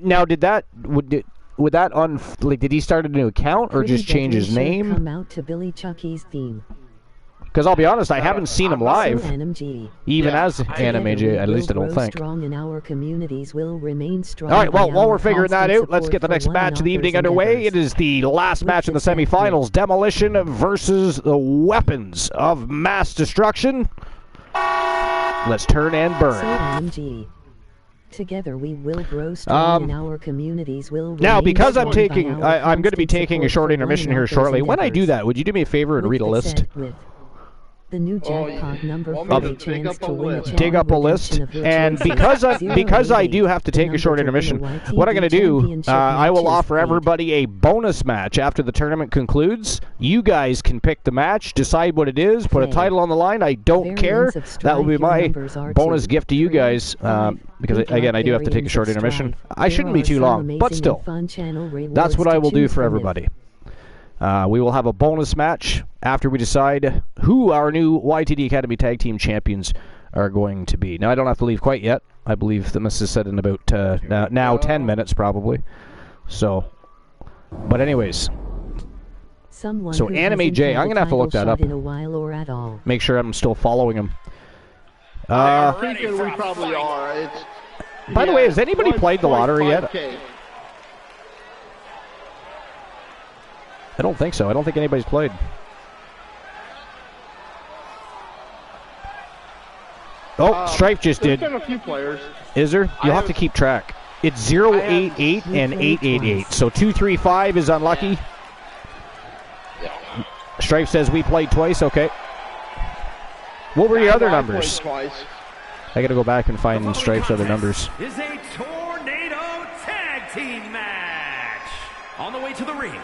Now, did that did he start a new account or just change his name? Come out to Billy Chucky's theme. Because I'll be honest, I haven't seen him live, even as Anime J, at least I don't think. Strong and our communities will remain strong. All right, well, while we're figuring that out, let's get the next match of the evening underway. It is the last match in the semifinals, Demolition versus the Weapons of Mass Destruction. Let's turn and burn. Together we will grow strong and our communities will now, because I'm taking, I'm going to be taking a short intermission here shortly. When I do that, would you do me a favor and read a list? The new jackpot number for a chance to win dig up a list, and because I do have to take a short intermission, what I'm going to do, I will offer everybody a bonus match after the tournament concludes. You guys can pick the match, decide what it is, put a title on the line. I don't care. That will be my bonus gift to you guys, because again, I do have to take a short intermission. I shouldn't be too long, but still, that's what I will do for everybody. We will have a bonus match after we decide who our new YTD Academy Tag Team Champions are going to be. Now, I don't have to leave quite yet. I believe the miss is set in about now 10 minutes, probably. So, but anyways. So, Anime J, I'm going to have to look that up. Make sure I'm still following him. I think we probably are. By the way, has anybody played the lottery yet? I don't think so. I don't think anybody's played. Oh, Strife just did. There's been a few players. Is there? You'll have to keep track. It's 088 and 888. So 235 is unlucky. Strife says we played twice. Okay. What were your other numbers? I got to go back and find Strife's other numbers. Is a tornado tag team match on the way to the ring.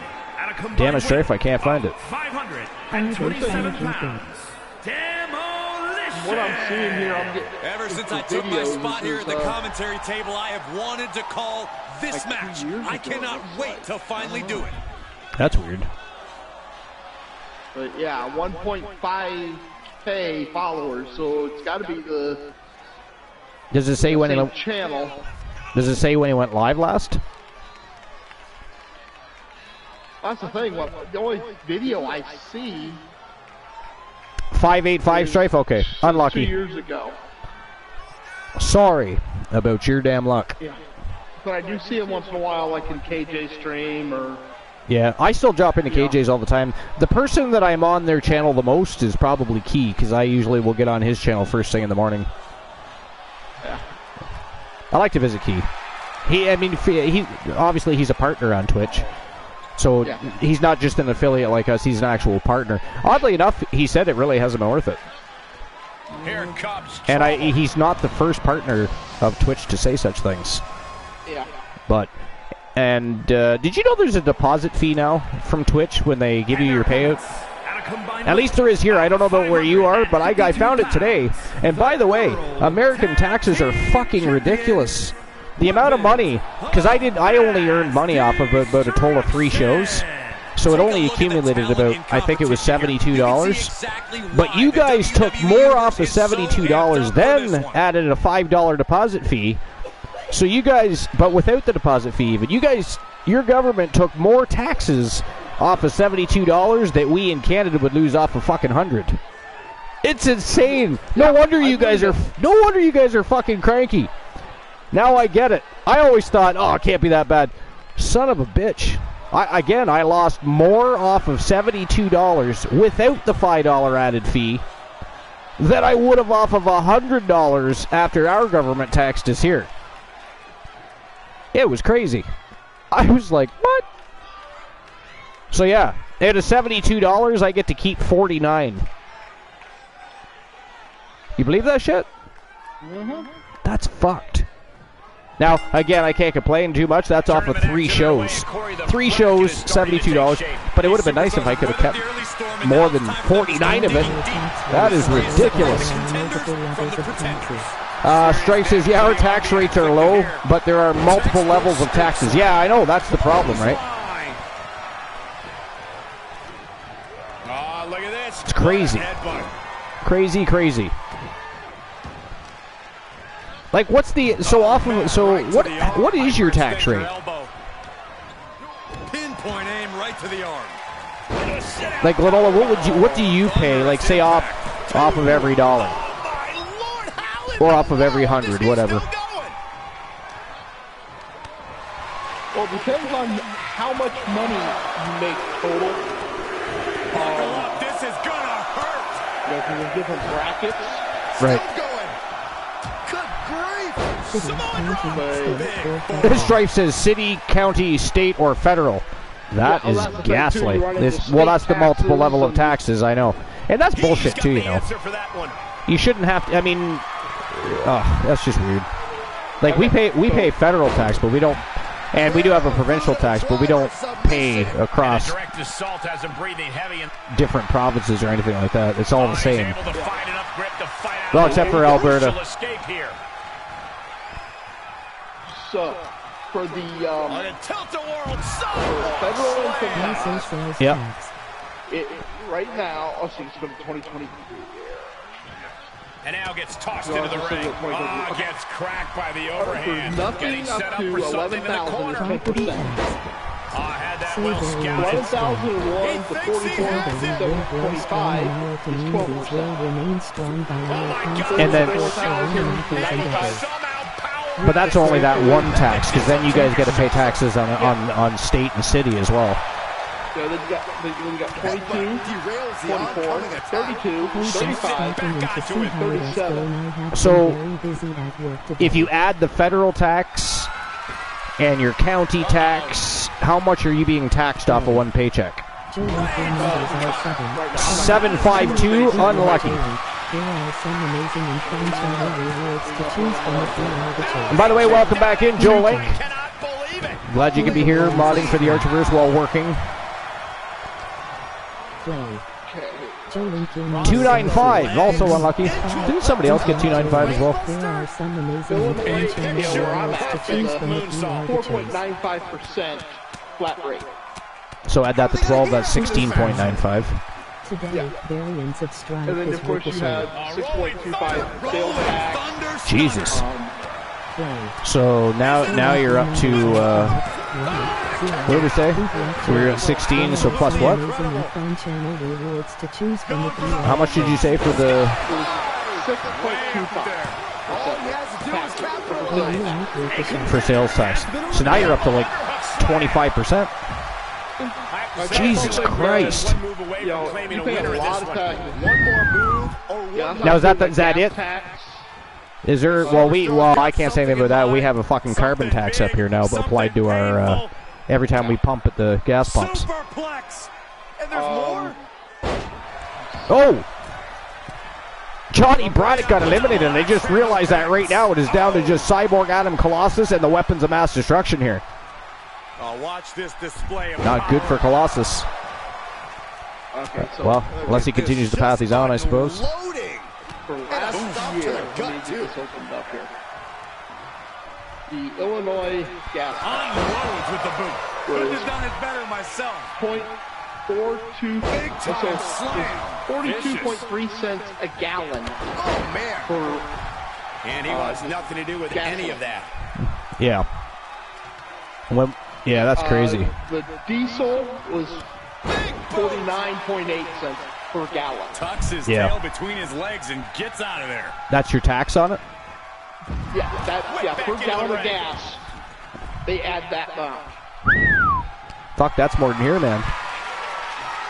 Damn it, Strafe, I can't find it. 527 pounds. Demolition. What I'm seeing here, I'm getting. Ever since I took my spot here at the commentary table, I have wanted to call this match. I cannot wait to finally do it. That's weird. But yeah, 1.5K followers, so it's got to be the. Does it say when he went? Channel. Does it say when he went live last? That's the thing. The only video I see. 585 Strife. Okay, unlucky. 2 years ago. Sorry about your damn luck. Yeah, but I do see him once in a while, like in KJ stream or. Yeah, I still drop into KJ's all the time. The person that I'm on their channel the most is probably Key, because I usually will get on his channel first thing in the morning. Yeah. I like to visit Key. He obviously he's a partner on Twitch, so he's not just an affiliate like us. He's an actual partner. Oddly enough, he said it really hasn't been worth it. Here comes and he's not the first partner of Twitch to say such things. Yeah. But. And did you know there's a deposit fee now from Twitch when they give you your payout? At least there is here. I don't know about where you are, but I found it today. And by the way, American taxes are fucking ridiculous. The amount of money, because I only earned money off of about a total of 3 shows. So it only accumulated about, I think it was $72. But you guys took more off the $72, then added a $5 deposit fee. So you guys, but without the deposit fee even, your government took more taxes off of $72 that we in Canada would lose off of fucking 100. It's insane. No wonder you guys are fucking cranky. Now I get it. I always thought, oh, it can't be that bad. Son of a bitch. I lost more off of $72 without the $5 added fee than I would have off of $100 after our government taxed us here. It was crazy. I was like, what? So yeah, out of $72, I get to keep $49. You believe that shit? Mm-hmm. That's fucked. Now, again, I can't complain too much. That's off of 3 shows. 3 shows, $72. But it would have been nice if I could have kept more than 49 of it. That is ridiculous. Strife says, yeah, our tax rates are low, but there are multiple levels of taxes. Yeah, I know. That's the problem, right? Look at this. It's crazy. Crazy. Like, what's the... what is your tax rate? Pinpoint aim right to the arm. Like, Lanola, what do you pay, like, say, off of every dollar? Or off of every 100, whatever. Well, it depends on how much money you make total. This is gonna hurt. Because there's different brackets. Right. Good Strife says city, county, state, or federal. That is gaslight. That's the multiple level of taxes, I know. And that's bullshit too, you know. You shouldn't have to, I mean... that's just weird. Like, we pay federal tax, but we don't, and we do have a provincial tax, but we don't pay across different provinces or anything like that. It's all the same. Well, except for Alberta. So, for the federal income tax, yep. Right now, let's see, it's going to 2023. And now gets tossed into the ring. Gets cracked by the overhand. Nothing set up up to for something in the 11,000 corner. is 10%. Had that well scouted. 11,001 to 47,725 is 12%. And then, but that's only that one tax, because then you guys get to pay taxes on state and city as well. So then you got 22, 24, 32, 35, 37. So, if you add the federal tax and your county tax, how much are you being taxed off of one paycheck? 752, unlucky. And by the way, welcome back in, Joe Link. Glad you can be here modding for the Archiverse while working. 295, also unlucky. Didn't somebody else get 295 as well? There are some amazing intentions to choose from if you are the choice. 4.95% flat rate. So add that to 12, that's 16.95. Today, variants of Stripe And then, is of course, you Ricochet. had 6.25 sales tax. Jesus. Play. So now you're up to, what did we say? We're at 16, so plus what? How much did you say for the... 6.25 for sales tax? So now you're up to like 25%. Jesus Christ. Yo, you pay a lot of taxes. One more move or one Now is that it? Is there? Well, I can't say anything about that. We have a fucking carbon tax up here now, applied to our every time we pump at the gas pumps. And there's more? Oh, Johnny Braddock got eliminated, and they just realized that right now. It is down to just Cyborg, Adam Colossus, and the weapons of mass destruction here. Watch this display of Not good for Colossus. Okay, so Well, unless he continues the path he's on, I suppose. Loading. for last year, let me get this opened up here. The Illinois gas unloads with the boot. Couldn't have done it better myself. 0.42, Big time slam. 42.3 cents a gallon. Oh, man. For And he wants nothing to do with any of that. Yeah. When, yeah, that's crazy. The diesel was 49.8 cents per gallon. Tucks his tail between his legs and gets out of there. That's your tax on it? Yeah, per gallon of gas, they add that much. Fuck, that's more than here, man.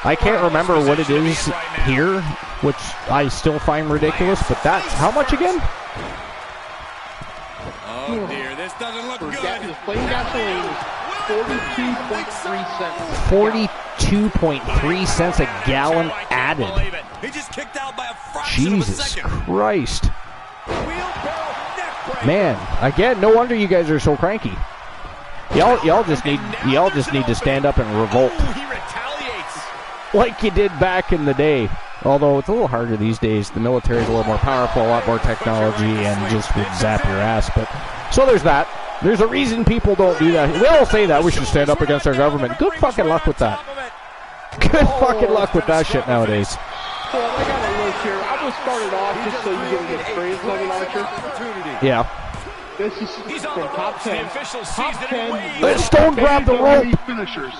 I can't remember what it is here, which I still find ridiculous, but that's how much again? Oh dear, this doesn't look good. Plain gasoline is 42.3 cents. 42.3 cents a gallon added. He just kicked out by a fraction of a Jesus second. Christ. Man, again, no wonder you guys are so cranky. Y'all just need to stand up and revolt. He retaliates. Like you did back in the day. Although it's a little harder these days. The military is a little more powerful, a lot more technology, and just would zap your ass. But so there's that. There's a reason people don't do that. We all say that we should stand up against our government. Good fucking luck with that. Good fucking luck with that shit nowadays. Well, I got a list here. I just started off just so you get an experience of an archer. Yeah. This is from top 10. Top 10. Let's stone grab the rope. Finishers.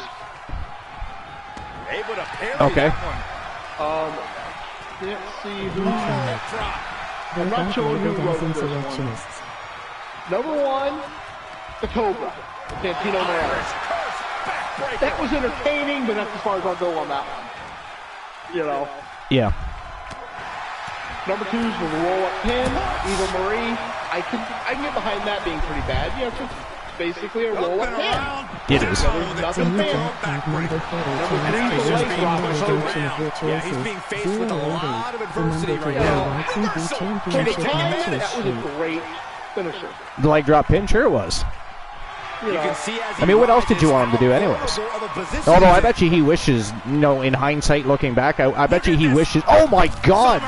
Able to parry Okay. that one. Let's see who. I'm not sure who wrote this one. Number 1, the Cobra, Santino Marella. That was entertaining, but that's as far as I'll go on that one. You know. Yeah. Number 2 is the roll-up pin, Eva Marie. I can get behind that being pretty bad. You know, it's basically a roll-up pin. It is. There's nothing bad. Number 3 is the leg drop. Yeah, he's being faced with a lot of adversity right now. For the time, that was a great finisher. The leg drop pin, sure it was. You know, I mean, what else did you want him to do anyways? Although I bet you he wishes, in hindsight looking back, I bet you he wishes, oh my God!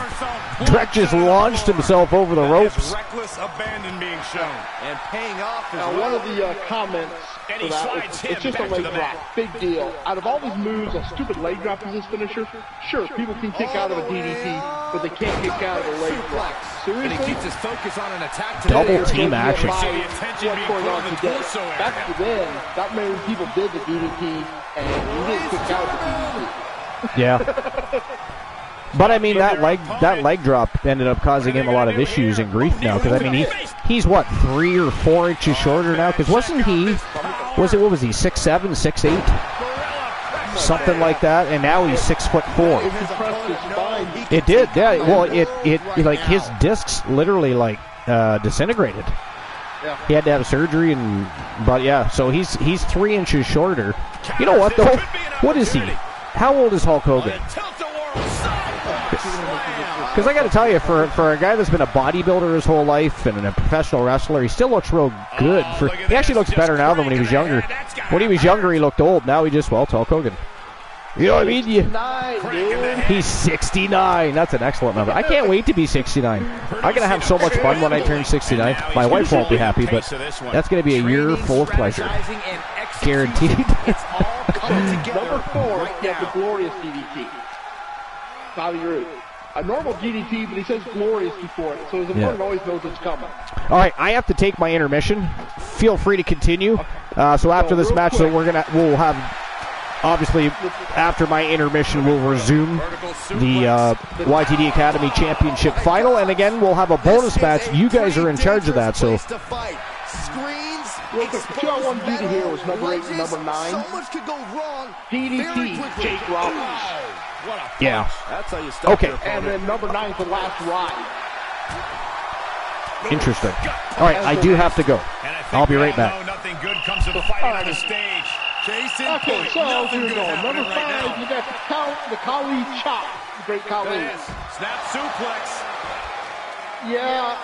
Drek just launched himself over the ropes. Reckless abandon being shown. And paying off as now, one of the comments for that was, it's just a leg drop. Big deal. Out of all these moves, a stupid leg drop is this finisher. Sure, people can kick out of a DDT, but they can't kick out of a leg drop. Seriously? And he keeps his focus on an attack today. Double team action. What's going on today? Back then, not many people did the DDT, and you didn't kick out of the DDT. Yeah. But I mean, that leg drop ended up causing him a lot of issues and grief now. Because I mean, he's what, 3 or 4 inches shorter now? Because wasn't he? What was he? 6'7", 6'8", something like that? And now he's 6'4". It did, yeah. Well, it like his discs literally like disintegrated. He had to have surgery, but yeah. So he's 3 inches shorter. You know what though? What is he? How old is Hulk Hogan? Because I got to tell you, for a guy that's been a bodybuilder his whole life and a professional wrestler, he still looks real good. He actually looks better now than when he was younger. When he was younger, he looked old. Now he just, it's Hulk Hogan. You know what I mean? He's 69. That's an excellent number. I can't wait to be 69. I'm going to have so much fun when I turn 69. My wife won't be happy, but that's going to be a year full of pleasure. Guaranteed. Number 4, you have the glorious DDT. Bobby Roode. A normal DDT, but he says glorious before it, so his opponent always knows it's coming. All right, I have to take my intermission. Feel free to continue. Okay. So after this match, so we'll have, obviously, after my intermission, we'll resume the YTD Academy Championship Final, and again, we'll have a bonus match. You guys are in charge of that, so. Well, the 2-on-1 duty here was number 8 and number 9. So much could go wrong. DDT, Jake Roberts. What a punch. Yeah. That's how you stop Okay. And then number 9 is the last ride. Interesting. All right, I do have to go. I'll be right back. Nothing good comes of fighting on the stage. Okay, so here we go. Number 5, you got the Kali Chop. The great Kali. Snap suplex. Yeah,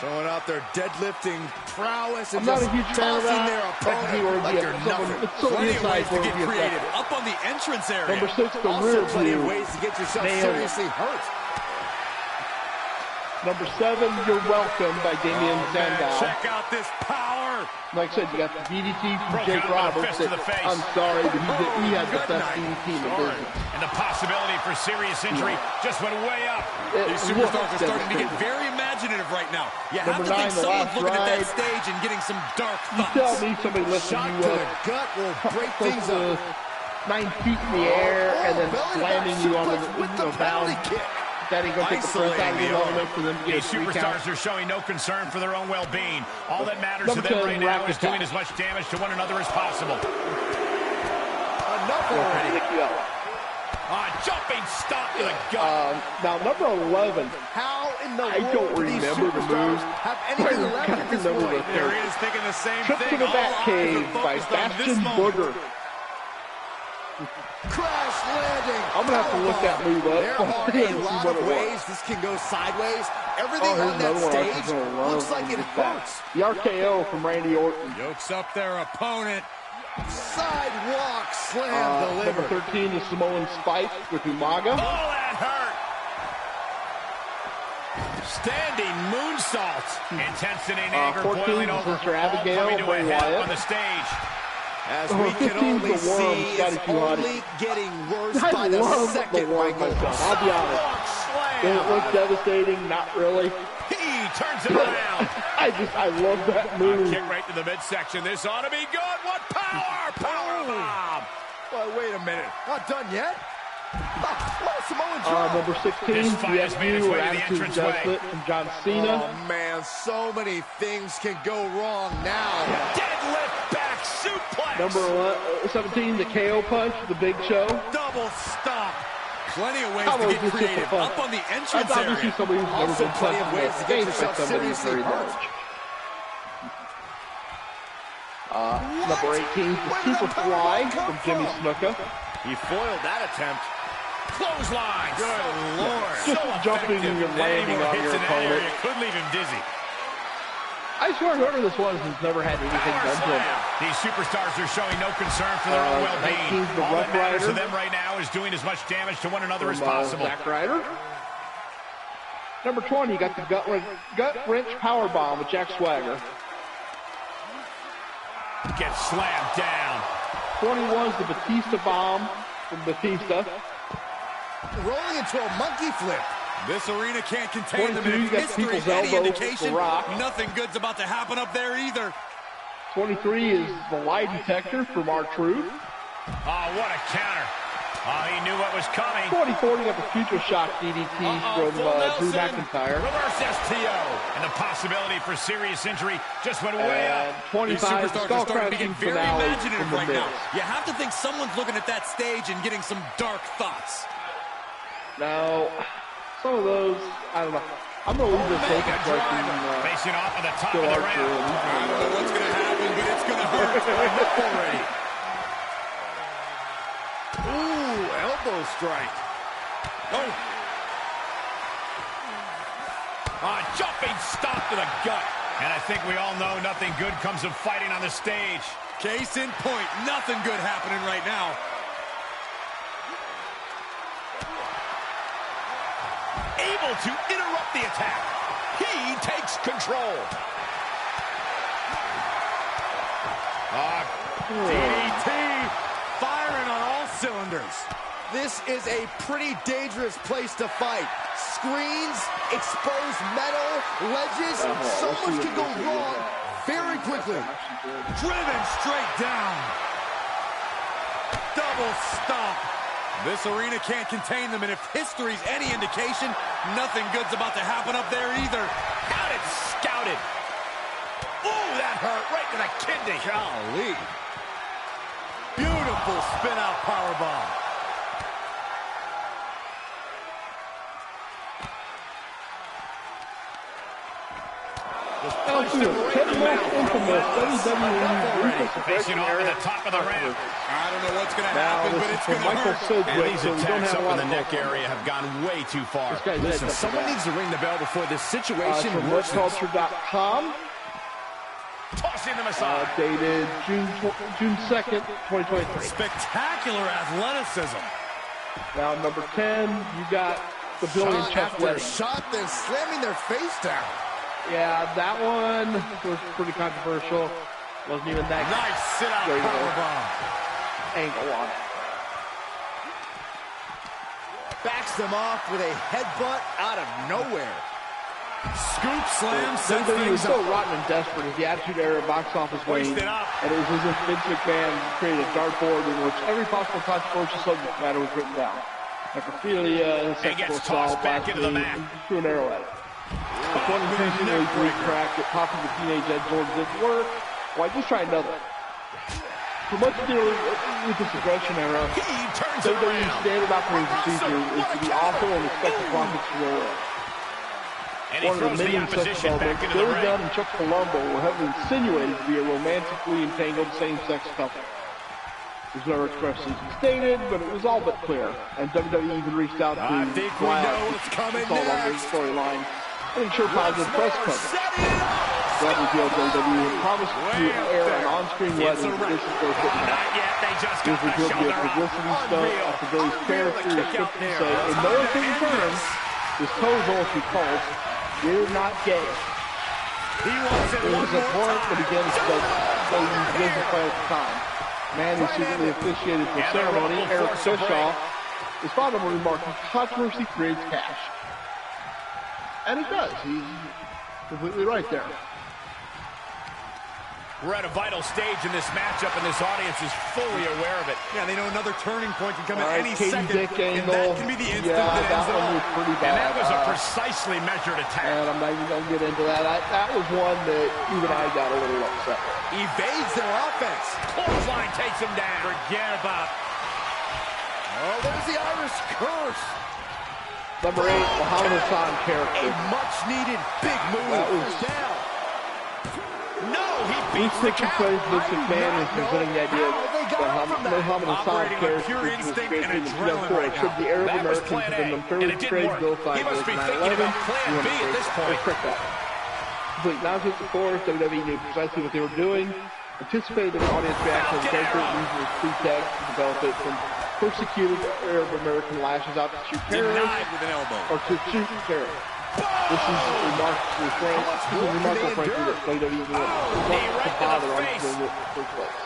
showing out their deadlifting prowess and I'm not a huge fan of that. Their opponent like they're nothing. It's so Plenty of inside ways to get creative. Up on the entrance area. Number 6, the Also rear plenty view. of ways to get yourself seriously hurt. Number 7, You're Welcome by Damian Sandow. Check out this power. Like I said, you got the DDT from Jake Roberts. I'm sorry, but he had the best DDT in the business. And the possibility for serious injury just went way up. These superstars are starting to get very imaginative right now. You have to think someone's looking at that stage and getting some dark thoughts. You tell me somebody listen to the gut will break things up. 9 feet in the air and then slamming you on the down. That ain't going to take the first out of the element for them to get These superstars are showing no concern for their own well-being. All that matters to them right now is doing as much damage to one another as possible. Enough already. Jumping stop to the gut. Now, number 11. How in the I don't remember the move. Have anything left at this point? There he is thinking the same Trip thing. to the Batcave by Bastion Booger. Crash landing. I'm going to have to look that move up. There are a lot of ways this can go sideways. Everything on that stage looks like it hurts. The RKO from Randy Orton. Yokes up their opponent. Sidewalk slam delivered. Number 13 is Samoan Spike with Umaga. Oh, that hurt. Standing moonsault. Intensity and anger 14 boiling is over. Mr. Abigail, Coming to a Bray head Wyatt. on the stage. As we can only see, it's only getting worse by the second, Michael. I'll be honest. Does it look devastating? Not really. He turns it around. I love that move. Kick right to the midsection. This ought to be good. What power! Power bomb. Well, wait a minute. Not done yet? What a Samoan drop. Number 16, This fight has made its DFU, way to the Attitude entranceway. Adjustment from John Cena. Oh, man, so many things can go wrong now. Deadlift back suplex. Number 17, the KO Punch, the Big Show. Double stop. Plenty of ways How to about get this just for creative. fun? Up on the That's entrance obviously area. somebody who's never Also been plenty of punched ways to get in the yourself face by somebody seriously very hurt. large. Number 18, the Super Fly from Jimmy Snuka. He foiled that attempt. Clothesline. Good Lord. Just jumping and landing on your opponent. Could leave him dizzy. I swear whoever this was has never had anything done to him. These superstars are showing no concern for their own well-being. 19's the All that Rough matters to Rider. them right now is doing as much damage to one another as From, possible. Zack Ryder. Number 20, you got the gut wrench power bomb with Jack Swagger. Gets slammed down. 21 is the Batista bomb from Batista. Rolling into a monkey flip. This arena can't contain them. 22, you If got history people's is any elbow, indication, The Rock. nothing good's about to happen up there either. 23 is the lie detector from R-Truth. Oh, what a counter. Oh, he knew what was coming. 24, you got the Future Shock DDT from Drew McIntyre. Reverse STO. And the possibility for serious injury just went way And up. 25 These is superstars are Skull starting to Crashing get very finale imaginative from The right now. Miz. You have to think someone's looking at that stage and getting some dark thoughts. Now, some of those, I don't know. I'm going to leave this focus Facing off at the top Still of the R-Truth. ramp. I don't know what's going to happen, but it's going to hurt already. Ooh, elbow strike. Oh, Jumping stop to the gut. And I think we all know nothing good comes of fighting on the stage. case in point. Nothing good happening right now. Able to interrupt the attack. He takes control. DDT firing on all cylinders. This is a pretty dangerous place to fight. Screens, exposed metal, ledges, so much can go wrong very quickly. Driven straight down. Double stomp. This arena can't contain them, and if history's any indication, nothing good's about to happen up there either. Got it scouted. Ooh, that hurt right to the kidney. Golly. Beautiful spin-out powerbomb. Facing off at the top of the ramp. I don't know what's going to happen, but it's going to hurt. And these attacks up in the neck area have gone way too far. Listen, someone needs to ring the bell before this situation worsens. Culture.com. Tossing the massage. Dated June 2nd, 2023. Spectacular athleticism. Now, number 10, you got the billion chest wedge. Shot, they're slamming their face down. Yeah, that one was pretty controversial. Wasn't even that Nice sit-out powerbomb. angle on it. Backs them off with a headbutt out of nowhere. Scoop slam sets WWE was things so up. rotten and desperate as the Attitude Era box office waned, Hoist it up. and it was as if Vince McMahon created a dartboard in which every possible controversial subject matter was written down. Necrophilia, sexual gets tossed assault, back into the mat. threw an arrow at it. It's one increasingly bleak crack that popping the teenage Ed George didn't work. Why just try another? For much of the with this aggression era, He turns it WWE's around. standard operating procedure is to be awful and expect the profits to roll in. And he One of throws the the minions such opposition as back into the Billy ring. Gunn and Chuck Palumbo were heavily insinuated to be a romantically entangled same-sex couple. It was never expressly stated, but it was all but clear. And WWE even reached out to I think we know what's coming next. storyline and ensure positive press coverage. That revealed WWE had promised to air an on-screen wedding. This is their fitting Not yet. They just It got was the revealed to be a shoulder up. publicity stunt after Billy's character is quick to say, in no uncertain terms, this proposal, she calls, we're not gay. He wants it It one was a more point that time. begins to WWE's business plan at the time. Man who secretly officiated the ceremony, Eric Bischoff, is fond of remarking, controversy creates cash. And it does. He's completely right there. We're at a vital stage in this matchup, and this audience is fully aware of it. Yeah, they know another turning point can come All at right, any Katie second, Dick and angle. that can be the instant Yeah, that ends that it one all. was pretty And bad. that was a precisely measured attack. And I'm not even going to get into that. That was one that even I got a little upset with. Evades their offense. Clothesline takes him down. Forget about. Oh, there's the Irish curse. Number 8, Muhammad Hassan A character. much-needed big move. That was- First down. No, he These beats the picture count. plays Vince McMahon is presenting the idea how they got that up from that. Muhammad Hassan Operating on character pure was instinct created and in adrenaline 2004. right Should the Arab That was Americans plan have been A, unfairly and it didn't portrayed work. Bill He Clinton must as be 9/11? thinking about plan B at this point. Trick that. Complete nonsense, of course. WWE knew precisely what they were doing, anticipated an audience reaction to the character, and used it as pretext to develop it from persecuted Arab American lashes out to shoot terrorists Denied with an elbow. or to shoot terrorists. This is remarkable, frankly, that WWE knew right to the bother on face. doing it in the first place.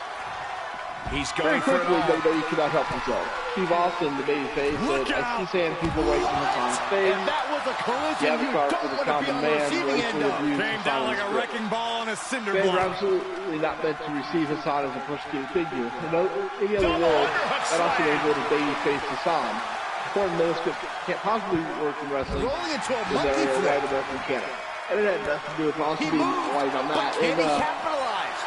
He's Very going for it quickly, all. WWE could not help themselves. Steve Austin, the babyface, Look said, I out. see saying people right in Hassan's face. And that was a collision Yeah, you because don't for the want to be common on the man, receiving end racially of. abused Came down like a Hassan's wrecking ball on a cinder Fans are block. absolutely not meant to receive Hassan as a persecuted figure. In any other world, that also would go to babyface Hassan. According to this, can't possibly work in wrestling Rolling into a in monkey their flip. white American canon. And it had nothing to do with also He being moved, white on but that. can And he capitalize?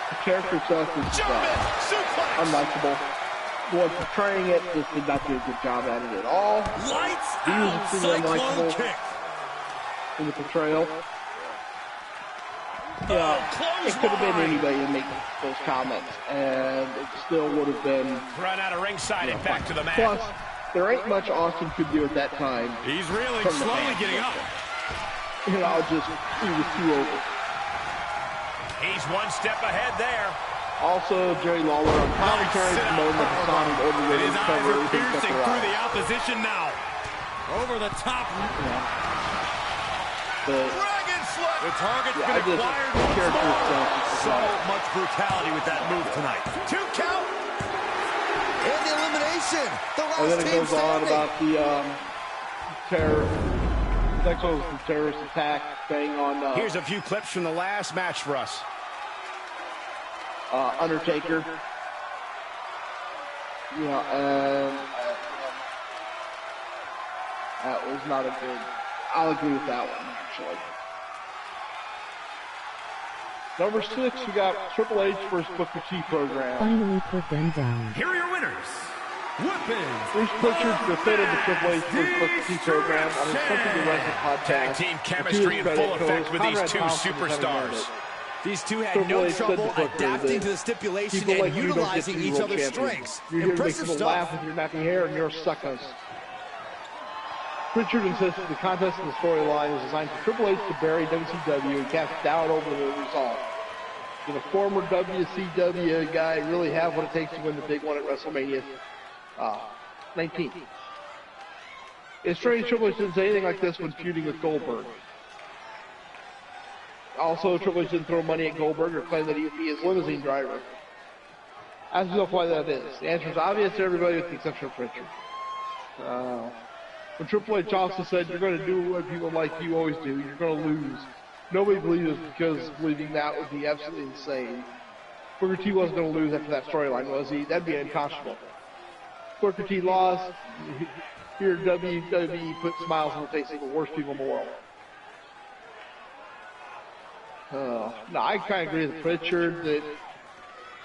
the character itself is German suplex. unlikable. The one portraying it just did not do a good job at it at all. Lights He was out. extremely Cyclone unlikable kick. in the portrayal. Oh, Yeah, it could have been anybody to make those comments, and it still would have been. Run out of ringside and back to the mat. Plus, there ain't much Austin could do at that time. He's reeling, From the slowly fans. getting up. He was too over. He's one step ahead there. Also, Jerry Lawler on commentary Sit out. promoting that Hassan had ordered And ready his to eyes cover are everything except piercing their through eyes. the opposition now. Over the top. Dragon slip. The target's Yeah, been I just acquired the once character more. itself is So pathetic. much brutality with that move tonight. 2 count. And the elimination desperation. The last and then it team goes on standing. about the terror. The next one was the terrorist attack thing on. Here's a few clips from the last match for us. Undertaker. Yeah, and that was not a good. I'll agree with that one, actually. Number 6, we got Triple H versus Booker T program. Finally put them down. Here are your winners. Weapons. Bruce Pritchard defended the Triple H versus Booker T program on his Something to Wrestle podcast. Tag team chemistry in full effect with these two superstars. These two had no trouble adapting to the stipulation and utilizing each other's strengths. You're here to make Impressive people stuff. laugh with your nappy hair and you're suckers. Pritchard insisted the contest and the storyline was designed for Triple H to bury WCW and cast doubt over the result. Did a former WCW guy really have what it takes to win the big one at WrestleMania 19? It's strange Triple H didn't say anything like this when feuding with Goldberg. Also, Triple H didn't throw money at Goldberg or claim that he would be his limousine driver. Ask yourself why that is. The answer is obvious to everybody with the exception of Pritchard. When Triple H also said, you're going to do what people like you always do, you're going to lose. Nobody believed us because believing that would be absolutely insane. Booker T wasn't going to lose after that storyline, was he? That'd be unconscionable. Booker T lost. Here, WWE put smiles on the face of the worst people in the world. No, I kind of agree with Pritchard that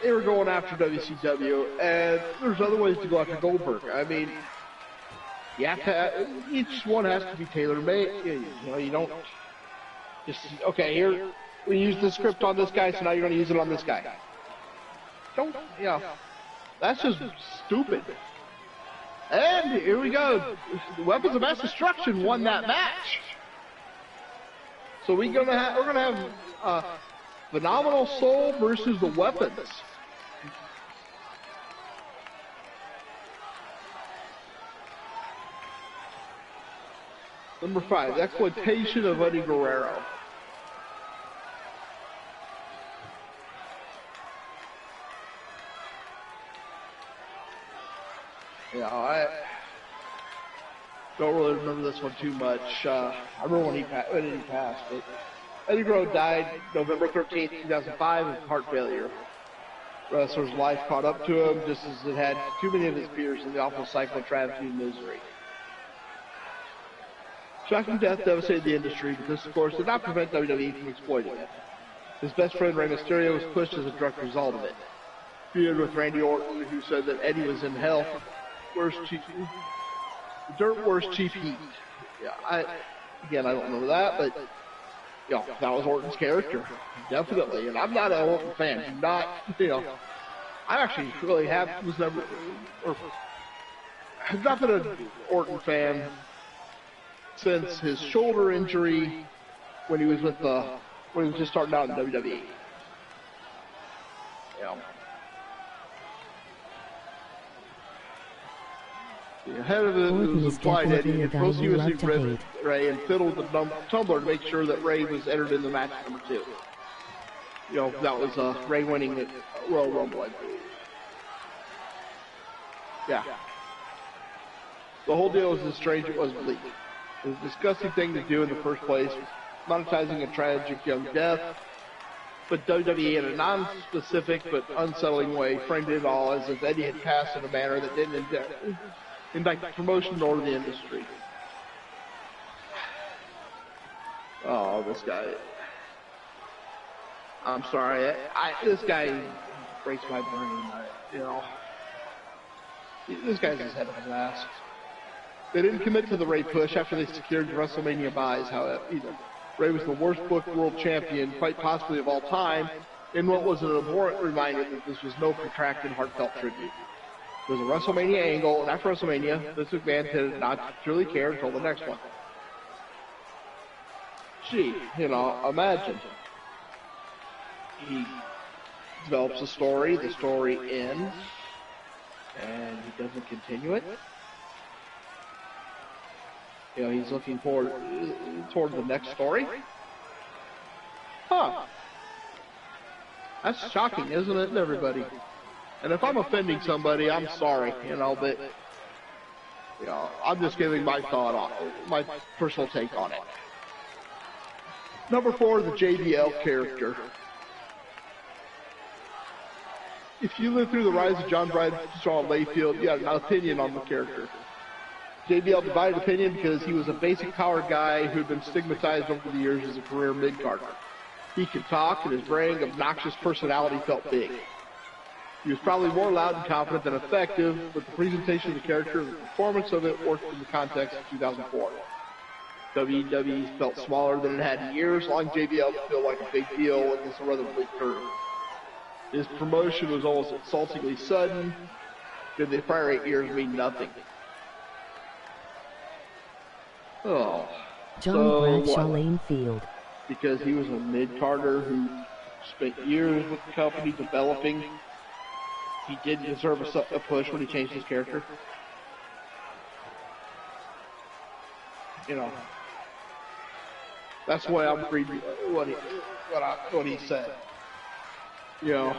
they were going after WCW, and there's other ways to go after Goldberg. I mean, you have to. Each one has to be tailor-made. You know, you don't just here. We use the script on this guy, so now you're going to use it on this guy. Don't, that's just stupid. And here we go. The Weapons of Mass Destruction won that match. So we're gonna have Phenomenal Soul versus the Weapons. Number 5, the exploitation of Eddie Guerrero. Yeah, I don't really remember this one too much. I remember when he passed, but Eddie Guerrero died November 13th, 2005 of heart failure. Wrestler's life caught up to him just as it had too many of his peers in the awful cycle of tragedy and misery. Shocking death devastated the industry, but this, of course, did not prevent WWE from exploiting it. His best friend Rey Mysterio was pushed as a direct result of it. Feud with Randy Orton, who said that Eddie was in hell for worst chief heat. Yeah, I don't remember that, but that was Orton's character, definitely. And I'm not an Orton fan. I actually really have not been an Orton fan since his shoulder injury when he was just starting out in WWE. The head of it was implied that he had promiscuously ripped Ray and fiddled the tumbler to make sure that Ray was entered in the match number 2. That was Ray winning the Royal Rumble, I believe. Yeah. The whole deal was as strange as it was bleak. It was a disgusting thing to do in the first place, monetizing a tragic young death, but WWE in a non-specific but unsettling way framed it all as if Eddie had passed in a manner that didn't indict the promotion nor the industry. Oh, this guy. I'm sorry. This guy breaks my brain. This guy's his head of his ass. They didn't commit to the Ray push after they secured the WrestleMania buys, however, either. Ray was the worst booked world champion, quite possibly of all time, in what was an abhorrent reminder that this was no protracted, heartfelt tribute. There was a WrestleMania angle, and after WrestleMania, Vince McMahon did not truly care until the next one. Gee, imagine. He develops a story, the story ends, and he doesn't continue it. He's looking toward the next story. Huh. That's shocking, isn't it, everybody? And if I'm offending somebody, I'm sorry, you know, but, you know, I'm just giving my thought on my personal take on it. Number 4, the JBL character. If you lived through the rise of John Bradshaw and Layfield, you had an opinion on the character. JBL divided opinion because he was a basic power guy who had been stigmatized over the years as a career mid-carder. He could talk, and his braying, obnoxious personality felt big. He was probably more loud and confident than effective, but the presentation of the character and the performance of it worked in the context of 2004. WWE felt smaller than it had in years, allowing JBL to feel like a big deal against a rather bleak curve. His promotion was almost insultingly sudden. Did the prior 8 years mean nothing? Oh. John Bradshaw Lanefield. Because he was a mid-carder who spent years with the company developing, he didn't deserve a push when he changed his character. You know, that's why I'm reading what he said. You know,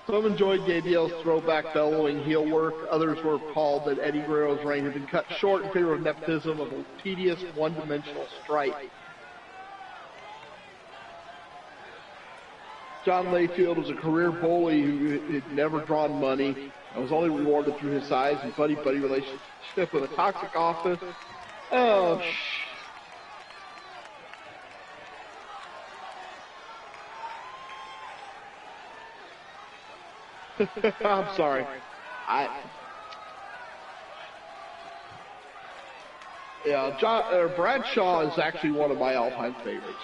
some enjoyed JBL's throwback bellowing heel work. Others were appalled that Eddie Guerrero's reign had been cut short in favor of nepotism of a tedious, one-dimensional stripe. John Layfield was a career bully who had never drawn money and was only rewarded through his size and buddy-buddy relationship with a toxic office. Oh, I'm sorry. Bradshaw is actually one of my all-time favorites.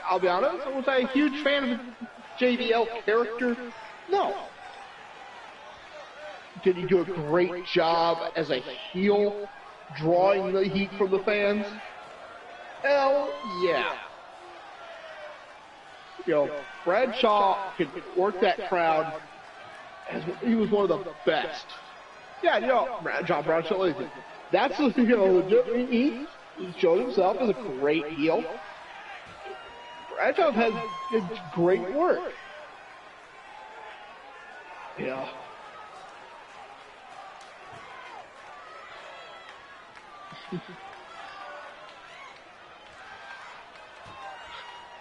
I'll be honest, was I a huge fan of the JBL character? No. Did he do a great job as a heel, drawing the heat from the fans? Hell yeah. You know, Bradshaw could work that crowd. He was one of the best. Yeah, you know, John Bradshaw. That's, you know, he showed himself as a great heel. Bradshaw has great work. Yeah.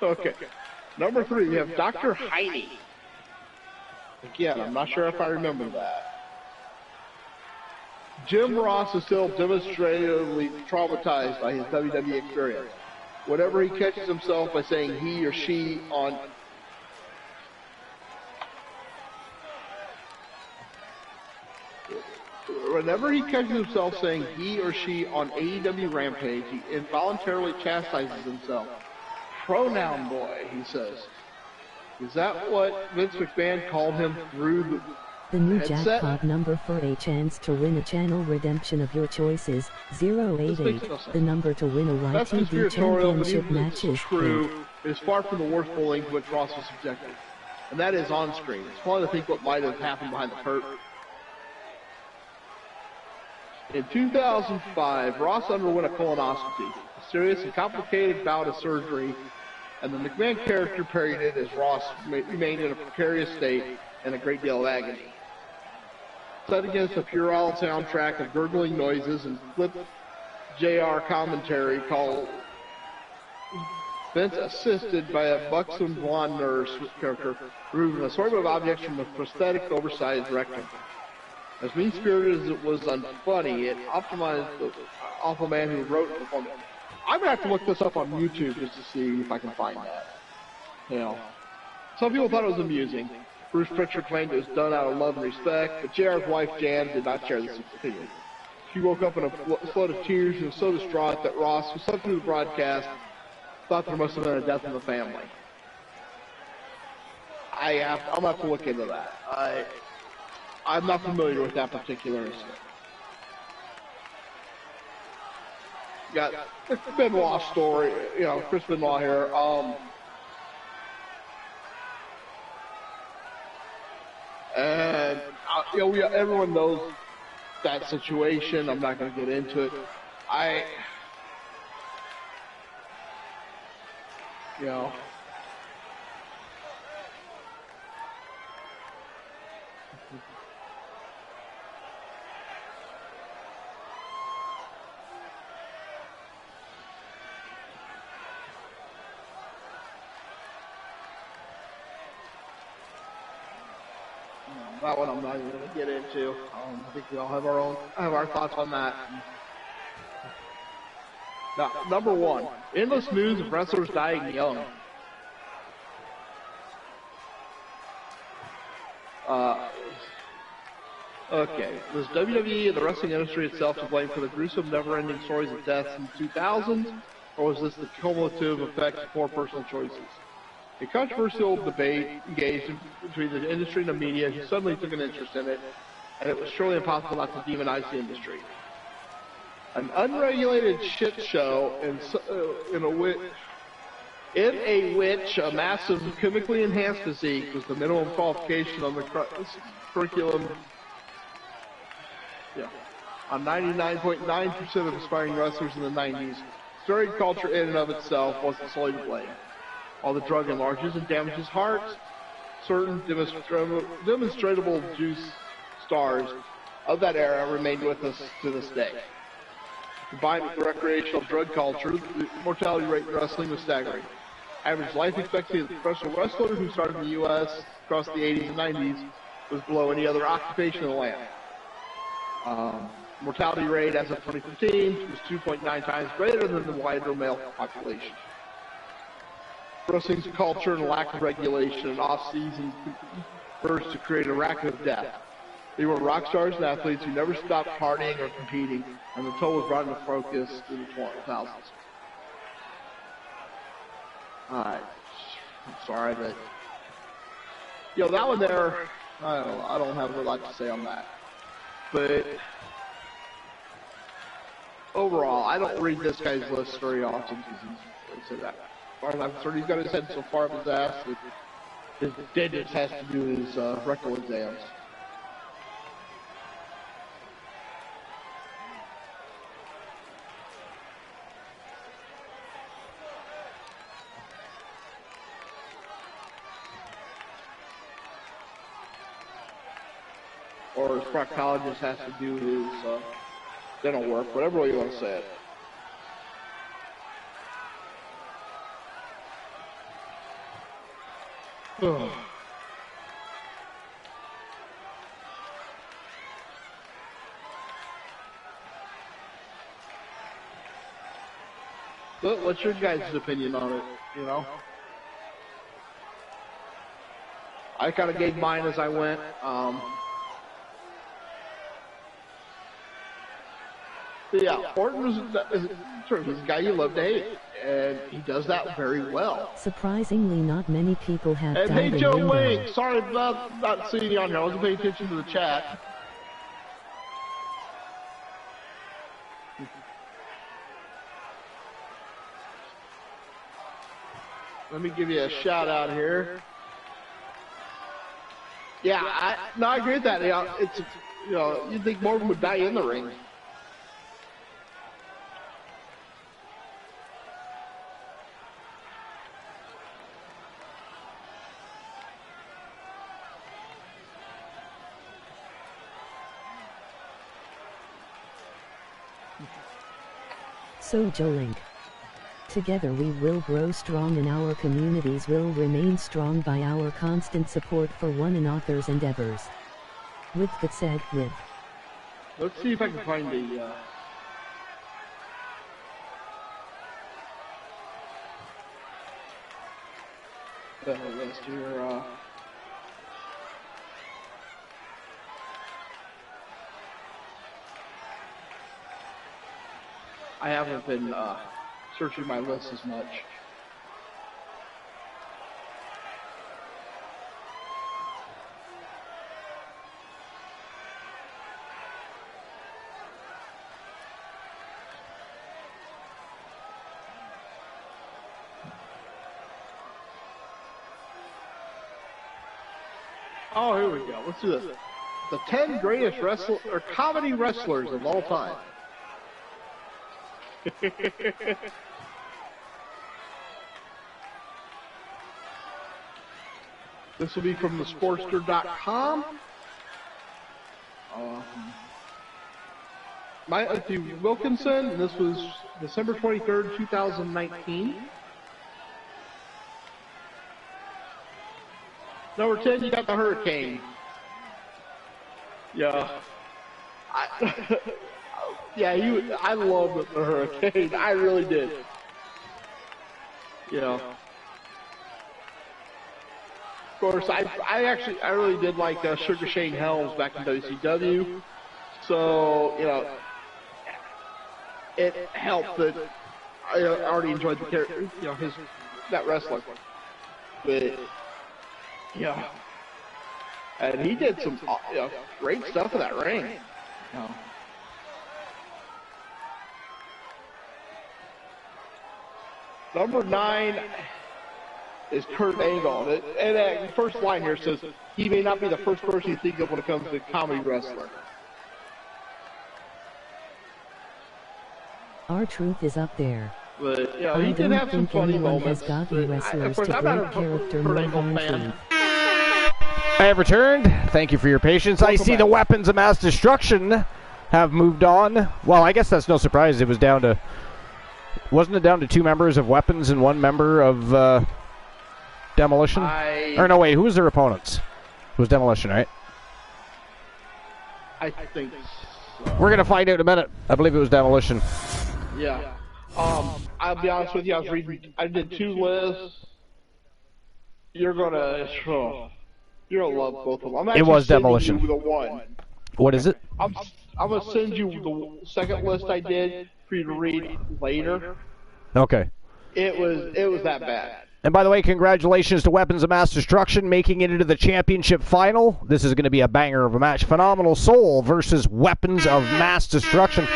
Okay. Number 3, we have Dr. Heine. Again, I'm not sure if I remember that. Jim Ross is still demonstratively traumatized by his WWE experience. Whenever he catches himself by saying he or she on AEW Rampage, he involuntarily chastises himself. Pronoun boy, he says. Is that what Vince McMahon called him through the new headset? Jackpot number for a chance to win a channel redemption of your choices, 088, the number to win a YTV championship match is true. It is far from the worst bullying to which Ross was subjected. And that is on screen. It's fun to think what might have happened behind the curtain. In 2005, Ross underwent a colonoscopy, a serious and complicated bout of surgery, and the McMahon character parried it as Ross remained in a precarious state and a great deal of agony. Set against a Purell soundtrack of gurgling noises and flipped JR commentary called Vince, assisted by a buxom blonde nurse character, removing an assortment of objects from a prosthetic oversized rectum. As mean-spirited as it was unfunny, it optimized the awful man who wrote and performed it. I'm going to have to look this up on YouTube just to see if I can find that. You know, some people thought it was amusing. Bruce Pritchard claimed it was done out of love and respect, but JR's wife, Jan, did not share this opinion. She woke up in a flood of tears and was so distraught that Ross, who slept through the broadcast, thought there must have been a death in the family. I'm going to have to look into that. I'm not familiar with that particular incident. Got Benoit story, you know, Chris Benoit here. And you know, everyone knows that situation. I'm not going to get into it. You know, That one I'm not even going to get into. I think we all have our thoughts on that. Now, number one, endless news of wrestlers dying young. Okay, was WWE and the wrestling industry itself to blame for the gruesome, never-ending stories of deaths in the 2000s, or was this the cumulative effect of poor personal choices? A controversial debate engaged between the industry and the media who suddenly took an interest in it, and it was surely impossible not to demonize the industry. An unregulated shit show in which a massive chemically enhanced physique was the minimum qualification on the curriculum. Yeah, on 99.9% of aspiring wrestlers in the 90s, steroid culture in and of itself wasn't solely to blame. While the drug enlarges and damages hearts, certain demonstrable juice stars of that era remained with us to this day. Combined with the recreational drug culture, the mortality rate in wrestling was staggering. Average life expectancy of the professional wrestler who started in the U.S. across the 80s and 90s was below any other occupation in the land. Mortality rate as of 2015 was 2.9 times greater than the wider male population. Wrestling's culture and lack of regulation and off-season converged to create a racket of death. They were rock stars and athletes who never stopped partying or competing, and the toll was brought into focus in the 2000s. Alright. I'm sorry, but that one there, I don't have a lot to say on that. But overall, I don't read this guy's list very often because he's that. As far as I'm concerned, he's got his head so far up his ass that his deadness has to do with his rectal exams. Or his proctologist has to do his dental work, whatever way you want to say it. But what's your guys' opinion on it, I kind of gave mine as I went. Yeah, Orton is a guy you love to hate, and he does that very well. Surprisingly, not many people have and died hey, Joe Wink, sorry about not seeing you on here. I wasn't paying attention to the chat. Let me give you a shout out here. Yeah, I agree with that. It's you'd think more of them would die in the ring. So Jolink. Together we will grow strong and our communities will remain strong by our constant support for one another's endeavors. With that said, let's see if I can find the list here. I haven't been searching my list as much. Oh, here we go. Let's do this. The 10 greatest comedy wrestlers of all time. This will be from thesportster.com. Matthew Wilkinson, and this was December 23rd, 2019. Number 10, you got the Hurricane. Yeah. I love the Hurricane. I really did. Yeah. Of course, I really did like Sugar Shane Helms back in WCW. So, it helped that I already enjoyed the character, that wrestler. But, yeah. And he did some great stuff in that ring. Number 9 is Kurt Angle. And the first line here says, he may not be the first person you think of when it comes to comedy wrestler. R-Truth is up there. But, he did have some funny moments. Has wrestlers to break character more than I have returned. Thank you for your patience. I see the weapons of mass destruction have moved on. Well, I guess that's no surprise. It was down to... Wasn't it down to 2 members of weapons and 1 member of demolition? Or no, wait, who was their opponents? It was demolition, right? I think so. We're going to find out in a minute. I believe it was demolition. Yeah. I'll be honest with you, I did 2 lists. You're gonna love both of them. It was demolition. You the one. What is it? I'm gonna send you the second list I did for you to read later. Okay. It was that bad. And by the way, congratulations to Weapons of Mass Destruction making it into the championship final. This is going to be a banger of a match. Phenomenal Soul versus Weapons of Mass Destruction.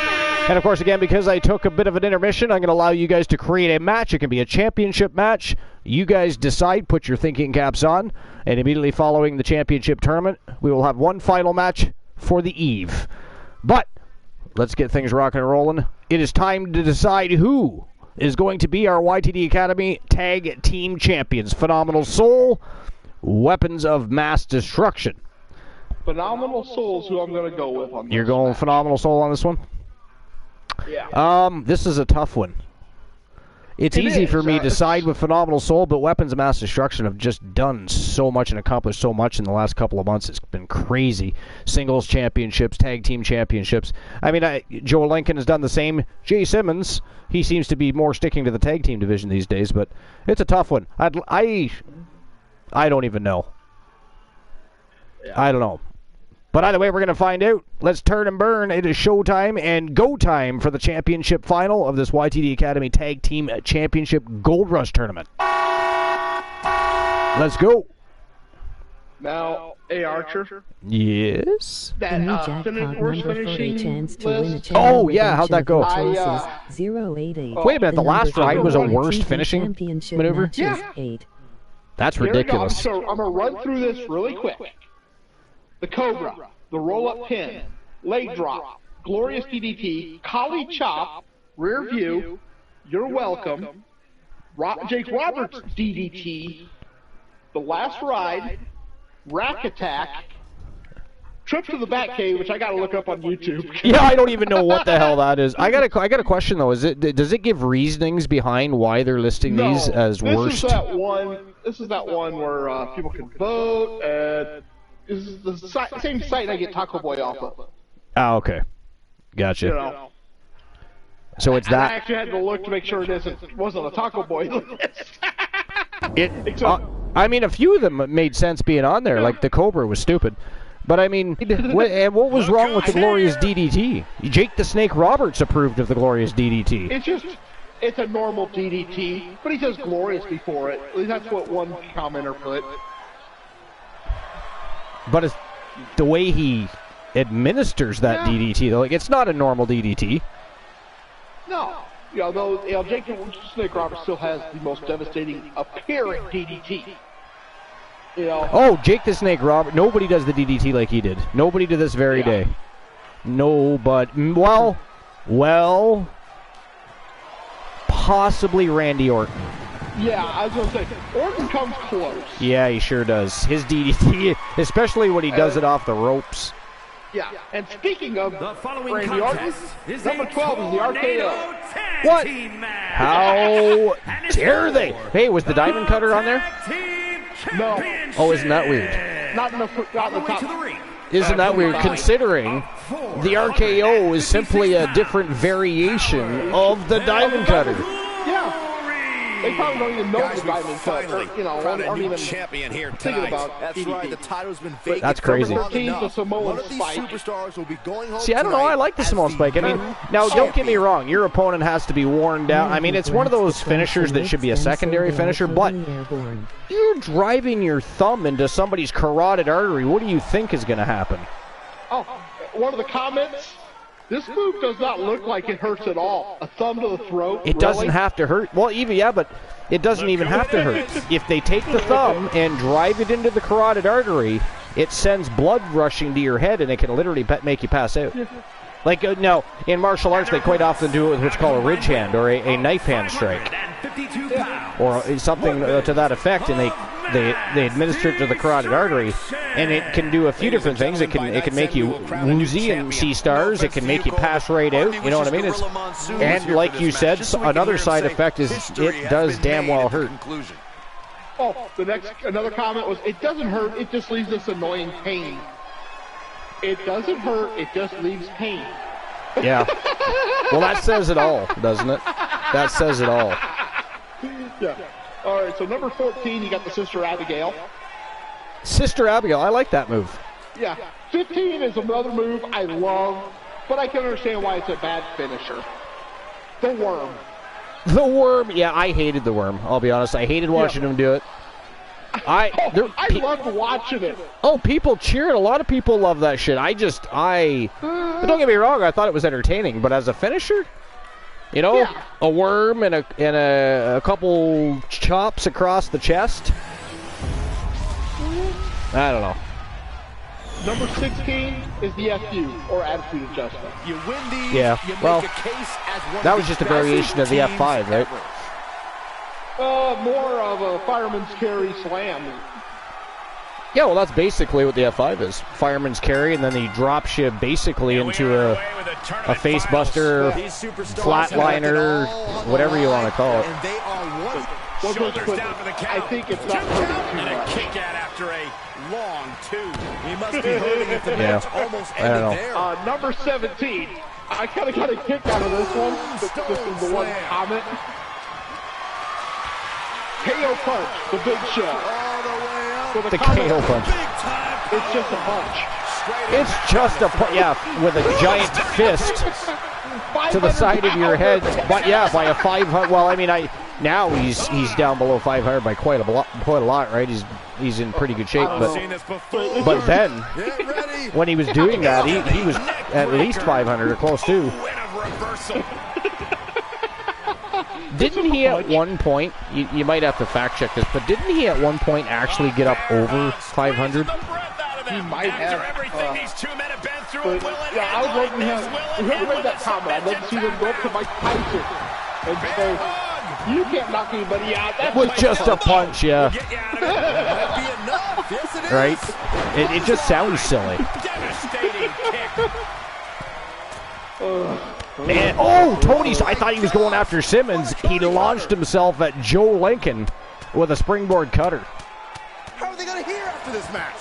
And of course, again, because I took a bit of an intermission, I'm going to allow you guys to create a match. It can be a championship match. You guys decide, put your thinking caps on, and immediately following the championship tournament, we will have one final match for the eve. But let's get things rocking and rolling. It is time to decide who is going to be our YTD Academy Tag Team Champions. Phenomenal Soul, Weapons of Mass Destruction. Phenomenal Soul is who I'm going to go with on this. You're going match. Phenomenal Soul on this one? Yeah. This is a tough one. It's easy for me to side with Phenomenal Soul, but Weapons of Mass Destruction have just done so much and accomplished so much in the last couple of months. It's been crazy. Singles championships, tag team championships. I mean, Joe Lincoln has done the same. Jay Simmons, he seems to be more sticking to the tag team division these days, but it's a tough one. I don't even know. Yeah. I don't know. But either way, we're going to find out. Let's turn and burn. It is showtime and go time for the championship final of this YTD Academy Tag Team Championship Gold Rush Tournament. Let's go. Now, Archer. Yes? That worst finishing list. Oh, yeah. How'd that go? 088. Wait a minute. The last ride was a worst finishing maneuver? Yeah. That's ridiculous. So I'm going to run through this really quick. The Cobra, the roll-up pin, leg drop, glorious DDT, collie chop, rear view, you're welcome, Jake Roberts DDT, the last ride, rack attack, trip to the Batcave, which I got to look up on YouTube. Yeah, I don't even know what the hell that is. I got a question though. Does it give reasonings behind why they're listing these as worst? This is that one where people can vote and. This is the same site I get Taco Boy off of. Oh, okay. Gotcha. So it's that. I actually had to look to make sure it wasn't a Taco Boy list. I mean, a few of them made sense being on there, like the Cobra was stupid. But I mean, what was wrong with the Glorious DDT? Jake the Snake Roberts approved of the Glorious DDT. It's a normal DDT, but he says Glorious before it. At least that's what one commenter put. But it's the way he administers that DDT, though. Like, it's not a normal DDT. No. Though Jake the Snake Roberts still has the most devastating apparent DDT. Oh, Jake the Snake Roberts. Nobody does the DDT like he did. Nobody to this very day. No, but, well, possibly Randy Orton. Yeah, I was going to say, Orton comes close. Yeah, he sure does. His DDT, especially when he does it off the ropes. Yeah, and speaking of The following Randy Orton, contest is number 12 is the RKO. Tag What? Team match. How And it's dare they? for Hey, was the diamond cutter on there? Tag Team No. Championship. Oh, isn't that weird? Not in the All the way top. to the ring. Isn't that weird, considering the RKO is simply a different variation of the diamond cutter? Yeah. They probably don't even know Guys, the we diamond cut. finally You know, found a aren't new even champion here thinking tonight. about That's DDT. right. The title's been vacant. That's crazy. Number 13 is the Samoan One of these Spike. superstars will be going home See, I don't know. I like the tonight Samoan as Spike. I mean, new now don't get me champion. wrong. Your opponent has to be worn down. I mean, it's one of those finishers that should be a secondary finisher, but you're driving your thumb into somebody's carotid artery. What do you think is going to happen? Oh, one of the comments, this move does not look like it hurts at all. A thumb to the throat. It doesn't really? have to hurt. Well, even, yeah, but it doesn't even have to hurt. If they take the thumb and drive it into the carotid artery, it sends blood rushing to your head, and it can literally make you pass out. Like, now, in martial arts, they quite often do it with what's called a ridge hand or a knife hand strike, 552 pounds. or something to that effect, and they administer it to the carotid artery, and it can do a few different things. It can make you woozy and see stars. It can make you pass right out. You know what I mean? And like you said, another side effect is it does damn well hurt. Oh, another comment was, it doesn't hurt, it just leaves this annoying pain. It doesn't hurt, it just leaves pain. Yeah. Well, that says it all, doesn't it? That says it all. Yeah. All right, so number 14, you got the Sister Abigail. Sister Abigail, I like that move. Yeah. 15 is another move I love, but I can understand why it's a bad finisher. The Worm. The Worm, yeah, I hated the Worm. I'll be honest, I hated watching him do it. I loved watching it. Oh, people cheered. A lot of people love that shit. But don't get me wrong, I thought it was entertaining, but as a finisher, you know, Yeah. a worm and a couple chops across the chest. I don't know. Number 16 is the FU, or Attitude Adjustment. You win these, Yeah, you make well, a case as one that of was the just a best variation of the teams F5, right? ever. More of a fireman's carry slam. Yeah, well, that's basically what the F5 is. Fireman's carry, and then he drops you basically into a face buster, These superstars flatliner, have it all on whatever the you line, want to call it. And they are one. Shoulders down for the count. I think it's not hurting too And a much. kick out after a long two. He must be hurting if the Yeah. match almost I don't ended know. there. Number 17. I kind of got a kick out of this one. This is the one comment. KO punch, the Big Show. All the way up. So The comment, KO punch. it's just a punch. It's just with a giant fist to the side of your head. But yeah, by a 500. Well, I mean, now he's down below 500 by quite a lot, right? He's in pretty good shape. But then when he was doing that, he was at least 500 or close to. Didn't he at one point? You might have to fact check this, but didn't he at one point actually get up over 500? He might have. Everything these two men have been through. But, yeah, I was looking at whoever made that comment. I'd love to see them go up to Mike Tyson and say, "You can't knock anybody out." That's With just a punch, yeah. Might be enough. Yes, it is. Right? It just sounds silly. Devastating kick. Man, oh, Tony's. I thought he was going after Simmons. He launched himself at Joe Lincoln with a springboard cutter. How are they going to hear after this match?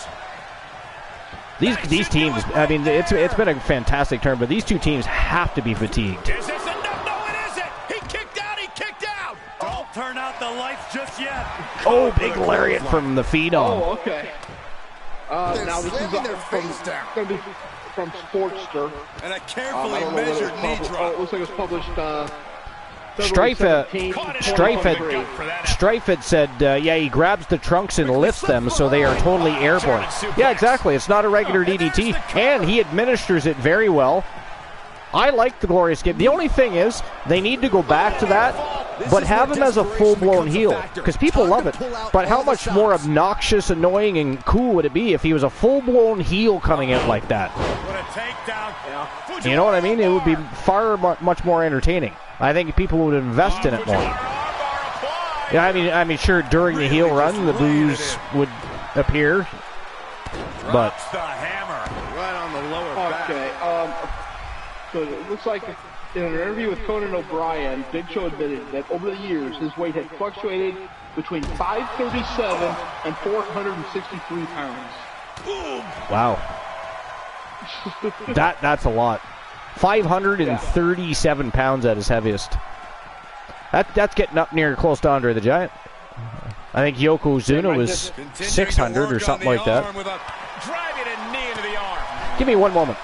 These teams, I mean, it's been a fantastic turn, but these two teams have to be fatigued. Is this enough? No, it isn't. He kicked out. He kicked out. Don't turn out the lights just yet. Oh, big lariat from the feet on. Oh, okay. Now this is slamming their face down. going to be from Sportster. And a I carefully don't know whether measured it's knee published. drop. It looks like it's published Strife, February 17th, Strife 2023. Strife had said, yeah, he grabs the trunks and lifts them so they are totally airborne. Yeah, exactly. It's not a regular DDT, and he administers it very well. I like the Glorious Game. The only thing is, they need to go back to that, but have him as a full-blown heel, because people love it. But how much more obnoxious, annoying, and cool would it be if he was a full-blown heel coming out like that? What a takedown. You know what I mean? It would be far much more entertaining. I think people would invest in it more. Yeah, I mean, sure, during the heel run, the boos would appear, but the hammer right on the lower So it looks like in an interview with Conan O'Brien, Big Show admitted that over the years his weight had fluctuated between 537 and 463 pounds. Wow. That's a lot. 537 pounds at his heaviest. That's getting up near close to Andre the Giant. I think Yokozuna was 600 or something like that. Driving a knee into the arm. Give me one moment.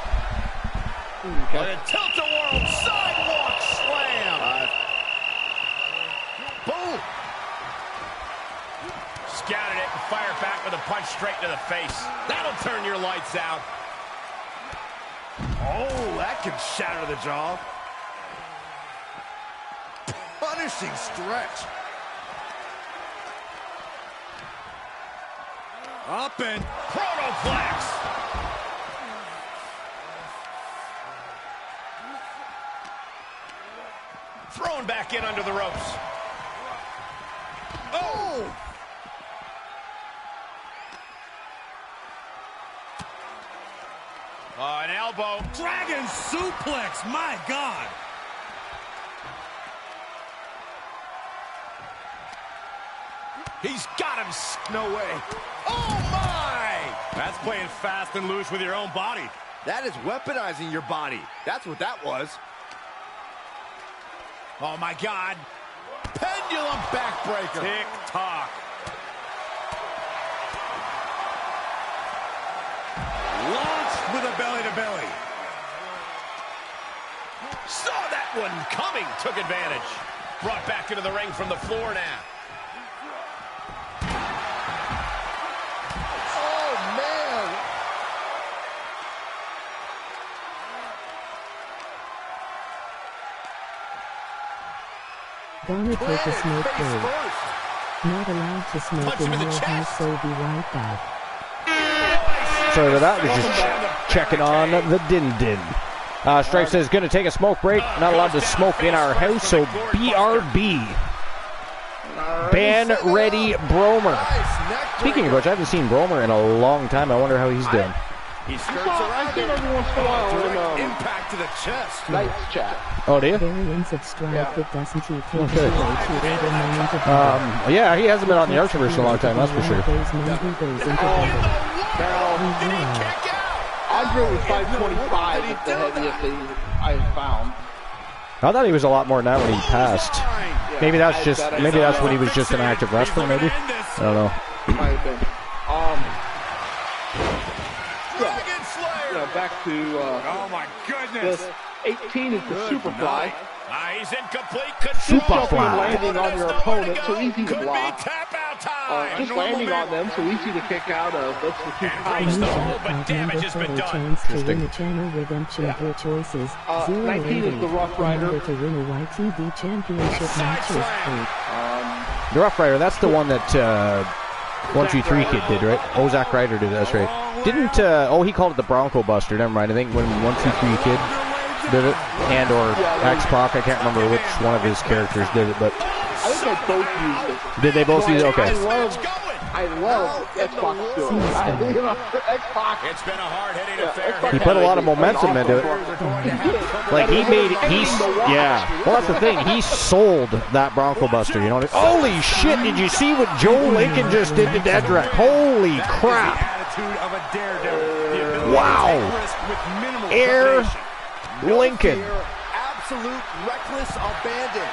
Okay. Tilt-a-whirl sidewalk slam. Boom. Scouted it and fired back with a punch straight to the face. That'll turn your lights out. Oh, that can shatter the jaw. Punishing stretch. Up and Chronoplex. Thrown back in under the ropes. Oh! An elbow. Dragon suplex, my God. He's got him. No way. Oh, my! That's playing fast and loose with your own body. That is weaponizing your body. That's what that was. Oh, my God. Pendulum backbreaker. Tick-tock. Launched with a belly-to-belly. Saw that one coming. Took advantage. Brought back into the ring from the floor now. Oh, man. Gonna take a smoke break. Not allowed to smoke in your house, so be right back. Sorry about that. We're just checking on the din-din. Strife says, gonna take a smoke break. Not allowed to smoke in our house, so BRB. Ban Ready Bromer. Speaking of which, I haven't seen Bromer in a long time. I wonder how he's doing. He skirts I see him every once in a while in impact to the chest. Knight's chat. Oh, do you? Variants of Strife that doesn't equal Okay. Yeah, he hasn't been on the Archerverse in a long time, that's for sure. Andre was 525 at the heaviest I found. I thought he was a lot more than that when he passed. Maybe that's when he was just an active wrestler, maybe? I don't know. Might have been. Back to Oh, my goodness. 18 is the Superfly. He's in complete control. Jumping and landing on your opponent, so easy to Could be block. tap out time. Just landing on them, so easy to kick out of. That's the two Breaks the hold, but damage has been done. Chance to win a channel redemption of your choices. 19 is the Rough Rider. To win a YTV championship matches. The Rough Rider, that's the one that 123 Kid did, right? Oh, Zack Ryder did, that's right. Didn't, he called it the Bronco Buster, never mind. I think when 123 Kid did it, and or X-Pac, I can't remember which one of his characters did it, but... I think they both used it. Did they both use it? Okay. I love X-Pac doing it. X-Pac. It's been a hard-hitting affair. He put a lot of momentum into it. Like, well, that's the thing. He sold that Bronco Buster, you know what I mean? Holy shit, did you see what Joe Lincoln just did to Dedrick? Holy crap. Wow. Air Lincoln. Absolute reckless abandon.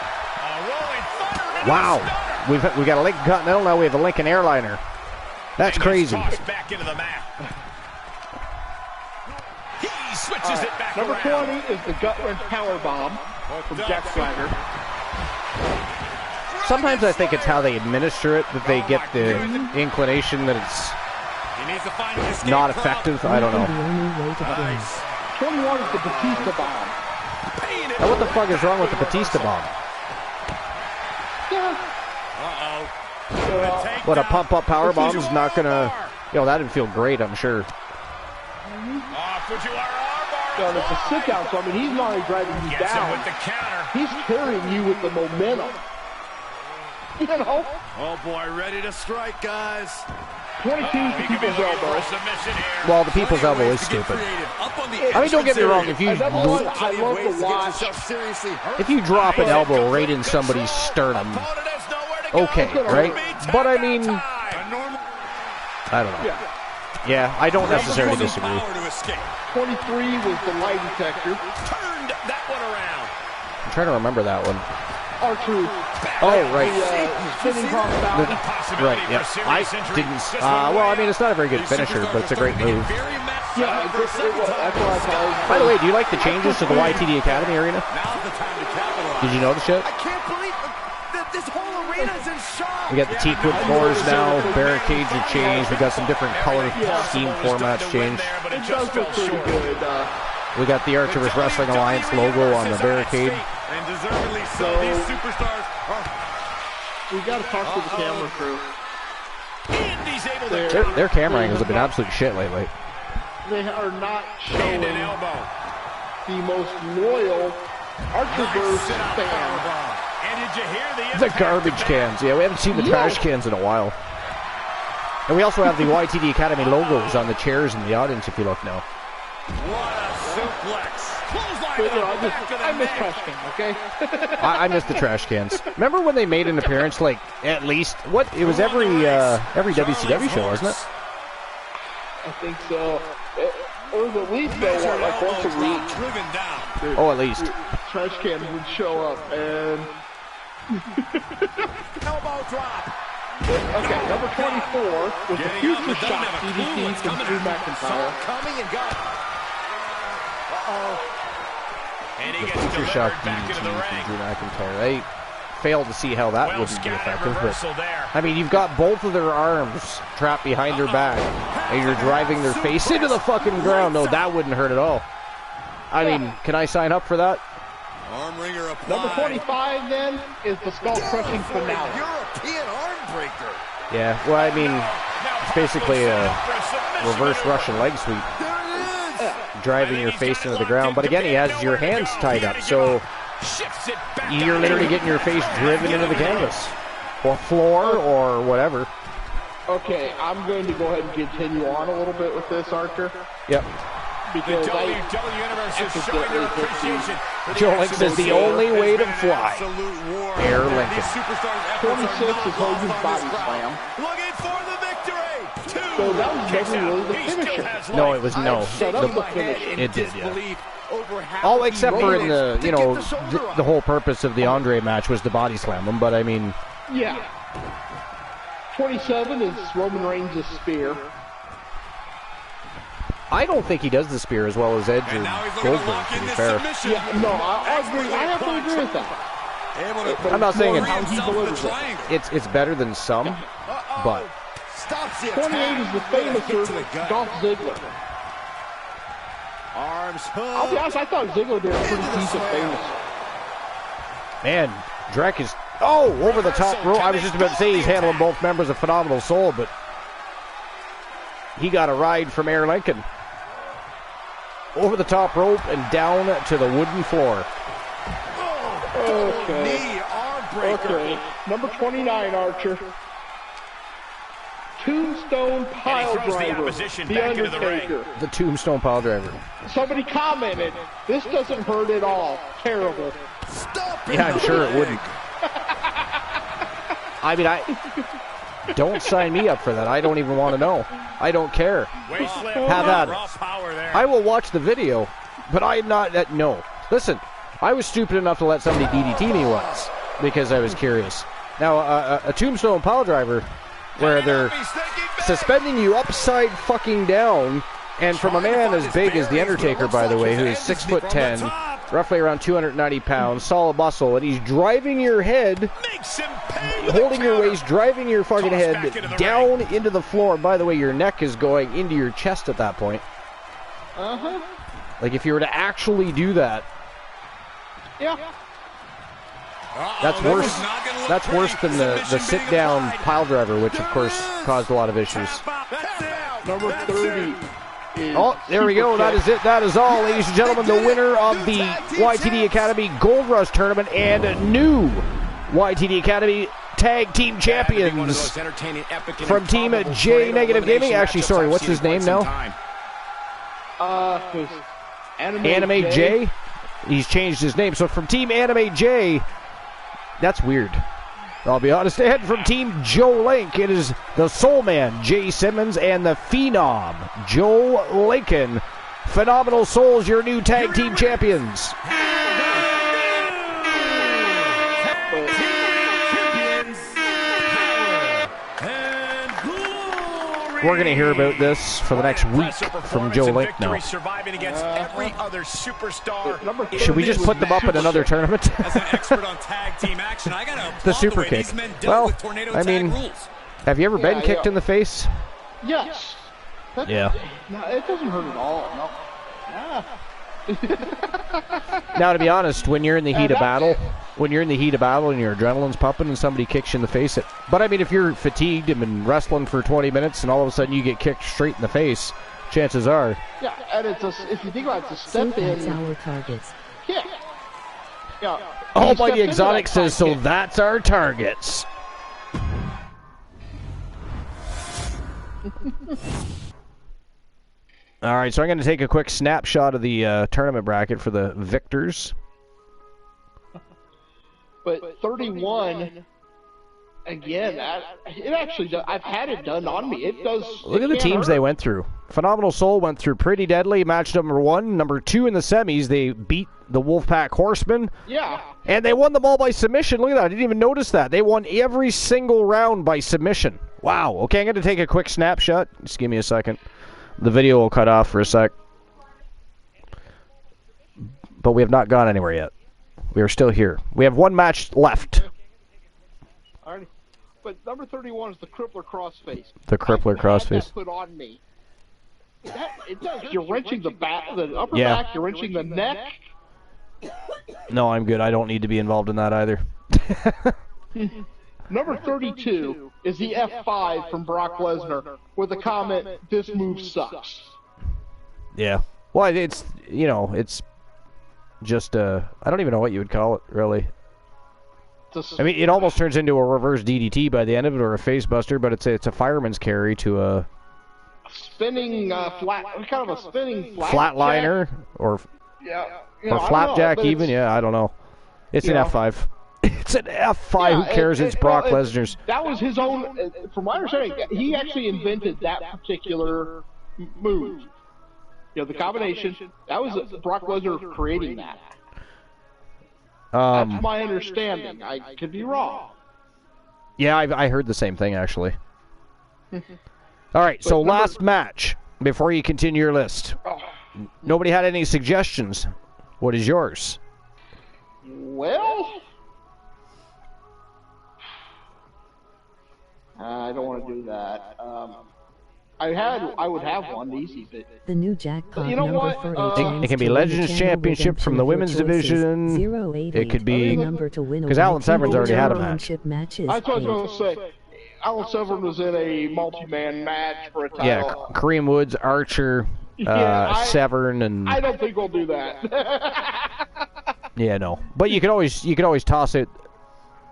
Wow. We got a Lincoln Continental, now we have a Lincoln Airliner. That's crazy. Back into the mat. He switches it back Number around. 20 is the Gut Wrench Power Bomb from Jack Swagger. Sometimes I think it's how they administer it that they get the inclination that it's not effective. I don't know. 21 is the Batista Bomb. Now, what the fuck is wrong with the Batista Bomb? What, a pump-up power bomb is not gonna... that didn't feel great, I'm sure. So it's a sit-down, so I mean, he's not only driving you down, with the counter. he's carrying you with the momentum. You know? Oh, boy, ready to strike, guys. 22 people's elbow. Well, the people's elbow is stupid. I mean, don't get me wrong. If you I love to watch. if you drop an elbow right in somebody's sternum, okay, right? But I mean, I don't know. Yeah, I don't necessarily disagree. 23 was the lie detector. Turned that one around. I'm trying to remember that one. R-Truth. Oh, right. Spinning crossbow. Right, yeah. I didn't... well, I mean, it's not a very good finisher, but it's a great move. Yeah, that's what I thought. By the way, do you like the changes to the YTD Academy arena? Did you notice it? I can't believe that this whole arena's in shock. We got the teakwood floors now. Barricades are changed. We got some different color scheme formats changed. It does look pretty good. We got the Archivers Wrestling Alliance logo on the barricade. And deservedly so, these superstars are... We got to talk to the camera crew. Their camera angles have been absolute shit lately. They are not showing the most loyal Archivers fan. And did you hear the garbage cans? Yeah, we haven't seen the trash cans in a while. And we also have the YTD Academy logos on the chairs in the audience, if you look now. What a suplex. I miss trash cans, okay? I miss the trash cans. Remember when they made an appearance, like, at least, what, it was every WCW show, wasn't it? I think so. It was at least, like, once a week. Oh, at least. Trash cans would show up, and... Elbow drop. Okay, number 24 was the Future Shock DDT from Drew McIntyre. Coming and got it. And he The gets Future Shock back DDT into the from ring. Drew McIntyre. They failed to see how that wouldn't be effective, but There. I mean, you've got both of their arms trapped behind their back, and you're driving their face into the fucking ground. No, that wouldn't hurt at all. I mean, can I sign up for that? Arm ringer applied. Number 25, then, is the skull-crushing finale. European arm breaker. Yeah, well, I mean, it's basically a reverse Russian leg sweep. Driving your face into the ground. But again, he has your hands tied up, so you're literally getting your face driven into the canvas. Or floor, or whatever. Okay, I'm going to go ahead and continue on a little bit with this, Archer. Yep. Because Joe Link says the only way to fly. Air Lincoln. 26 is Hogan's body slam. Looking for the victory. So that was never really the finisher. No, it was no. Set up the finisher. It did, yeah. All except for in the, you know, the whole purpose of the Andre match was to body slam him, but I mean... Yeah. 27 is Roman Reigns' spear. I don't think he does the spear as well as Edge or Goldberg, to be fair. Yeah, no, I agree. I have to agree with that. I'm not saying how he delivers it. it's better than some, but 28 is the famous Dolph Ziggler. Arms hooked. I'll be honest, I thought Ziggler did a pretty decent famous. man, Drek is over the top rope. I was just about to say he's handling both members of Phenomenal Soul, but he got a ride from Air Lincoln. Over the top rope and down to the wooden floor. Okay. Knee arm breaker. Okay. Number 29, Archer. Tombstone Pile Driver. The Undertaker. The Tombstone Pile Driver. Somebody commented, this doesn't hurt at all. Terrible. Stop Yeah, I'm sure it wouldn't. I mean, don't sign me up for that. I don't even want to know. I don't care. Have at it. I will watch the video, but I'm not... no. Listen, I was stupid enough to let somebody DDT me once because I was curious. Now, a Tombstone Pile Driver where they're suspending you upside fucking down, and from a man as big as The Undertaker, by the way, who is 6'10", roughly around 290 pounds, solid muscle, and he's driving your head, holding your waist, driving your fucking head down into the floor. By the way, your neck is going into your chest at that point. Uh-huh. Like, if you were to actually do that, yeah. That's worse. That's worse than the sit-down pile driver, which of course caused a lot of issues. Number 30. There we go. That is it. That is all, ladies and gentlemen. The winner of the YTD Academy Gold Rush Tournament and new YTD Academy tag team champions from Team J Negative Gaming. Actually, sorry, what's his name now? Anime J. He's changed his name. So from Team Anime J, that's weird. I'll be honest. And from Team Joe Link, it is the Soul Man, Jay Simmons, and the Phenom, Joe Lincoln. Phenomenal Souls, your new tag team champions. We're going to hear about this for the next week from Joe Link now. Should we just put them up in another tournament? As an expert on tag team action, I gotta the super kick. Well, I mean, have you ever been kicked in the face? Yes. Yeah. No, it doesn't hurt at all. No. Now, to be honest, when you're in the heat of battle, and your adrenaline's pumping and somebody kicks you in the face, but I mean, if you're fatigued and been wrestling for 20 minutes and all of a sudden you get kicked straight in the face, chances are. Yeah, and if you think about it, it's a step in. That's our targets. Yeah. Yeah. Almighty Exotic says, so that's our targets. All right, so I'm going to take a quick snapshot of the tournament bracket for the victors. But 31, again, it actually does, I've had it done on me. It does. Look at the teams they went through. Phenomenal Soul went through Pretty Deadly, match number 1. Number 2 in the semis, they beat the Wolfpack Horsemen. Yeah. And they won them all by submission. Look at that. I didn't even notice that. They won every single round by submission. Wow. Okay, I'm going to take a quick snapshot. Just give me a second. The video will cut off for a sec. But we have not gone anywhere yet. We are still here. We have one match left. Alrighty. But number 31 is the Crippler Crossface. The Crippler Crossface. Put on me. It does. You're wrenching the upper back. You're wrenching the neck. No, I'm good. I don't need to be involved in that either. Number 32 is the F5 from Brock Lesnar with a comment, "This move sucks." Yeah. Well, it's, it's just, I don't even know what you would call it, really. I mean, it almost turns into a reverse DDT by the end of it, or a face buster, but it's a fireman's carry to a spinning kind of a spinning flatliner, or flapjack even. Yeah, I don't know. It's an F5. It's an F5. Who cares? It's Brock Lesnar's. That was his own. From my understanding, he actually invented that particular move. The combination. That was Brock Lesnar creating that. That's my understanding. I could be wrong. Yeah, I heard the same thing, actually. All right, so last match before you continue your list. Nobody had any suggestions. What is yours? Well, I don't want to do that. I would have one easy, but the new jackpot you know number what? for It can be Legends Championship from the women's division. It could be because Alan Severn's already had a match. That's what I was going to say. Alan Severn was in a multi-man match for a title. Yeah, Kareem Woods, Archer, Severn, and I don't think we'll do that. Yeah, no. But you could always toss it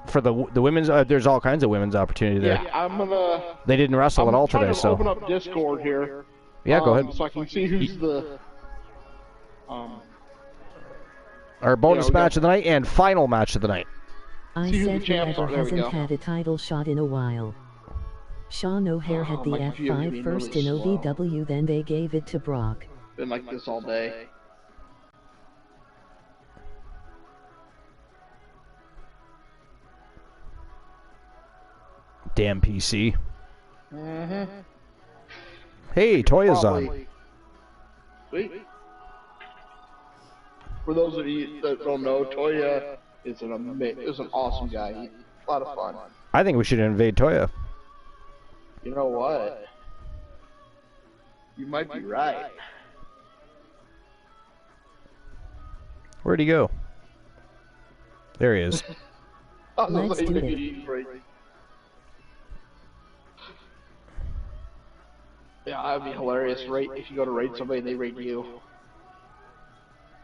for the women's. There's all kinds of women's opportunity there. Yeah, I'm gonna. They didn't wrestle at all today, so. Open up Discord here. Yeah, go ahead. So I can see who's the. Our bonus match of the night and final match of the night. I said whoever hasn't had a title shot in a while. Sean O'Hare had the F5 first in OVW, then they gave it to Brock. Been like this all day. Damn PC. Hey, Toya's on. Sweet. For those of you that don't know, Toya is an awesome guy. A lot of fun. I think we should invade Toya. You know what? You might be right. Where'd he go? There he is. Let's do it. Yeah, that'd be hilarious. If you go to raid somebody, they raid you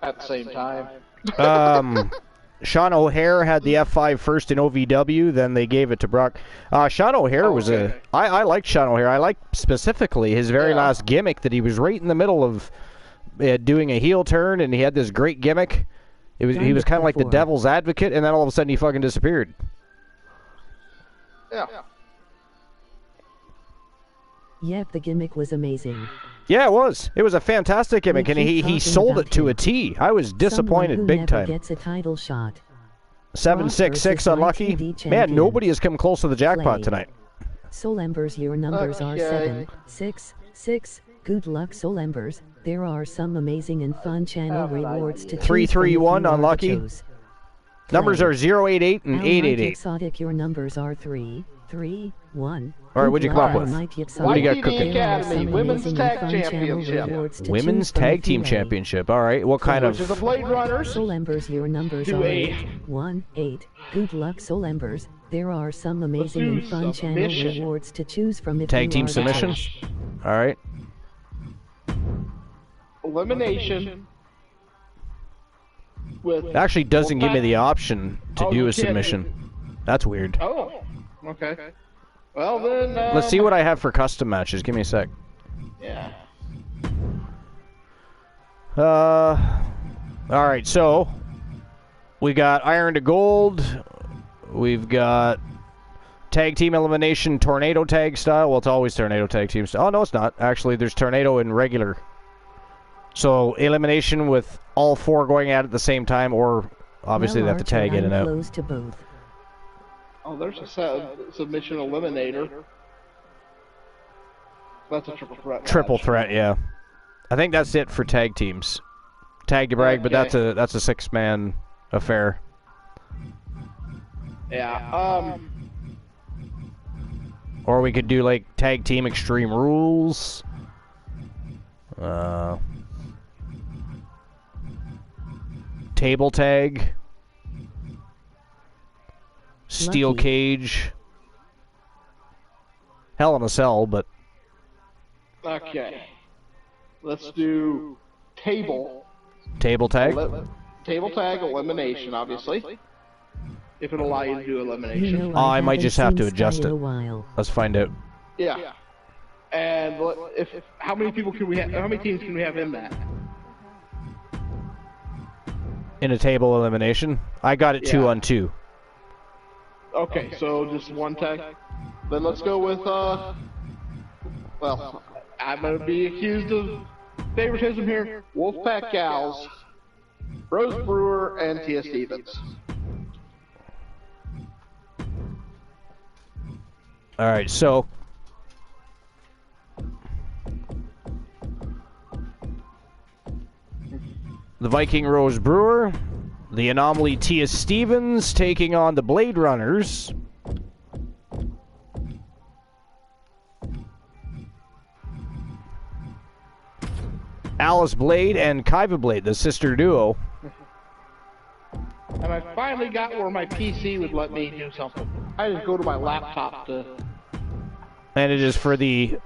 at the same time. Sean O'Hare had the F5 first in OVW, then they gave it to Brock. Sean O'Hare was I liked Sean O'Hare. I liked specifically his very last gimmick that he was right in the middle of doing a heel turn, and he had this great gimmick. He was kind of like the devil's advocate, and then all of a sudden he fucking disappeared. Yeah. Yep, the gimmick was amazing. Yeah, it was. It was a fantastic gimmick, and he sold it to a T. I was disappointed big time. Gets a title shot. 766 unlucky. Man, nobody has come close to the jackpot tonight. Soul Embers, your numbers are 7, 6, 6. Good luck, Soul Embers. There are some amazing and fun channel rewards to 331 unlucky. Numbers are 088 and 888. Exotic, your numbers are 3, 3, 1. All right, what'd you come up with? What do you got cooking? Academy Women's Tag Championship. Women's Tag Team Championship. All right, what kind of? Which is the Blade Runners. Soul Embers, your numbers are 1, 8. Good luck, Soul Embers. There are some amazing and fun channel rewards to choose from. If Tag Team Submission. All right. Elimination. It actually doesn't give me the option to do a submission. That's weird. Oh, okay. Well then. Let's see what I have for custom matches. Give me a sec. Yeah. All right, so we got Iron to Gold. We've got Tag Team Elimination Tornado Tag style. Well, it's always Tornado Tag Team style. Oh, no, it's not. Actually, there's Tornado and regular. So, elimination with all four going at it at the same time, or obviously they have to tag in and out. Oh, there's a submission eliminator. That's a triple threat. Triple threat, yeah. I think that's it for tag teams. Tag to brag, but that's a six-man affair. Yeah. Or we could do like tag team Extreme Rules. Table tag. Steel cage. Hell in a Cell, but... Okay. Let's do table. Table tag? Table tag elimination, obviously. If it'll allow you to do elimination. I might just have to adjust it. Let's find out. Yeah. And how many people can we have? How many teams can we have in that? In a table elimination? I got it 2-on-2. Okay, so just one tag. Then let's go with, well, I'm going to be accused of favoritism here. Wolfpack Gals, Rose Brewer, and Tia Stevens. Alright, so... the Viking Rose Brewer, the Anomaly Tia Stevens taking on the Blade Runners. Alice Blade and Kiva Blade, the sister duo. And I finally got where my PC would let me do something. I just go to my laptop to... And it is for the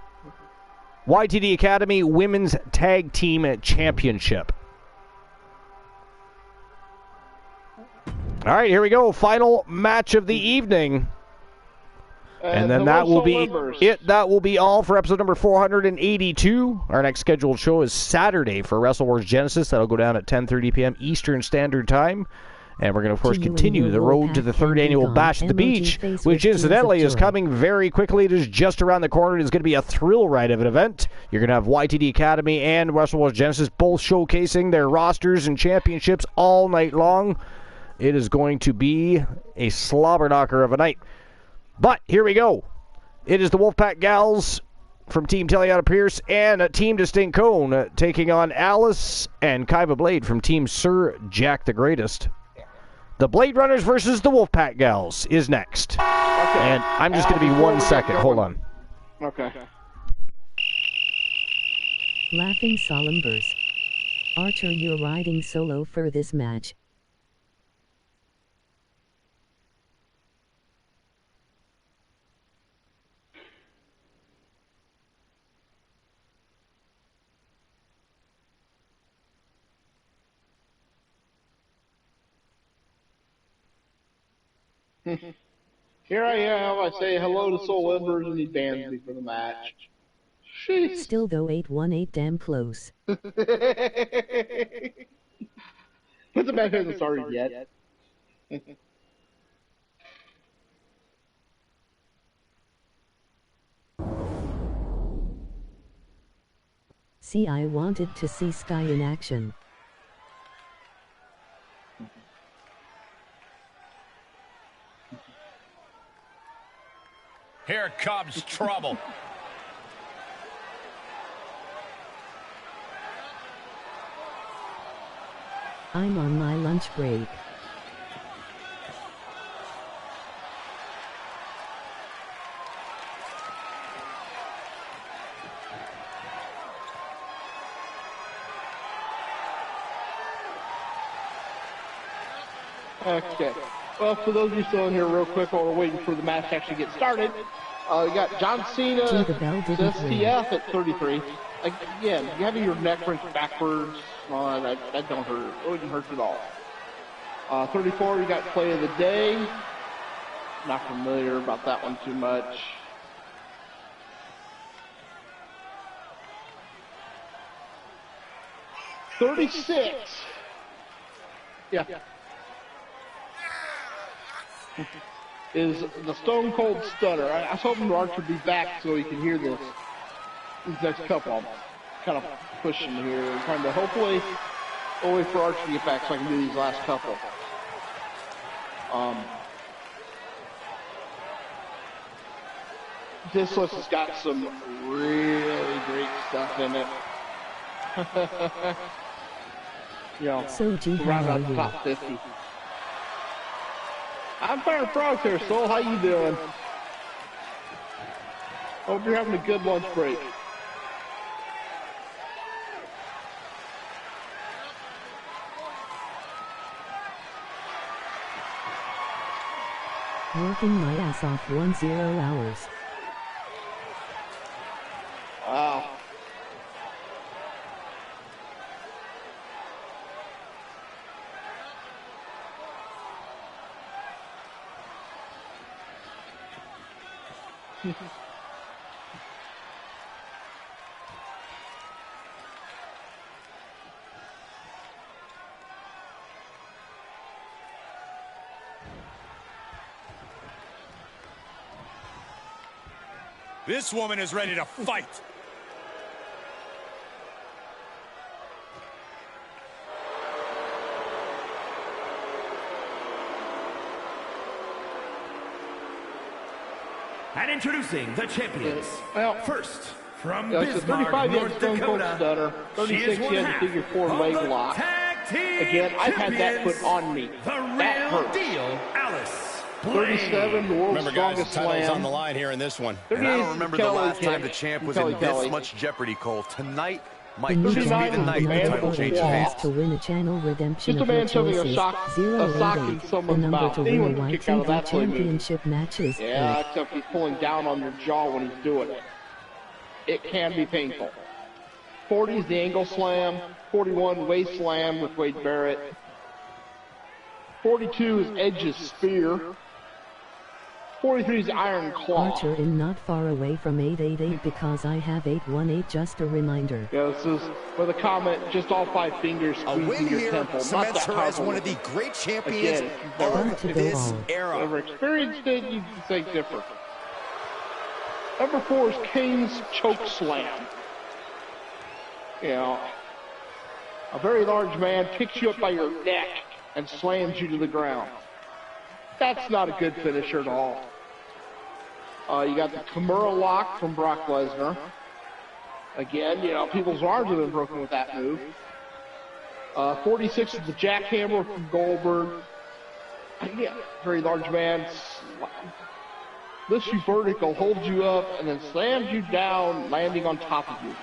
YTD Academy Women's Tag Team Championship. All right, here we go. Final match of the evening. And then that will be it. That will be all for episode number 482. Our next scheduled show is Saturday for Wrestle Wars Genesis. That'll go down at 10:30 p.m. Eastern Standard Time. And we're going to, of course, continue the road to the third annual Bash at the Beach, which incidentally is coming very quickly. It is just around the corner. It is going to be a thrill ride of an event. You're going to have YTD Academy and Wrestle Wars Genesis both showcasing their rosters and championships all night long. It is going to be a slobber knocker of a night. But here we go. It is the Wolfpack Gals from Team Taliana Pierce and Team Distinct Cone taking on Alice and Kiva Blade from Team Sir Jack the Greatest. The Blade Runners versus the Wolfpack Gals is next. Okay. And I'm just going to be 1 second. Hold on. Okay. Laughing Solumbers. Archer, you're riding solo for this match. Here I am. I say hello to Soul Embers, and he bans me for the match. Sheesh. Still though 818 damn close. But the match hasn't started yet. See, I wanted to see Sky in action. Here comes trouble. I'm on my lunch break. Okay. Well, for those of you still in here real quick while we're waiting for the match to actually get started, we got John Cena, STF at 33. Again, you having your neck wrenched backwards, that don't hurt. It wouldn't hurt at all. 34, you got Play of the Day. Not familiar about that one too much. $36. Yeah. Is the Stone Cold Stunner. I was hoping Archer would be back so he can hear this. These next couple, I'm kind of pushing here, trying to hopefully wait for Archer to get back so I can do these last couple. This list has got some really great stuff in it. You know, so round out the top 50. I'm Fire Frogs here, Soul. How you doing? Hope you're having a good lunch break. Working my ass off 10 hours. Wow. This woman is ready to fight. And introducing the champions. Well, first, from it's a Bismarck, 35 North Dakota. Stunner. 36 he has a figure 4 leg lock. Again, I've had that put on me. The that real hurts. deal, Alice. 37, the world's Remember, guys, the strongest title's slam. on the line here in this one. And I don't remember the last time the champ was in Kelly. this much jeopardy, Cole. Tonight might The just be the night the title changes hands. to win a channel redemption Just a of man your shoving a choices. sock in 088. The someone's number mouth. to win a Anyone can white kick out of TV that play move. championship match is Yeah, 8. except he's pulling down on your jaw when he's doing it. It can be painful. 40 is the angle slam. 41, waist slam with Wade Barrett. 42 is Edge's spear. 43 is the Iron Claw. Archer in not far away from 888 because I have 818, just a reminder. Yeah, this is with a comment, just all 5 fingers A squeezing win your here temple. cements Not that her as powerful. one of the great champions Again, Fun to of go this all. era. Never experienced it, you can say different. Number 4 is Kane's Choke Slam. You know, a very large man picks you up by your neck and slams you to the ground. That's not a good finisher at all. You got the Kimura lock from Brock Lesnar. Again, you know, people's arms have been broken with that move. 46 is the jackhammer from Goldberg. Again, very large man. Lifts you vertical, holds you up, and then slams you down, landing on top of you.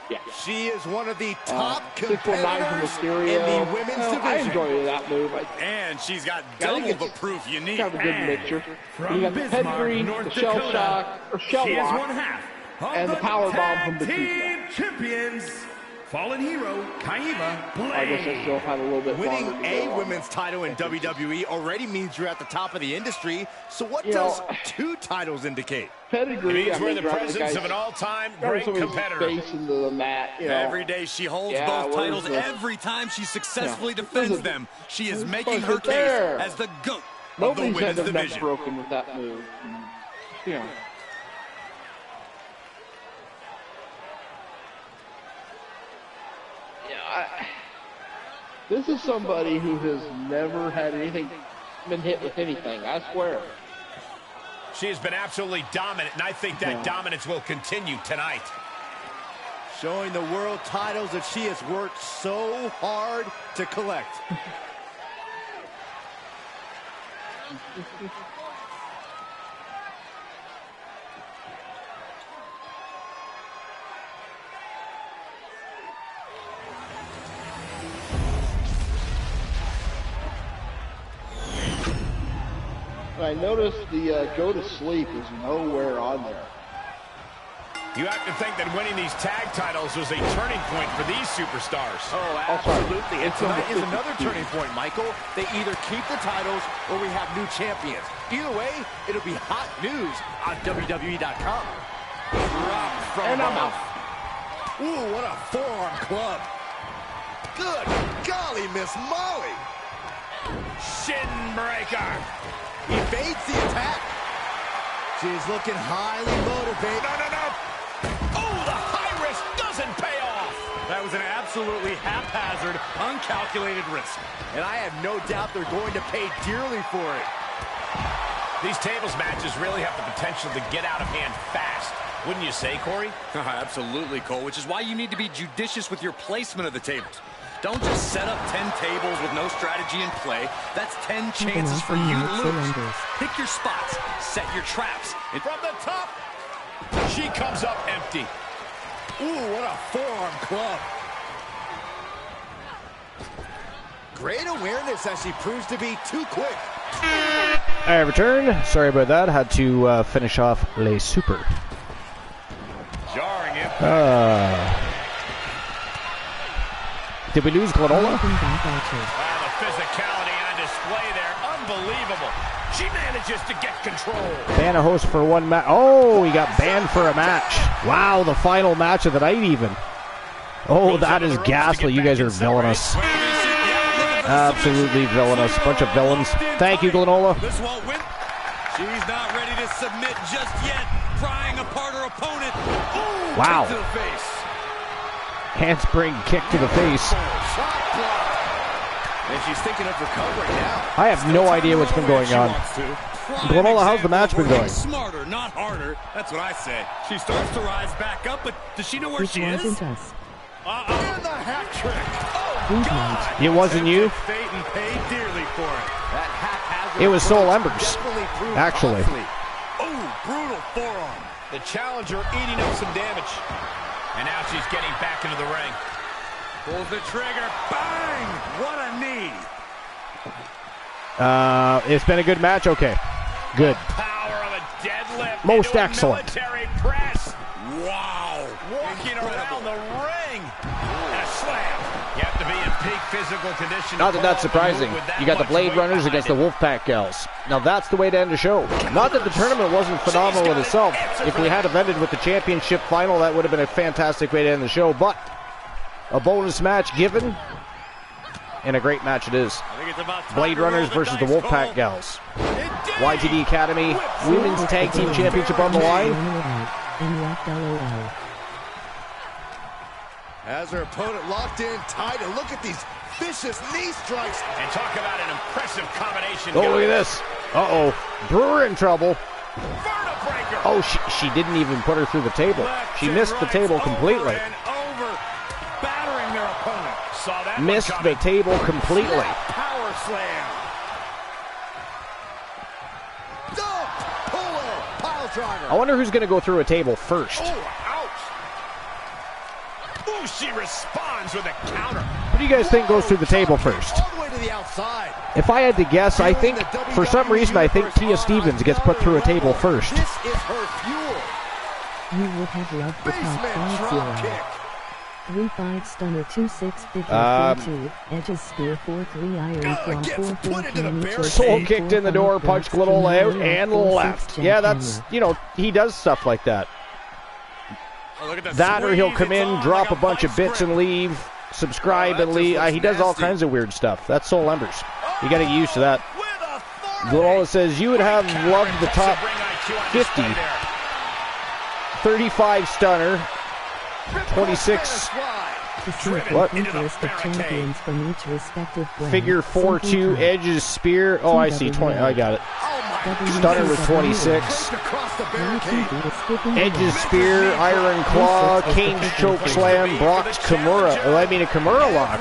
Yeah. She is one of the top 619 from competitors in Mysterio. the women's Well, division. I enjoy that move. And she's got I think double the it's proof you need. kind of a good mixture. From You got the Bismarck, pedigree, North the shell Dakota, shock, or shell she is lock. one half of and the power bomb tag from Batista. team champions, Fallen hero, Kaiba Blade. I guess I still have a little bit Winning longer to a go. women's title in WWE already means you're at the top of the industry. So what does 2 titles indicate? Pedigree. It means we're the presence of an all-time great competitor. Face into the mat, you know. Every day she holds both titles. Every time she successfully defends them, she is making her case as the GOAT of the women's division. Nobody's broken with that move. Yeah. This is somebody who has never had anything, been hit with anything, I swear. She has been absolutely dominant, and I think that dominance will continue tonight. Showing the world titles that she has worked so hard to collect. I noticed the go to sleep is nowhere on there. You have to think that winning these tag titles was a turning point for these superstars. Oh, absolutely. And tonight is another turning point, Michael. They either keep the titles or we have new champions. Either way, it'll be hot news on WWE.com. Drop from above. Ooh, what a forearm club. Good golly, Miss Molly. Shin breaker. Evades the attack. She's looking highly motivated. No. Oh, the high risk doesn't pay off. That was an absolutely haphazard, uncalculated risk. And I have no doubt they're going to pay dearly for it. These tables matches really have the potential to get out of hand fast. Wouldn't you say, Corey? Absolutely, Cole, which is why you need to be judicious with your placement of the tables. Don't just set up 10 tables with no strategy in play. That's 10 chances for you to lose. Pick your spots, set your traps. And from the top, she comes up empty. Ooh, what a forearm club. Great awareness as she proves to be too quick. I return. Sorry about that. Had to finish off Le Super. Jarring it. Did we lose Glenola? Wow, the physicality on display there. Unbelievable. She manages to get control. Ban a host for one match. Oh, he got banned for a match. Wow, the final match of the night even. Oh, that is ghastly. You guys are villainous. Absolutely villainous. Bunch of villains. Thank you, Glenola. This won't win. She's not ready to submit just yet. Prying apart her opponent. Ooh, wow. To the face. Handspring kick to the face. And she's thinking of recovering now. I have no idea what's been going on. Glenola, how's the match been going? Smarter, not harder. That's what I say. She starts to rise back up, but does she know where she is? And the hat trick. Oh, God. It wasn't you? Fate and paid dearly for it. That haphazard It was Soul Embers, actually. Oh, brutal forearm. The challenger eating up some damage. And now she's getting back into the ring. Pulls the trigger. Bang! What a knee. It's been a good match. Okay. Good. Power of a deadlift. Most excellent. Military press. Wow. Walking around the ring. And a slam. You have to be in peak physical condition. Not that that's surprising. You got the Blade Runners against the Wolfpack Gals. Now that's the way to end the show. Not that the tournament wasn't phenomenal in itself. If we had ended with the championship final, that would have been a fantastic way to end the show. But a bonus match given, and a great match it is. Blade Runners versus the Wolfpack Gals. YTD Academy Women's Tag Team Championship on the line. As her opponent locked in tight, and look at these vicious knee strikes. And talk about an impressive combination. Oh, look at this. Uh-oh. Brewer in trouble. Vertebreaker. Oh, she didn't even put her through the table. She missed the table completely. Over, battering their opponent. Saw that Missed the table completely. Power slam. Puller, pile driver. I wonder who's going to go through a table first. Oh, ouch. Ooh, she responds with a counter. What do you guys think goes through the table first? All the way to the outside. If I had to guess, I think, for some reason, I think Tia Stevens gets put through a table first. This is her fuel. You would have loved the top Basement 5-0. drop kick. 3-5 stunner 2-6 figure 4-2 edges spear 4-3 iron claw 4-4 soul kicked in the door, punched little out and left. Yeah, that's, you know, he does stuff like that. That or he'll come in, drop a bunch of bits and leave, subscribe and leave. He does all kinds of weird stuff. That's Soul Embers. You got to get used to that. Glola says you would have loved the top 50. 35 stunner, 26. What? Interest of champions from each respective brand. Figure 4-2 edges spear. Oh, I see. 20. I got it. Stunner with 26. Edges spear, iron claw, Kane's choke slam, Brock's Kimura. Oh, I mean a Kimura lock.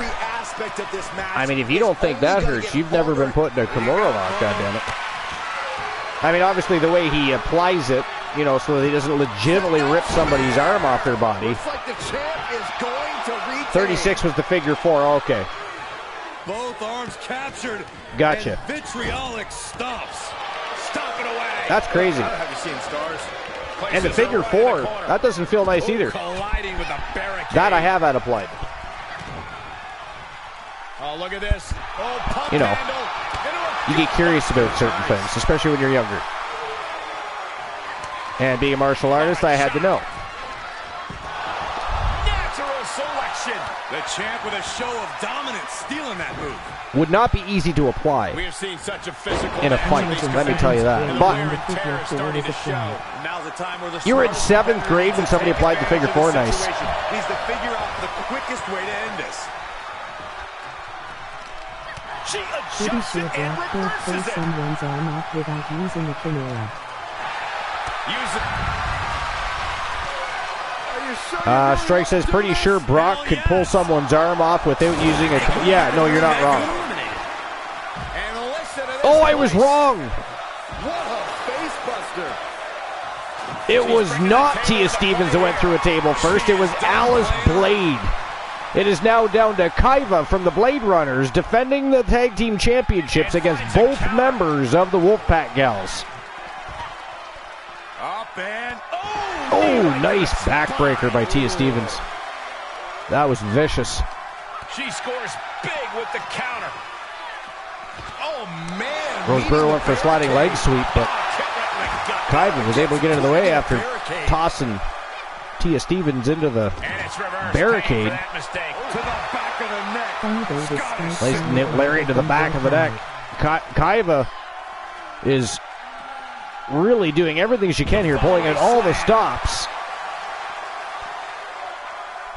I mean, if you don't think that hurts, you've never been put in a Kimura lock, goddammit. I mean, obviously the way he applies it, you know, so that he doesn't legitimately rip somebody's arm off their body. 36 was the figure 4. Okay. Both arms captured. Gotcha. And vitriolic stops. Stop it away. That's crazy. Have you seen stars? And the figure 4, that doesn't feel nice either. Colliding with the barricade. That I have had applied. Oh, look at this. Oh, pump you know, handle. you get curious about certain things, especially when you're younger. And being a martial artist, I had to know. Natural selection. The champ with a show of dominance, stealing that move. Would not be easy to apply We have seen such a physical in a fight, let me tell you that. But you were in 7th grade when somebody applied the figure 4. Nice. Needs to figure out the quickest way to end this. She Pretty adjusts sure it and Brock could pull reverses it. someone's arm off without using a Kimura. Strike says, pretty sure Brock could pull someone's arm off without using a... Yeah, no, you're not wrong. Oh, I was wrong. What a face buster. It was not Tia Stevens that went through a table first. It was Alice Blade. It is now down to Kaiva from the Blade Runners defending the Tag Team Championships against both members of the Wolfpack Gals. Up and oh, nice backbreaker by Tia Stevens. That was vicious. she scores big with the counter. Oh man! Rose Brewer went for a sliding leg sweep, but Kaiva was able to get into the way after tossing Tia Stevens into the barricade. Nice lariat to the back of the neck. Kaiva is really doing everything she can here, pulling out all the stops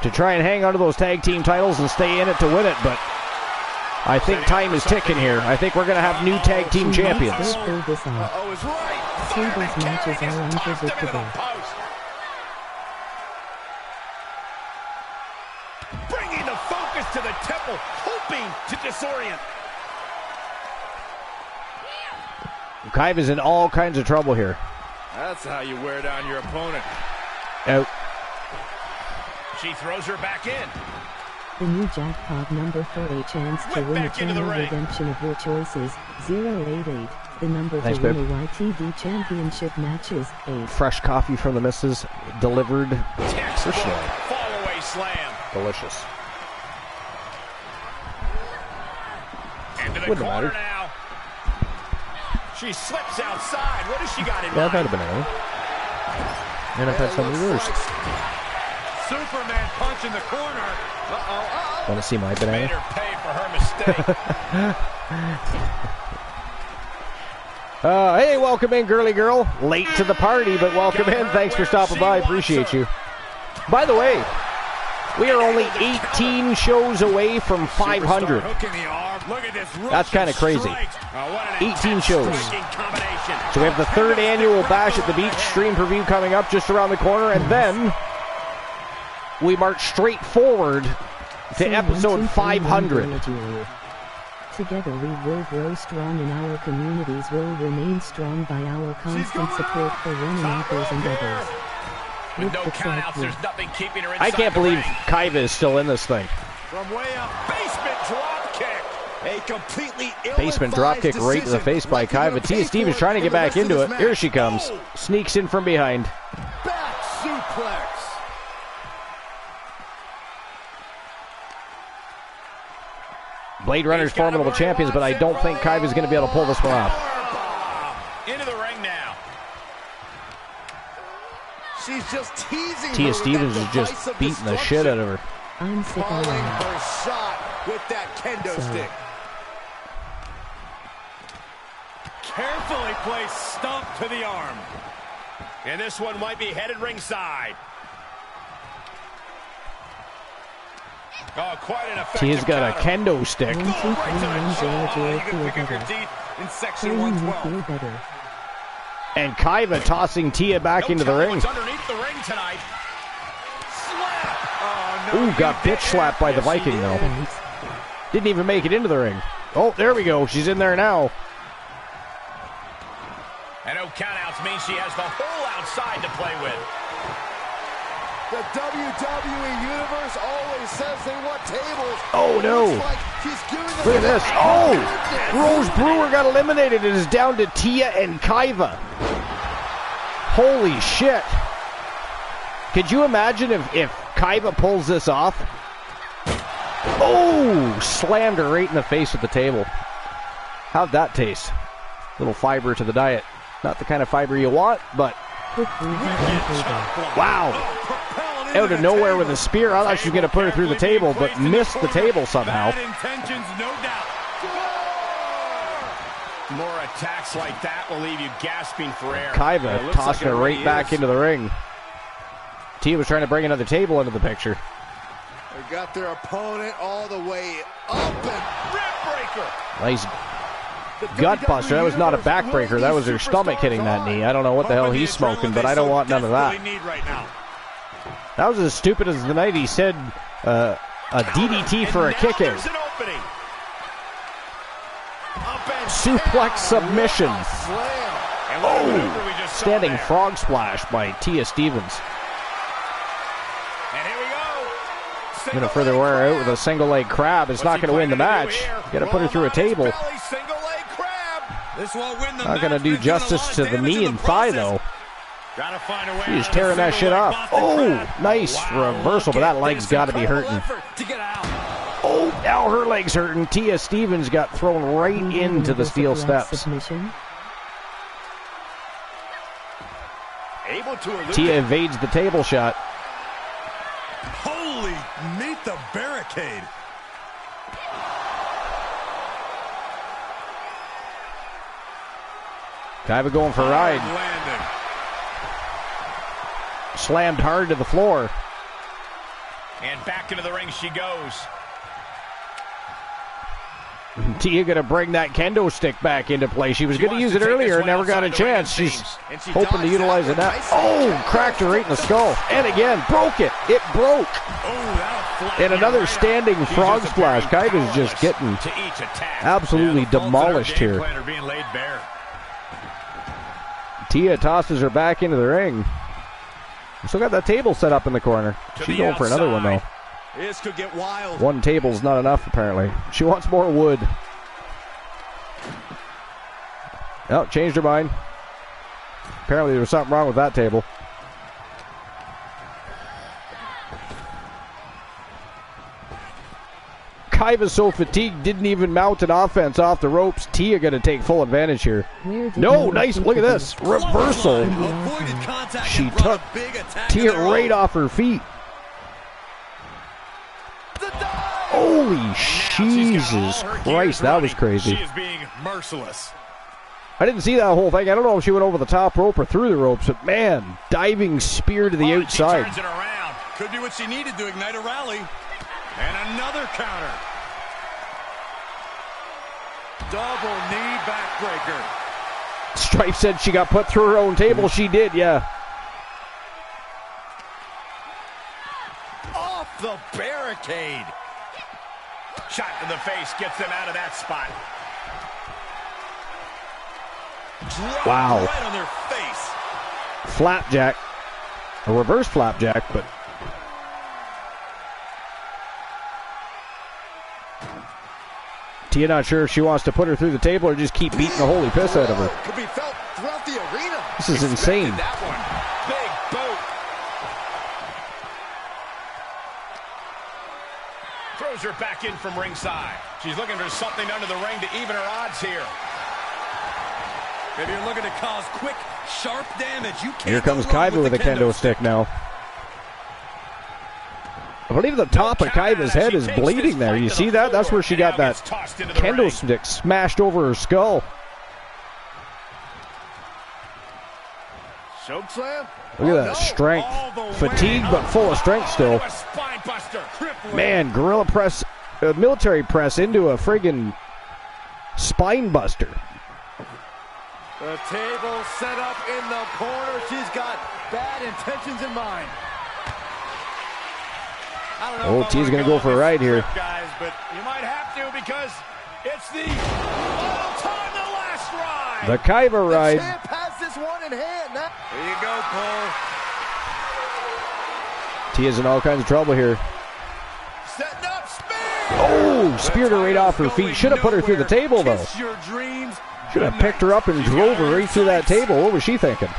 to try and hang on to those tag team titles and stay in it to win it, but I think time is ticking here. I think we're going to have new tag team champions. Tables matches are unpredictable. Bringing the focus to the temple, hoping to disorient. Kaiva's in all kinds of trouble here. That's how you wear down your opponent. Out. She throws her back in. The new jackpot number for a chance to win a channel redemption of your choices, 088. The number to win a YTV championship matches, 8. Fresh coffee from the missus, delivered personally. Fall away slam. Delicious. Into the corner now. She slips outside. What has she got in mind? I've had a banana. And I've had some reversed. Superman punch in the corner. Want to see my banana? Made her pay for her mistake. Hey, welcome in, girly girl. Late to the party, but welcome in. Thanks for stopping by. Appreciate you. By the way, we are only 18 shows away from 500. That's kind of crazy. 18 shows. So we have the 3rd annual Bash at the Beach stream preview coming up just around the corner, and then we march straight forward to episode 500. Together we will grow strong and our communities will remain strong by our constant support for one another and others. With no countouts, there's nothing keeping her inside. I can't believe Kaiva is still in this thing. From way up, basement drop kick. A completely basement drop kick right to the face by Kaiva. Tia Stevens trying to get back into it. Here she comes. Sneaks in from behind. Back suplex. Blade Runner's formidable champions, but I don't think Kaiva's going to be able to pull this one off. Into the ring now. She's just teasing Tia her Stevens with is that just device of beating the shit out of her. I'm sick of calling it. her shot with that kendo stick. Carefully placed stomp to the arm. And this one might be headed ringside. Oh, quite an effective Tia's got a counter. kendo stick. 1, 2, 3, 1, 0, 0, You can feel pick up your better. teeth in section Feel 112. better. And Kaiva tossing Tia back into the telling ring. what's underneath the ring tonight. Slap. Oh, no, Ooh, you got bitch didn't. slapped by the Yes, she Viking, did. though. Thanks. Didn't even make it into the ring. Oh, there we go. She's in there now. And no countouts means she has the whole outside to play with. The WWE Universe always says they want tables. Oh, no. Looks like she's giving them Look at this. Oh! goodness. Rose Brewer got eliminated. It is down to Tia and Kaiva. Holy shit. Could you imagine if Kaiva pulls this off? Oh! Slammed her right in the face with the table. How'd that taste? Little fiber to the diet. Not the kind of fiber you want, but wow. Out of nowhere with a spear. I thought she was going to put her through the table, but missed the table somehow. Bad intentions, no doubt. More attacks like that will leave you gasping for air. Kaiva It looks tossing like her it right really back is. into the ring. Tia was trying to bring another table into the picture. They got their opponent all the way up and rip breaker. Nice gut buster. That was not a backbreaker. That was her stomach hitting that knee. I don't know what the hell he's smoking, but I don't want none of that. That was as stupid as the night he said a DDT for a kick out. Suplex submission. Oh, standing frog splash by Tia Stevens. And here we go. Going to further wear her out with a single leg crab. It's not going to win the match. Got to put her through a table. Not going to do justice to the knee and thigh, though. She's tearing that shit off. Oh, nice reversal, but that leg's got to be hurting. Oh, now her leg's hurting. Tia Stevens got thrown right into the steel steps. Tia evades the table shot. Holy, meet the barricade. Kaiva going for a ride. Landing. Slammed hard to the floor. And back into the ring she goes. Tia going to bring that kendo stick back into play. She was going to use it earlier and never got a chance. She's hoping to utilize it now. Oh, cracked her right in the skull. And again, broke it. It broke. And another standing frog splash. Kaiva's just getting absolutely demolished here. Tia tosses her back into the ring. Still got that table set up in the corner. She's going for another one, though. This could get wild. One table's not enough, apparently. She wants more wood. Oh, changed her mind. Apparently there was something wrong with that table. Kaiva's so fatigued, didn't even mount an offense off the ropes. Tia going to take full advantage here. No, nice. Look at this. Reversal. She took Tia right off her feet. Holy Jesus Christ, that was crazy. She is being merciless. I didn't see that whole thing. I don't know if she went over the top rope or through the ropes, but man, diving spear to the outside. Turns it around. Could be what she needed to ignite a rally. And another counter. Double knee backbreaker. Stripe said she got put through her own table. She did, yeah. Off the barricade. Shot in the face gets them out of that spot. Wow. Right on their face. Flapjack. A reverse flapjack, but Tia not sure if she wants to put her through the table or just keep beating the holy piss out of her. Could be felt throughout the arena. This is insane. That one. Big boot. throws her back in from ringside. She's looking for something under the ring to even her odds here. If you're looking to cause quick, sharp damage, you can't. Here comes Kaiba with a kendo stick now. I believe the top of Kaiba's head is bleeding there. You see that? That's where she got that kendo stick smashed over her skull. Choke slam? Look at that strength. Fatigued but full of strength still. Man, gorilla press, military press into a friggin' spine buster. The table set up in the corner. She's got bad intentions in mind. Oh, T's going to go for a ride here. Guys, but you might have to because it's the all-time, the last ride. The Kaiba ride. The champ has this one in hand. There you go, Cole. T is in all kinds of trouble here. Setting up spear. Oh, speared her right off her feet. Should have put her through the table, though. Should have picked her up and drove her right through that table. What was she thinking?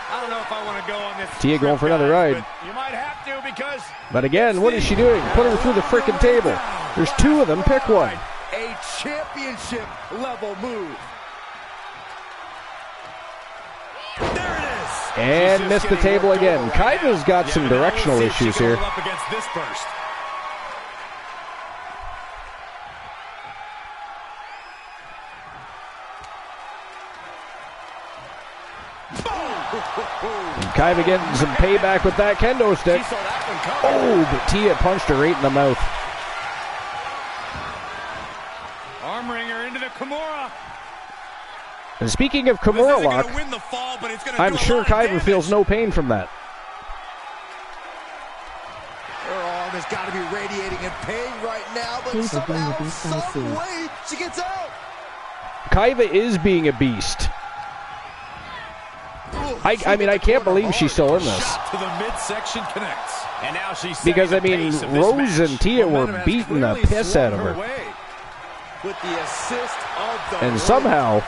I don't know if I want to go on this. Tia going for another ride. You might have to because. But again, what is she doing? Put her through the frickin' table. There's two of them. Pick one. A championship level move. There it is. And missed the table again. Kaiba's got some directional issues here. Up against this burst. And Kaiba getting some payback with that kendo stick. Oh, but Tia punched her right in the mouth. Arm wringer into the Kimura. And speaking of Kimura lock, I'm sure Kaiba feels no pain from that. Her arm has got to be radiating in pain right now, but somehow, some way, she gets out. Kaiba is being a beast. I mean, I can't believe she's still in this. Shot to the midsection connects. And now she's because, I mean, Rose and Tia were beating the piss out of her. With the assist of the and somehow,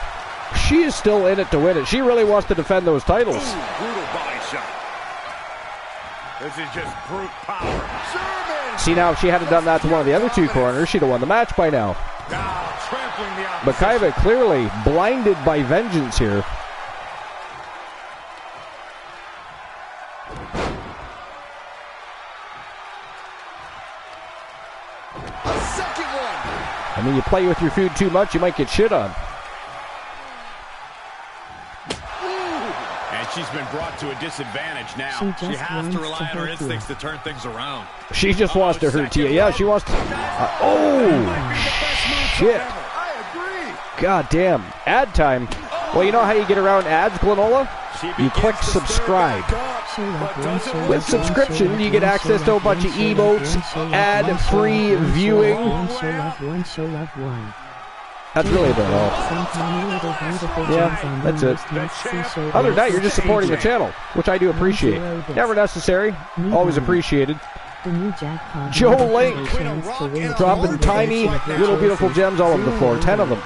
she is still in it to win it. She really wants to defend those titles. Brutal body shot. This is just brute power. See, now, if she hadn't done that to one of the other two corners, she'd have won the match by now. Trampling the opposition. But Kaiba clearly blinded by vengeance here. I mean, you play with your food too much, you might get shit on. And she's been brought to a disadvantage now. She has to rely on her instincts to turn things around. She just wants to hurt Tia. Yeah, she wants to. Shit. God damn. Ad time. Well, you know how you get around ads, Glenola? You click subscribe. With subscription, you get access to a bunch of emotes, ad-free viewing. That's really about all. Yeah, that's it. Other than that, you're just supporting the channel, which I do appreciate. Never necessary, always appreciated. Joe Link dropping tiny little beautiful gems all over the floor, 10 of them.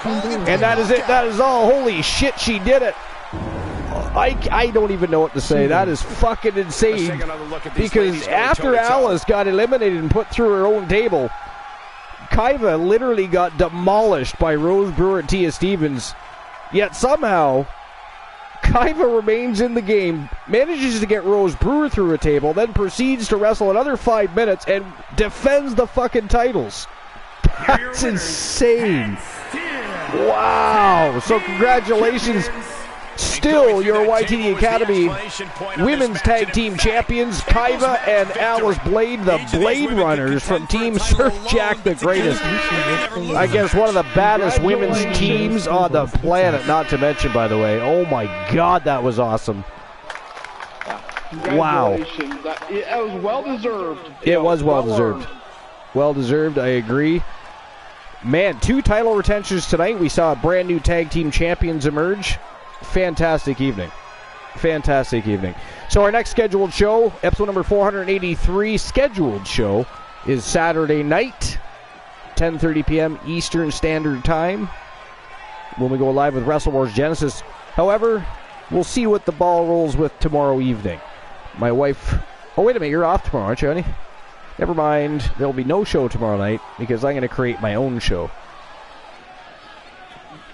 And that is it. That is all. Holy shit, she did it. I don't even know what to say. That is fucking insane. Because after Alice got eliminated and put through her own table, Kaiba literally got demolished by Rose Brewer and Tia Stevens. Yet somehow, Kaiba remains in the game, manages to get Rose Brewer through a table, then proceeds to wrestle another 5 minutes and defends the fucking titles. That's insane. Wow. So congratulations. Still your YTD Academy Women's Tag Team Champions, Kaiba and Alice Blade, the Blade Runners from Team Sir Jack the Greatest. I guess one of the baddest women's teams on the planet, not to mention, by the way. Oh my God, that was awesome. Wow. It was well-deserved. It was well-deserved. Well-deserved, I agree. Man, 2 title retentions tonight. We saw brand new tag team champions emerge. Fantastic evening. Fantastic evening. So our next scheduled show, episode number 483, scheduled show, is Saturday night, 10:30 p.m. Eastern Standard Time, when we go live with Wrestle Wars Genesis. However, we'll see what the ball rolls with tomorrow evening. My wife... Oh, wait a minute, you're off tomorrow, aren't you, honey? Never mind, there'll be no show tomorrow night because I'm going to create my own show.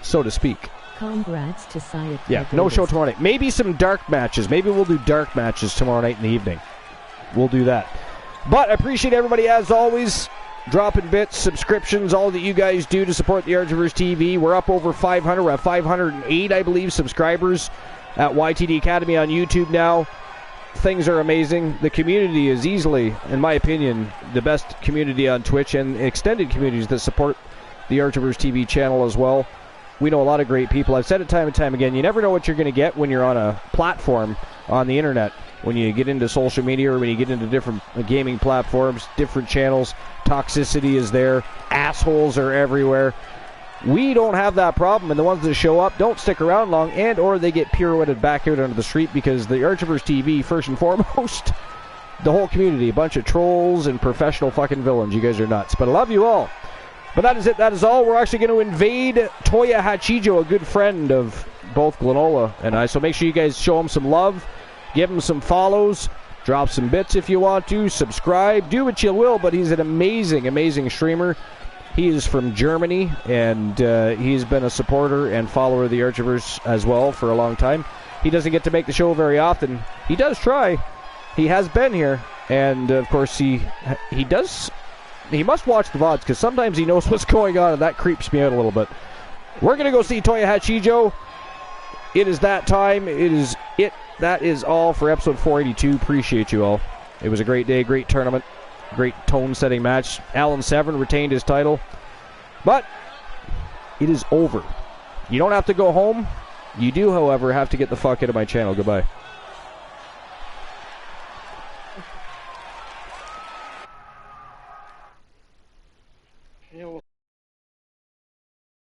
So to speak. Congrats to Syed. Yeah, no show tomorrow night. Maybe some dark matches. Maybe we'll do dark matches tomorrow night in the evening. We'll do that. But I appreciate everybody, as always, dropping bits, subscriptions, all that you guys do to support the Archivers TV. We're up over 500. We're at 508, I believe, subscribers at YTD Academy on YouTube now. Things are amazing. The community is easily, in my opinion, the best community on Twitch, and extended communities that support the Archivers TV channel as well. We know a lot of great people. I've said it time and time again. You never know what you're going to get when you're on a platform on the internet. When you get into social media or when you get into different gaming platforms, different channels, toxicity is there. Assholes are everywhere. We don't have that problem, and the ones that show up don't stick around long, and or they get pirouetted back out onto the street because the Archivers TV, first and foremost, the whole community, a bunch of trolls and professional fucking villains. You guys are nuts. But I love you all. But that is it. That is all. We're actually going to invade Toya Hachijo, a good friend of both Glenola and I. So make sure you guys show him some love. Give him some follows. Drop some bits if you want to. Subscribe. Do what you will, but he's an amazing, amazing streamer. He is from Germany, and he's been a supporter and follower of the Archivers as well for a long time. He doesn't get to make the show very often. He does try. He has been here, and of course he must watch the VODs because sometimes he knows what's going on, and that creeps me out a little bit. We're going to go see Toya Hachijo. It is that time. It is it. That is all for episode 482. Appreciate you all. It was a great day, great tournament. Great tone-setting match. Alan Severn retained his title. But it is over. You don't have to go home. You do, however, have to get the fuck out of my channel. Goodbye.